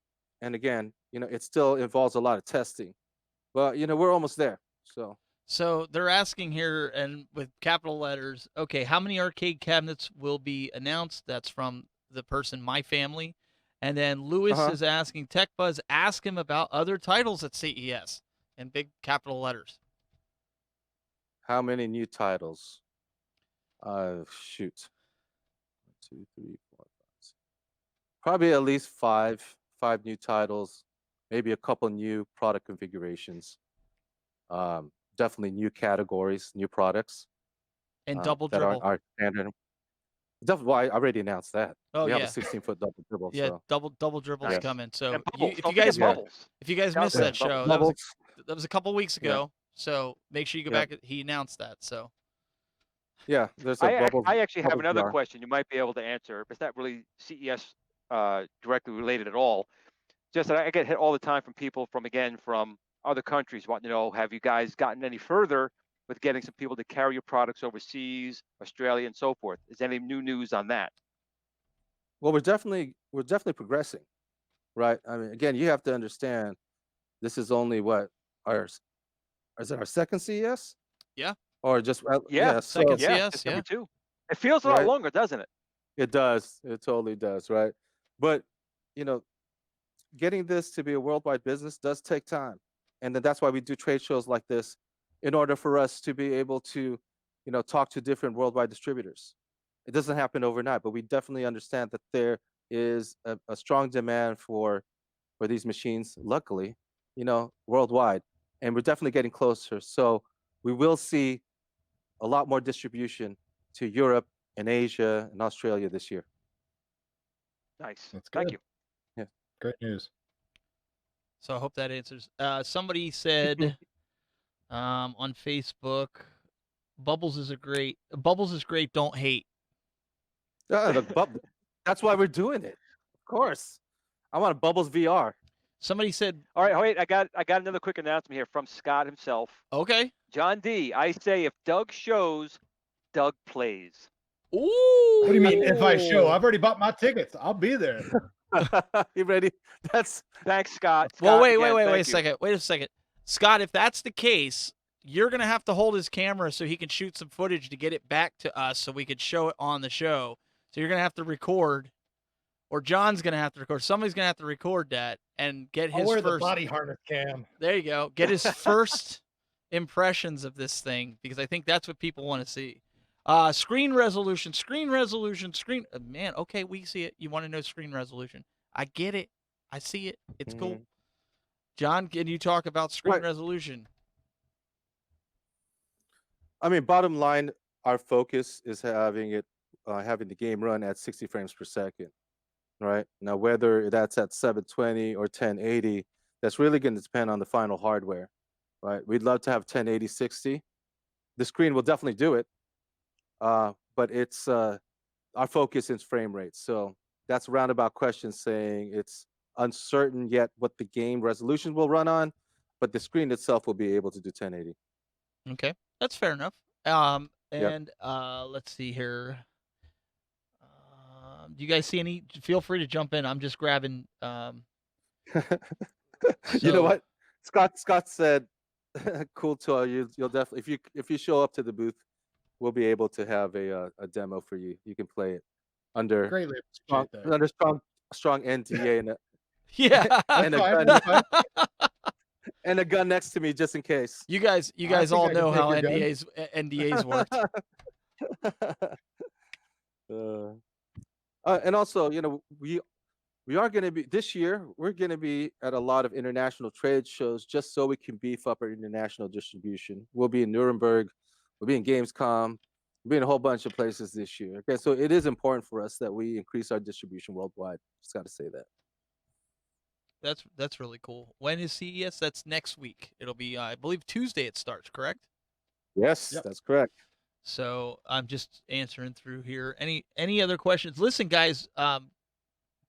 again, it still involves a lot of testing. But we're almost there. So they're asking here, and with capital letters, okay, how many arcade cabinets will be announced? That's from the person, My Family. And then Lewis Uh-huh. is asking, Tech Buzz, ask him about other titles at CES in big capital letters. How many new titles? Shoot. 1, 2, 3, 4, 5, 6. Probably at least five new titles, maybe a couple new product configurations. Definitely new categories, new products. And Double that Dribble. aren't standard. Well, I already announced that. Oh, we yeah. have a 16-foot double dribble. Yeah, So. double dribble's Nice. coming. So And you, Bubbles. if Don't you guys forget Bubbles. if you guys Shout missed out to that show, Bubbles. that was a couple weeks Yeah. ago. So make sure you go Yep. back. He announced that. So Yeah, there's a bubble. I actually have bubble another jar. question you might be able to answer. It's not really CES directly related at all. Just that I get hit all the time from people from other countries wanting to know, have you guys gotten any further with getting some people to carry your products overseas, Australia, and so forth? Is there any new news on that? Well, we're definitely progressing, right? I mean, again, you have to understand, this is only is it our second CES? Yeah. Or just Yeah, second so CS, it's yeah. number 2. It feels a lot Right. longer, doesn't it? it does. It totally does, right? But getting this to be a worldwide business does take time, and then that's why we do trade shows like this, in order for us to be able to, talk to different worldwide distributors. It doesn't happen overnight, but we definitely understand that there is a strong demand for these machines, luckily, worldwide, and we're definitely getting closer. So we will see a lot more distribution to Europe and Asia and Australia this year. Nice. That's Thank good. you. Great news. So I hope that answers. Somebody said on Facebook, Bubbles is great. Don't hate. That's why we're doing it. Of course. I want a Bubbles VR. Somebody said, All right, wait. I got another quick announcement here from Scott himself. okay. John D. I say if Doug shows, Doug plays. Ooh. What do you mean if I show? I've already bought my tickets. I'll be there. You ready? That's Thanks, Scott. Well, Scott, wait again, a thank you. second. Wait a second. Scott, if that's the case, you're going to have to hold his camera so he can shoot some footage to get it back to us so we could show it on the show. So you're going to have to record, or John's going to have to record. Somebody's going to have to record that and get I'll his wear the first. body harness cam. There you go. Get his first impressions of this thing, because I think that's what people want to see. Screen resolution. Man, okay, we see it. You want to know screen resolution. I get it. I see it. It's cool. John, can you talk about screen Right. resolution? I mean, bottom line, our focus is having the game run at 60 frames per second, right? Now, whether that's at 720 or 1080, that's really going to depend on the final hardware, right? We'd love to have 1080 60. The screen will definitely do it, but it's our focus is frame rate. So that's a roundabout question saying it's uncertain yet what the game resolution will run on, but the screen itself will be able to do 1080. Okay, that's fair enough. Yep. And let's see here. Do you guys see any? Feel free to jump in. I'm just grabbing. You know So- what? Scott said, "Cool tour. You'll definitely if you show up to the booth, we'll be able to have a demo for you. You can play it under Greatly strong, appreciate that. under strong NDA and Yeah. and a Fine, gun that's fine. and a gun next to me just in case." You guys I think all I can know take how your gun. NDAs work. And also, we are going to be this year. We're going to be at a lot of international trade shows just so we can beef up our international distribution. We'll be in Nuremberg, we'll be in Gamescom, we'll be in a whole bunch of places this year. Okay, so it is important for us that we increase our distribution worldwide. Just got to say that. That's really cool. When is CES? That's next week. It'll be, I believe, Tuesday. It starts, correct? Yes, Yep. that's correct. So I'm just answering through here. Any other questions? Listen, guys.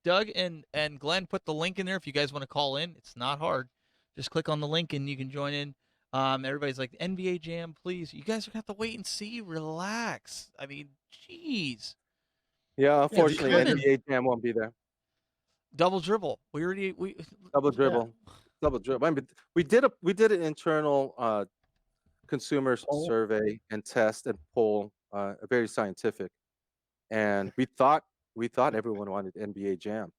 Doug and Glenn put the link in there if you guys want to call in. It's not hard. Just click on the link and you can join in. Everybody's like, NBA Jam, please. You guys are gonna have to wait and see. Relax. I mean, jeez. Yeah, unfortunately, coming. NBA Jam won't be there. Double dribble. We Double dribble. I mean, we did an internal consumer Poll? survey and test and poll, very scientific, and we thought everyone wanted NBA Jam,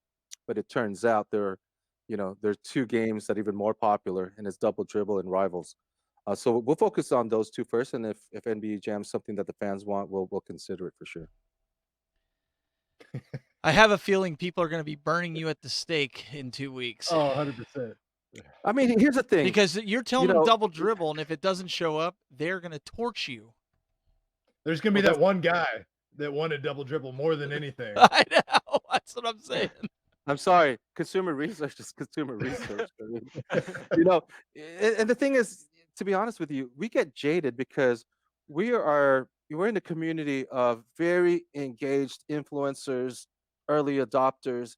but it turns out there are two games that are even more popular, and it's Double Dribble and Rivals. So we'll focus on those two first, and if NBA Jam is something that the fans want, we'll consider it for sure. I have a feeling people are gonna be burning you at the stake in 2 weeks. Oh, 100%. I mean, here's the thing. Because you're telling them know- double dribble, and if it doesn't show up, they're gonna torch you. There's gonna be Well, that one guy that wanted double dribble more than anything. I know. That's what I'm saying. I'm sorry, consumer research is consumer research. I mean, and the thing is, to be honest with you, we get jaded because we're in a community of very engaged influencers, early adopters.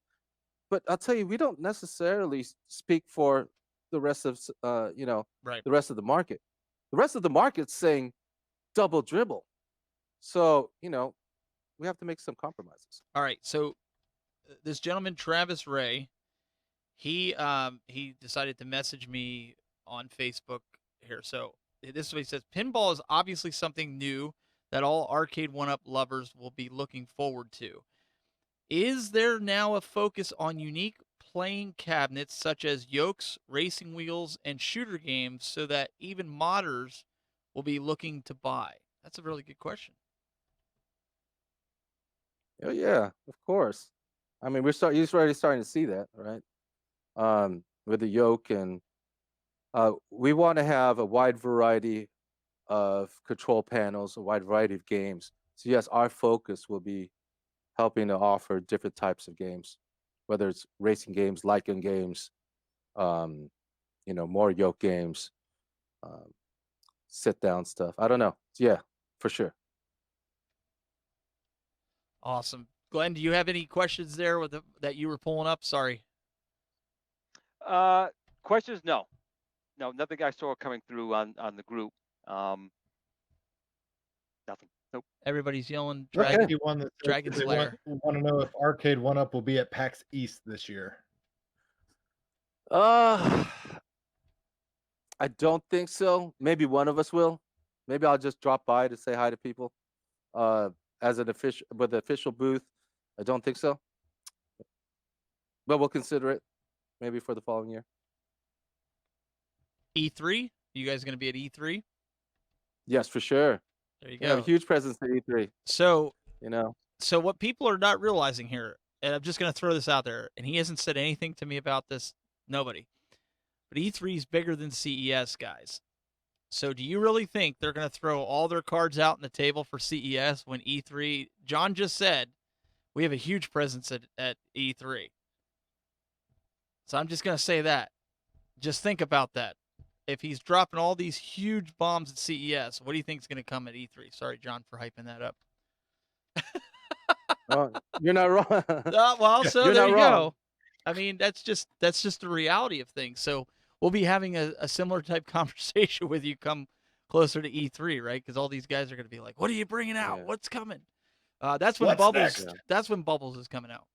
But I'll tell you, we don't necessarily speak for the rest of Right. the rest of the market. The rest of the market's saying double dribble. So, we have to make some compromises. All right. So this gentleman, Travis Ray, he decided to message me on Facebook here. So this is what he says: pinball is obviously something new that all arcade one-up lovers will be looking forward to. Is there now a focus on unique playing cabinets such as yokes, racing wheels, and shooter games so that even modders will be looking to buy? That's a really good question. Oh yeah, of course. I mean, you're already starting to see that, right? With the yoke, and we want to have a wide variety of control panels, a wide variety of games. So yes, our focus will be helping to offer different types of games, whether it's racing games, light gun games, more yoke games, sit down stuff. I don't know. Yeah, for sure. Awesome. Glenn, do you have any questions there that you were pulling up? Sorry. Questions? No, nothing I saw coming through on the group. Nothing. Everybody's yelling Okay. Dragon. Lucky one that says Dragon they Slayer. want to know if Arcade 1-Up will be at PAX East this year. I don't think so. Maybe one of us will. Maybe I'll just drop by to say hi to people. As an official with the official booth, I don't think so. But we'll consider it maybe for the following year. E3. You guys going to be at E3? Yes, for sure. There you We have a go. huge presence at E3. So You know. so what people are not realizing here, and I'm just going to throw this out there, and he hasn't said anything to me about this, nobody. But E3 is bigger than CES, guys. So do you really think they're going to throw all their cards out on the table for CES when E3, John just said, we have a huge presence at E3. So I'm just going to say that. Just think about that. If he's dropping all these huge bombs at CES, what do you think is going to come at E3? Sorry, John, for hyping that up. You're not wrong. Well, so You're there not you wrong. go. I mean, that's just the reality of things. So we'll be having a similar type conversation with you come closer to E3, right? Because all these guys are going to be like, "What are you bringing out? Yeah. What's coming?" That's when What's Bubbles. next? That's when Bubbles is coming out.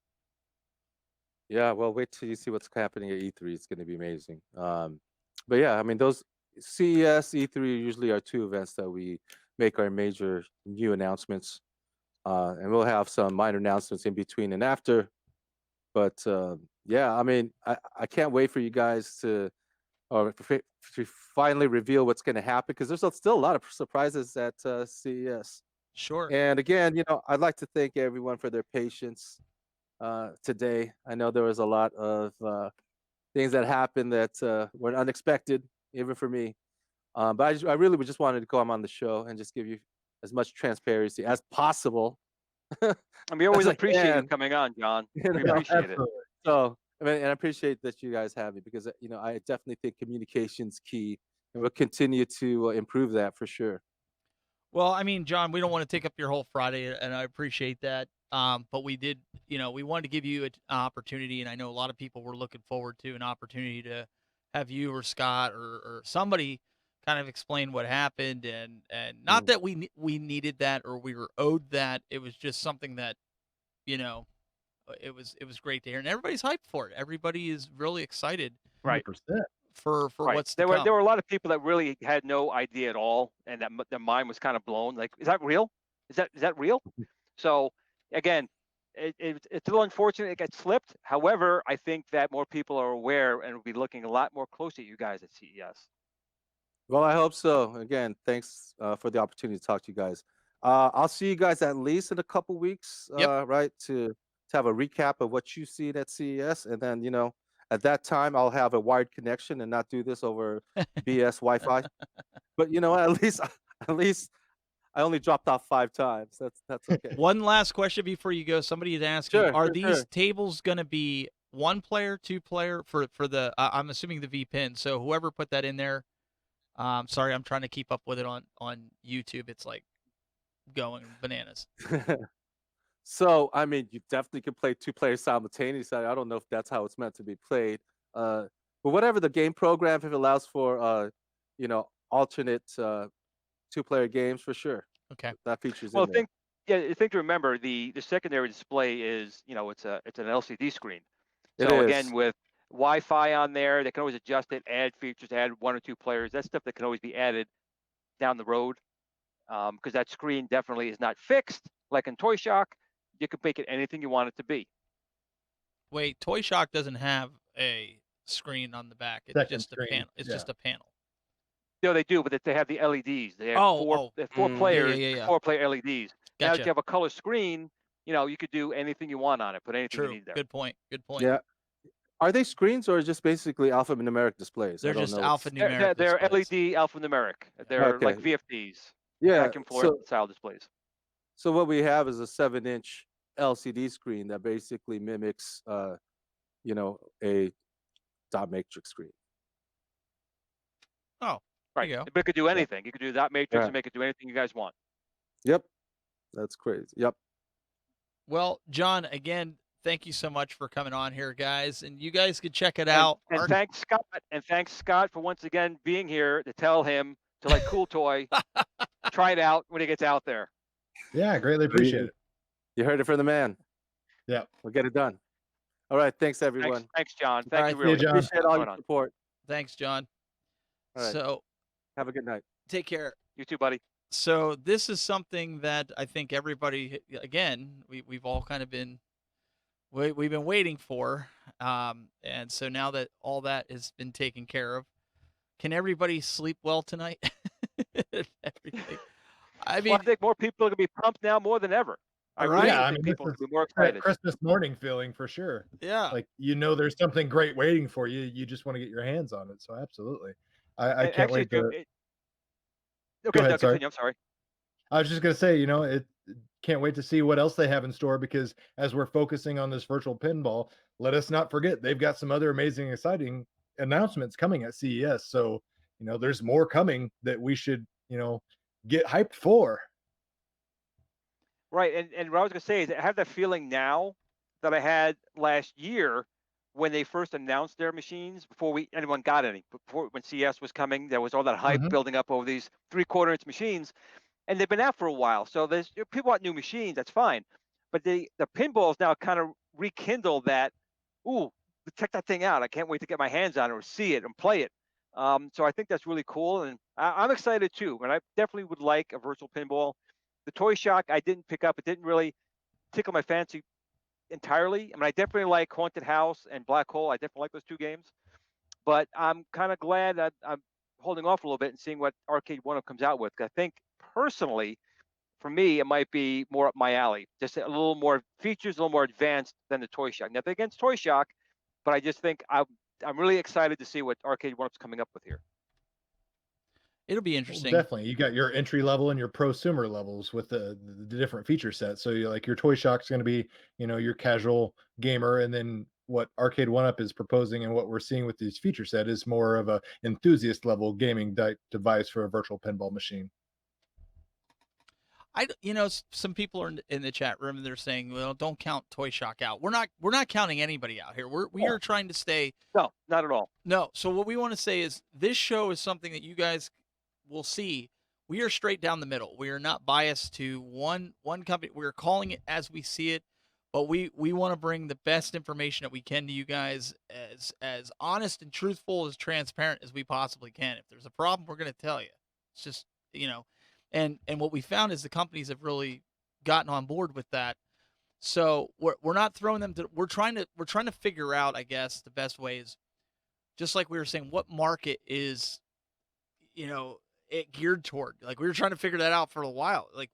Yeah, well, wait till you see what's happening at E3. It's going to be amazing. But yeah, I mean, those CES, E3 usually are two events that we make our major new announcements. And we'll have some minor announcements in between and after. But yeah, I mean, I can't wait for you guys to finally reveal what's going to happen because there's still a lot of surprises at CES. Sure. And again, I'd like to thank everyone for their patience today. I know there was a lot of things that happened that were unexpected, even for me. But I really just wanted to come on the show and just give you as much transparency as possible. I mean, we always As I appreciate you can. coming on, John. You We know, appreciate it. Absolutely. So, I mean, and I appreciate that you guys have me because I definitely think communication's key, and we'll continue to improve that for sure. Well, I mean, John, we don't want to take up your whole Friday, and I appreciate that. But we did, we wanted to give you an opportunity, and I know a lot of people were looking forward to an opportunity to have you or Scott or somebody kind of explain what happened, and not that we needed that or we were owed that. It was just something that, it was great to hear, and everybody's hyped for it. Everybody is really excited Right. 100%. for Right. what's to There were come. a lot of people that really had no idea at all, and that their mind was kind of blown. Like, is that real? Is that real? So again, it's a little unfortunate it got slipped. However, I think that more people are aware and will be looking a lot more closely at you guys at CES. Well, I hope so. Again, thanks for the opportunity to talk to you guys. I'll see you guys at least in a couple weeks, Yep. right? To have a recap of what you've seen at CES, and then at that time I'll have a wired connection and not do this over BS Wi-Fi. But at least I only dropped off 5 times. That's okay. One last question before you go. Somebody had asked you, Sure, are sure, these sure. tables going to be 1 player, 2 player for the? I'm assuming the V pin. So whoever put that in there, sorry, I'm trying to keep up with it on YouTube. It's like going bananas. So, I mean, you definitely can play 2 players simultaneously. I don't know if that's how it's meant to be played. But whatever the game program, if it allows for, alternate 2-player games, for sure. Okay. That feature's Well, in there. the thing to remember, the secondary display is, it's an LCD screen. It So is. again, with Wi-Fi on there, they can always adjust it, add features, add 1 or 2 players. That's stuff that can always be added down the road, because that screen definitely is not fixed like in Toy Shock. You can make it anything you want it to be. Wait, Toy Shock doesn't have a screen on the back. It's Second just a screen, panel. It's just a panel. No, they do, but they have the LEDs. They have they have 4 Mm. players, Yeah. 4-player LEDs. Now that Gotcha. you have a color screen, you could do anything you want on it. Put anything you True. need there. Good point. Good point. Yeah. Are they screens or just basically alphanumeric displays? They're I don't just know. alphanumeric They're displays. LED alphanumeric. They're like Okay. VFDs, Yeah. vacuum fluorescent style displays. So what we have is a 7-inch LCD screen that basically mimics, a dot matrix screen. Oh, Right. you go. But it could do anything. You could do that matrix Yeah. and make it do anything you guys want. Yep. That's crazy. Yep. Well, John, again, thank you so much for coming on here, guys. And you guys could check it And, out. and thanks Scott. And thanks Scott for once again being here to tell him to like Cool Toy, try it out when he gets out there. Yeah, greatly appreciate it. You heard it from the man. Yeah. We'll get it done. All right. Thanks, everyone. Thanks, John. All Thank right, you, see you, really. John. Appreciate all Going your on. support. Thanks, John. All right. So Have a good night. take care. You too, buddy. So this is something that I think everybody, again, we've all kind of been we've been waiting for, and so now that all that has been taken care of, can everybody sleep well tonight? Everything. I Well, mean, I think more people are going to be pumped now more than ever. I Right. really Yeah, I think mean, people are this going to be more that excited. Christmas morning feeling for sure. yeah. Like, there's something great waiting for you. You just want to get your hands on it. So absolutely. I And can't actually, wait to okay, go ahead, no, sorry. continue. I'm sorry. I was just gonna say, it can't wait to see what else they have in store because as we're focusing on this virtual pinball, let us not forget they've got some other amazing, exciting announcements coming at CES. So, there's more coming that we should, get hyped for. Right, and what I was going to say is I have that feeling now that I had last year when they first announced their machines before anyone got any. Before when CS was coming, there was all that hype Mhm. building up over these 3/4 inch machines, and they've been out for a while. So there's people want new machines, that's fine, but the pinballs now kind of rekindle that. Ooh, check that thing out! I can't wait to get my hands on it or see it and play it. So I think that's really cool, and I'm excited too. And I definitely would like a virtual pinball. The Toy Shock I didn't pick up; it didn't really tickle my fancy entirely. I mean, I definitely like Haunted House and Black Hole. I definitely like those two games, but I'm kind of glad that I'm holding off a little bit and seeing what Arcade One Up comes out with. I think personally, for me, it might be more up my alley. Just a little more features, a little more advanced than the Toy Shock. Nothing against Toy Shock, but I just think I'm really excited to see what Arcade One Up's coming up with here. It'll be Well, interesting. definitely. You got your entry level and your prosumer levels with the different feature sets. So like your Toy Shock's going to be, your casual gamer, and then what Arcade One Up is proposing and what we're seeing with these feature set is more of a enthusiast level gaming device for a virtual pinball machine. Some people are in the chat room and they're saying, well, don't count Toy Shock out. We're not counting anybody out here. We are trying to stay. No, not at all. No. So what we want to say is this show is something that you guys will see. We are straight down the middle. We are not biased to one company. We're calling it as we see it, but we want to bring the best information that we can to you guys, as honest and truthful, as transparent as we possibly can. If there's a problem, we're going to tell you. It's just, and what we found is the companies have really gotten on board with that. So we're not throwing them to. We're trying to figure out, I guess, the best way is, just like we were saying, what market is, it geared toward. Like we were trying to figure that out for a while. Like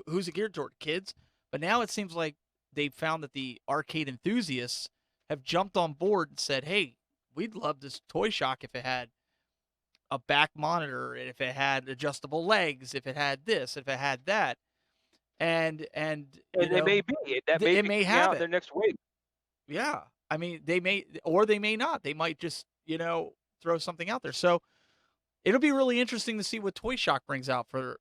who's it geared toward? Kids. But now it seems like they found that the arcade enthusiasts have jumped on board and said, hey, we'd love this Toy Shock if it had a back monitor, if it had adjustable legs, if it had this, if it had that. And it may be that may it be may coming have out it. their next wave. Yeah. I mean, they may, or they may not. They might just, throw something out there. So it'll be really interesting to see what Toy Shock brings out for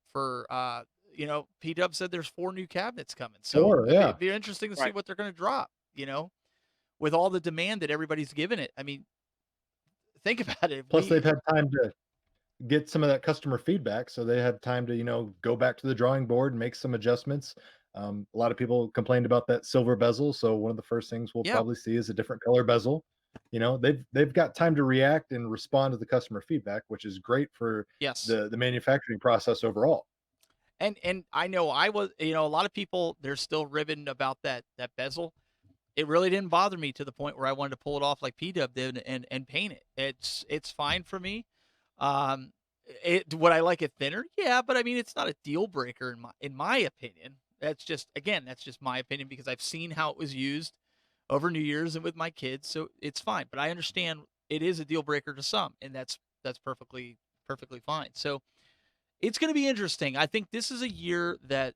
P-Dub said there's 4 new cabinets coming. So 4, yeah. it'd be interesting to see Right. what they're going to drop, with all the demand that everybody's given it. I mean, think about it. Plus, they've had time to get some of that customer feedback, so they have time to go back to the drawing board and make some adjustments. A lot of people complained about that silver bezel, so one of the first things we'll probably see is a different color bezel. They've got time to react and respond to the customer feedback, which is great for Yes. the manufacturing process overall. And I know I was, a lot of people, they're still ribbing about that bezel. It really didn't bother me to the point where I wanted to pull it off like P-Dub did and paint it. It's fine for me. Would I like it thinner? Yeah, but I mean, it's not a deal breaker in my opinion. That's just my opinion because I've seen how it was used over New Year's and with my kids, so it's fine. But I understand it is a deal breaker to some, and that's perfectly fine. So it's going to be interesting. I think this is a year that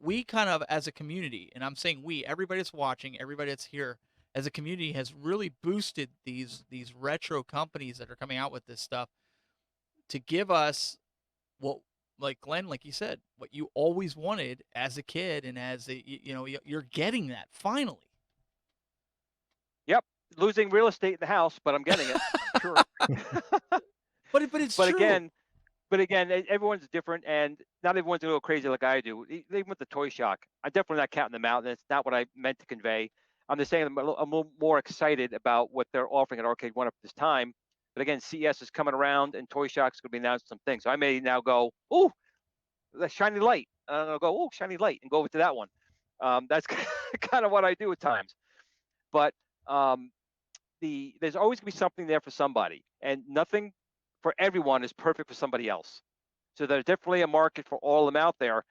we kind of, as a community, and I'm saying we, everybody that's watching, everybody that's here, as a community, has really boosted these retro companies that are coming out with this stuff to give us what, like Glenn, like you said, what you always wanted as a kid, and as you're getting that finally. Yep, losing real estate in the house, but I'm getting it. Sure. But it's true. But again, everyone's different, and not everyone's gonna go crazy like I do. Even with the Toy Shock, I'm definitely not counting them out. That's not what I meant to convey. I'm just saying I'm a little more excited about what they're offering at Arcade One Up this time. But again, CES is coming around, and Toy Shock's going to be announcing some things. So I may now go, ooh, the shiny light. And I'll go, ooh, shiny light, and go over to that one. That's kind of what I do at times. But there's always going to be something there for somebody, and nothing for everyone is perfect for somebody else. So there's definitely a market for all of them out there.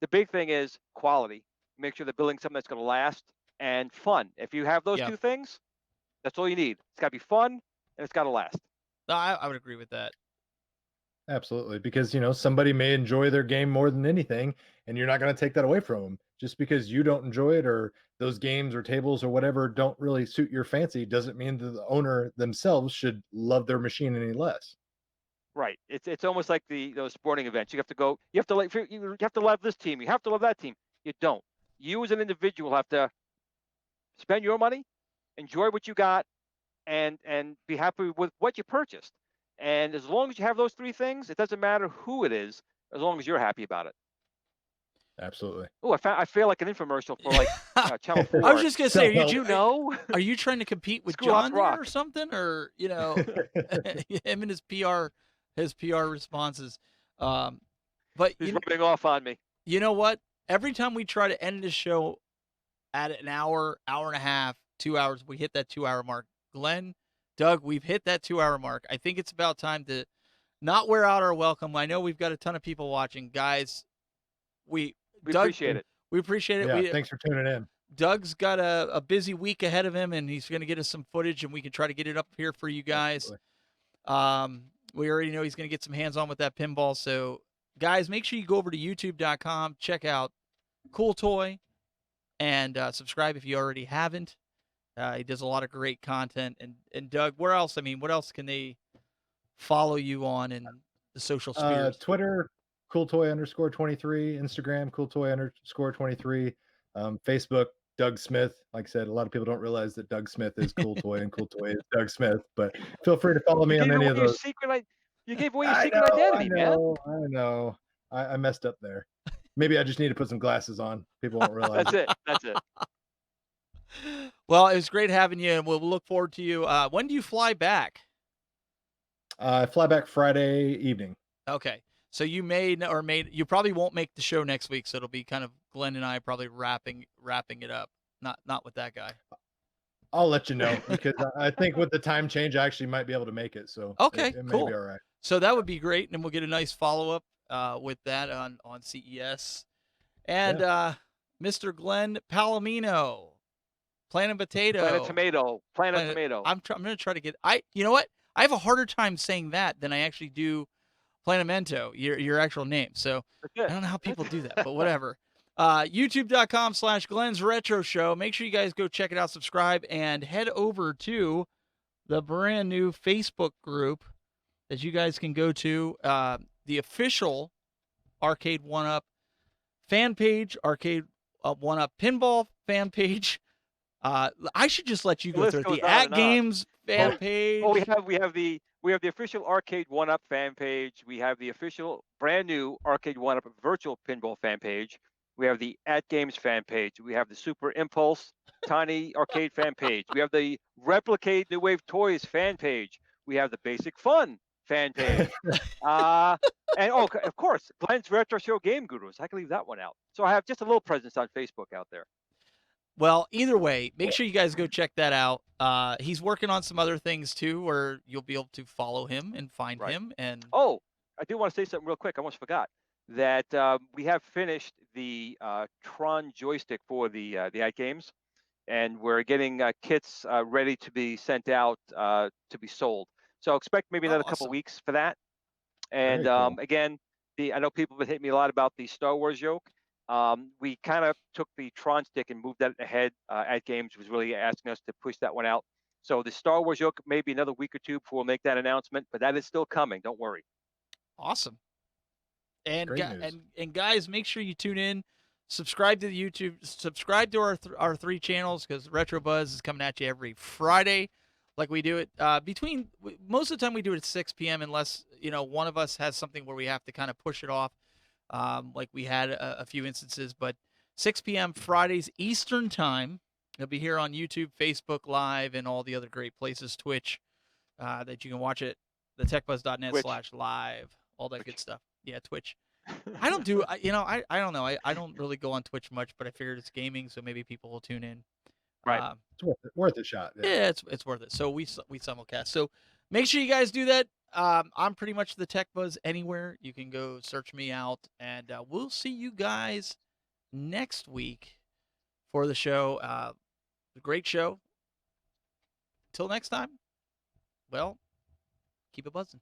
The big thing is quality. Make sure they're building something that's going to last and fun. If you have those Yeah. two things, that's all you need. It's got to be fun and it's got to last. No, I would agree with that. Absolutely, because somebody may enjoy their game more than anything, and you're not going to take that away from them. Just because you don't enjoy it, or those games or tables or whatever don't really suit your fancy, doesn't mean that the owner themselves should love their machine any less. Right. It's almost like those sporting events. You have to go. You have to like. You have to love this team. You have to love that team. You don't. You as an individual have to spend your money, enjoy what you got, and be happy with what you purchased. And as long as you have those three things, it doesn't matter who it is, as long as you're happy about it. Absolutely. Oh, I feel like an infomercial for like Channel 4. I was just gonna say, Did you know? Are you trying to compete with Screw Off John there Rock. or something, or him and his PR responses? But He's rubbing off on me. you know what? Every time we try to end the show at an hour, hour and a half, 2 hours, we hit that 2 hour mark. Glenn, Doug, we've hit that 2 hour mark. I think it's about time to not wear out our welcome. I know we've got a ton of people watching, guys. We Doug, appreciate it. We appreciate it. Yeah, thanks for tuning in. Doug's got a busy week ahead of him, and he's going to get us some footage, and we can try to get it up here for you guys. Absolutely. We already know he's going to get some hands-on with that pinball. So, guys, make sure you go over to youtube.com, check out Cool Toy, and subscribe if you already haven't. He does a lot of great content. And Doug, where else? I mean, what else can they follow you on in the social spheres? Twitter, cooltoy_23, Instagram, cooltoy_23, Facebook, Doug Smith. Like I said, a lot of people don't realize that Doug Smith is Cool Toy and Cool Toy is Doug Smith. But feel free to follow me on any of those. You gave away your secret identity, man. I know. I messed up there. Maybe I just need to put some glasses on. People won't realize. That's it. Well, it was great having you, and we'll look forward to you. When do you fly back? I fly back Friday evening. Okay. So you you probably won't make the show next week, so it'll be kind of Glenn and I probably wrapping it up. Not with that guy. I'll let you know, because I think with the time change, I actually might be able to make it. So okay, it may cool. be all right. So that would be great, and we'll get a nice follow up with that on CES. And Mr. Glenn Palomino, Planet Potato, Planet Tomato. I'm going to try to get. You know what? I have a harder time saying that than I actually do Planamento, your actual name. So I don't know how people do that, but whatever. YouTube.com/Glenn's Retro Show. Make sure you guys go check it out, subscribe, and head over to the brand new Facebook group that you guys can go to. The official Arcade 1-Up fan page, Arcade 1-Up Pinball fan page. I should just let you go through the At Games fan page. Oh, we have the official Arcade 1-Up fan page. We have the official brand new Arcade 1-Up virtual pinball fan page. We have the At Games fan page. We have the Super Impulse Tiny Arcade fan page. We have the Replicate New Wave Toys fan page. We have the Basic Fun fan page. And of course, Glenn's Retro Show Game Gurus. I can leave that one out. So I have just a little presence on Facebook out there. Well, either way, make sure you guys go check that out. He's working on some other things too, where you'll be able to follow him and find him. And I do want to say something real quick. I almost forgot that we have finished the Tron joystick for the At Games, and we're getting kits ready to be sent out to be sold. So expect maybe another couple weeks for that. And cool. again, I know people have hit me a lot about the Star Wars yoke. We kind of took the Tron stick and moved that ahead. At Games was really asking us to push that one out. So the Star Wars yoke, maybe another week or two before we'll make that announcement, but that is still coming. Don't worry. Awesome. And Great news. and guys, make sure you tune in, subscribe to the YouTube, subscribe to our 3 channels, because Retro Buzz is coming at you every Friday, like we do it most of the time we do it at 6 p.m. unless one of us has something where we have to kind of push it off. like we had a few instances. But 6 p.m. Fridays Eastern Time. It'll be here on YouTube, Facebook Live, and all the other great places, Twitch, that you can watch it, Twitch. thetechbuzz.net/live, all that good stuff. Yeah, Twitch. I don't do, I don't know. I don't really go on Twitch much, but I figured it's gaming, so maybe people will tune in. Right. It's worth a shot. Yeah. Yeah, it's worth it. So we simulcast. So make sure you guys do that. I'm pretty much the Tech Buzz anywhere. You can go search me out, and we'll see you guys next week for the show. The great show. Till next time. Well, keep it buzzing.